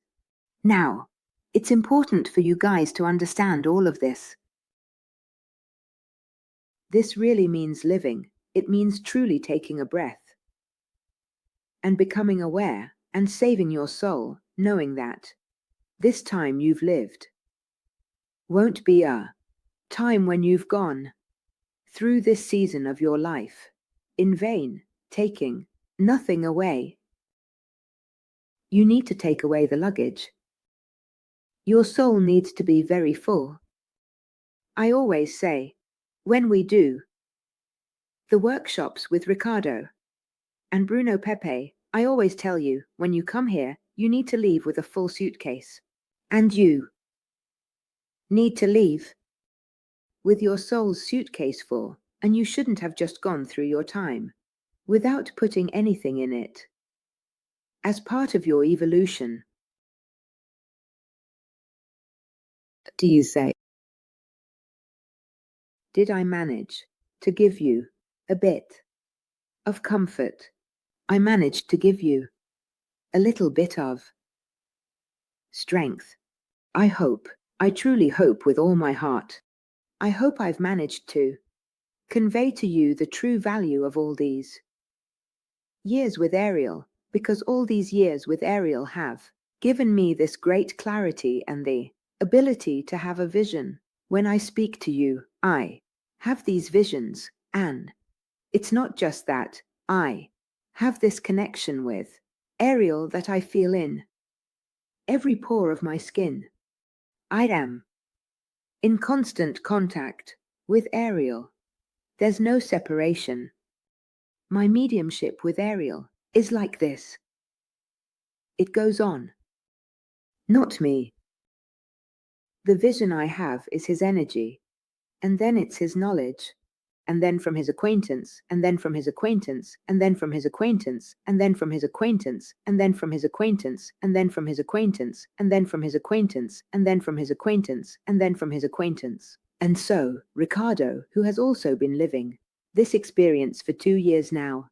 Now, it's important for you guys to understand all of this. This really means living. It means truly taking a breath and becoming aware and saving your soul, knowing that this time you've lived won't be a time when you've gone through this season of your life in vain, taking nothing away. You need to take away the luggage. Your soul needs to be very full. I always say, when we do the workshops with Ricardo and Bruno Pepe, I always tell you, when you come here, you need to leave with a full suitcase. And you need to leave with your soul's suitcase full, and you shouldn't have just gone through your time without putting anything in it. As part of your evolution, do you say, did I manage to give you a bit of comfort? I managed to give you a little bit of strength. I hope, I truly hope with all my heart. I hope I've managed to convey to you the true value of all these years with Ariel, because all these years with Ariel have given me this great clarity and the ability to have a vision. When I speak to you, I have these visions, and it's not just that, I have this connection with Ariel that I feel in every pore of my skin. I am in constant contact with Ariel. There's no separation. My mediumship with Ariel is like this. It goes on. Not me. The vision I have is his energy, and then it's his knowledge, and then from his acquaintance, and then from his acquaintance, and then from his acquaintance, and then from his acquaintance, and then from his acquaintance, and then from his acquaintance, and then from his acquaintance, and then from his acquaintance, and then from his acquaintance. And so, Ricardo, who has also been living this experience for 2 years now,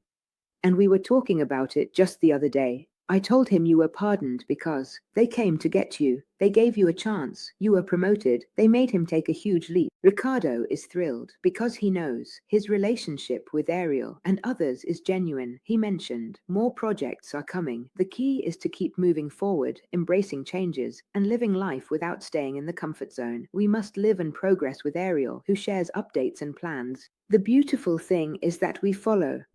and we were talking about it just the other day. I told him you were pardoned because they came to get you. They gave you a chance. You were promoted. They made him take a huge leap. Ricardo is thrilled because he knows his relationship with Ariel and others is genuine. He mentioned more projects are coming. The key is to keep moving forward, embracing changes, and living life without staying in the comfort zone. We must live and progress with Ariel, who shares updates and plans. The beautiful thing is that we follow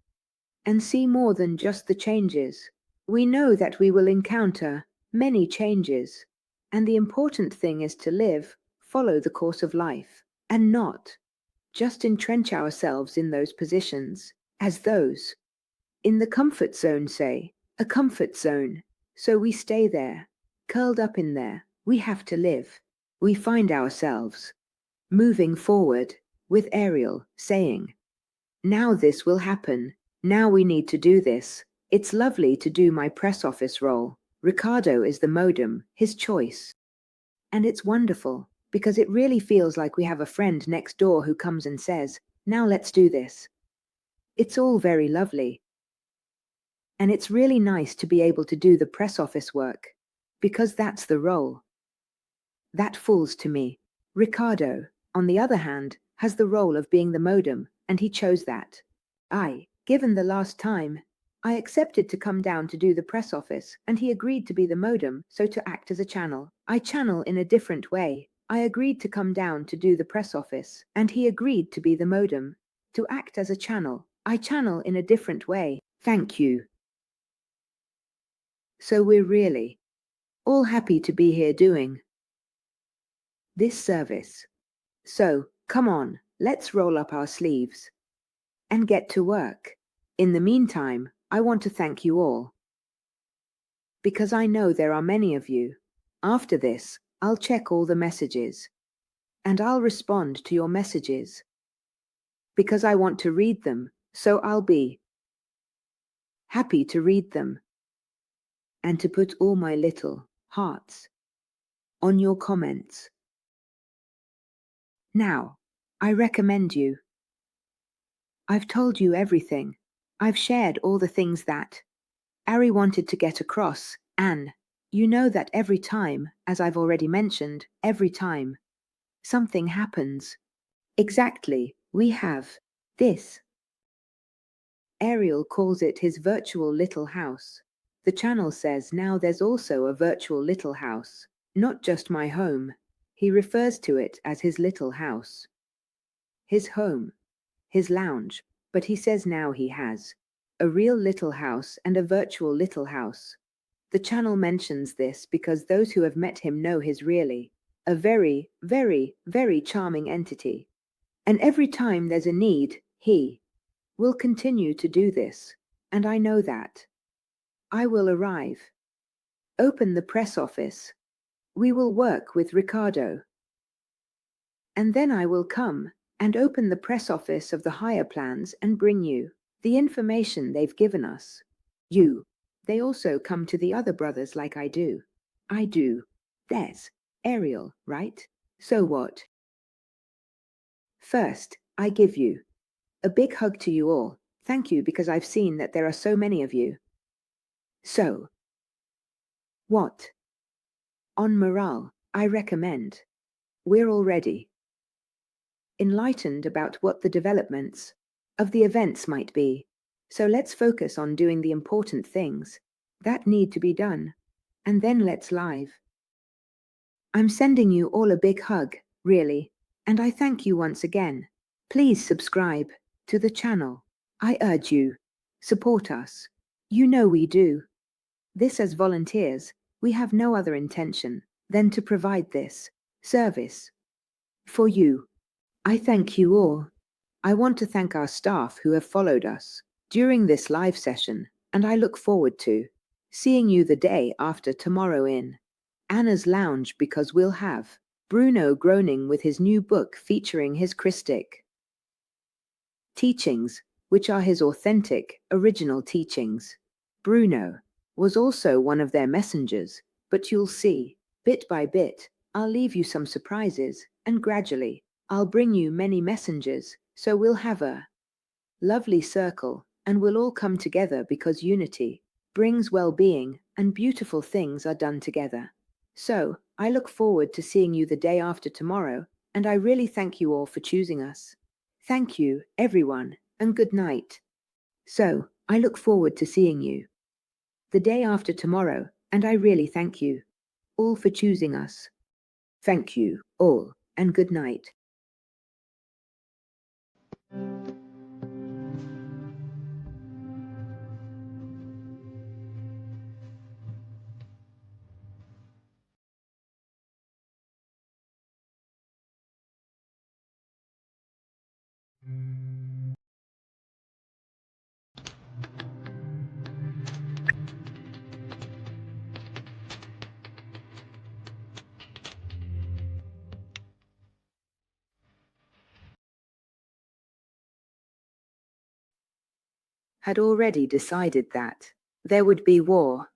and see more than just the changes. We know that we will encounter many changes, and the important thing is to live, follow the course of life, and not just entrench ourselves in those positions, as those in the comfort zone say, a comfort zone. So we stay there, curled up in there. We have to live. We find ourselves moving forward with Ariel saying, now this will happen. Now we need to do this. It's lovely to do my press office role. Ricardo is the modem, his choice. And it's wonderful, because it really feels like we have a friend next door who comes and says, now let's do this. It's all very lovely. And it's really nice to be able to do the press office work, because that's the role that falls to me. Ricardo, on the other hand, has the role of being the modem, and he chose that. Given the last time, I accepted to come down to do the press office, and he agreed to be the modem, so to act as a channel. I channel in a different way. I agreed to come down to do the press office, and he agreed to be the modem, to act as a channel. I channel in a different way. Thank you. So we're really all happy to be here doing this service. So, come on, let's roll up our sleeves and get to work. In the meantime, I want to thank you all, because I know there are many of you. After this, I'll check all the messages, and I'll respond to your messages, because I want to read them, so I'll be happy to read them, and to put all my little hearts on your comments. Now, I recommend you. I've told you everything. I've shared all the things that Ari wanted to get across, and you know that every time, as I've already mentioned, every time something happens, exactly, we have this. Ariel calls it his virtual little house. The channel says now there's also a virtual little house, not just my home. He refers to it as his little house, his home, his lounge, but he says now he has a real little house and a virtual little house. The channel mentions this because those who have met him know he's really a very, very, very charming entity. And every time there's a need, he will continue to do this. And I know that. I will arrive. Open the press office. We will work with Ricardo. And then I will come and open the press office of the higher plans and bring you the information they've given us. They also come to the other brothers like I do. I do. There's Ariel, right? So what? First, I give you a big hug to you all. Thank you, because I've seen that there are so many of you. So, what? On morale, I recommend. We're already enlightened about what the developments of the events might be. So let's focus on doing the important things that need to be done. And then let's live. I'm sending you all a big hug, really, and I thank you once again. Please subscribe to the channel. I urge you, support us. You know we do. This as volunteers, we have no other intention than to provide this service for you. I thank you all. I want to thank our staff who have followed us during this live session, and I look forward to seeing you the day after tomorrow in Anna's Lounge, because we'll have Bruno groaning with his new book featuring his Christic teachings, which are his authentic, original teachings. Bruno was also one of their messengers, but you'll see, bit by bit, I'll leave you some surprises, and gradually, I'll bring you many messengers, so we'll have a lovely circle, and we'll all come together because unity brings well-being, and beautiful things are done together. So, I look forward to seeing you the day after tomorrow, and I really thank you all for choosing us. Thank you, everyone, and good night. So, I look forward to seeing you the day after tomorrow, and I really thank you all for choosing us. Thank you all, and good night. Had already decided that there would be war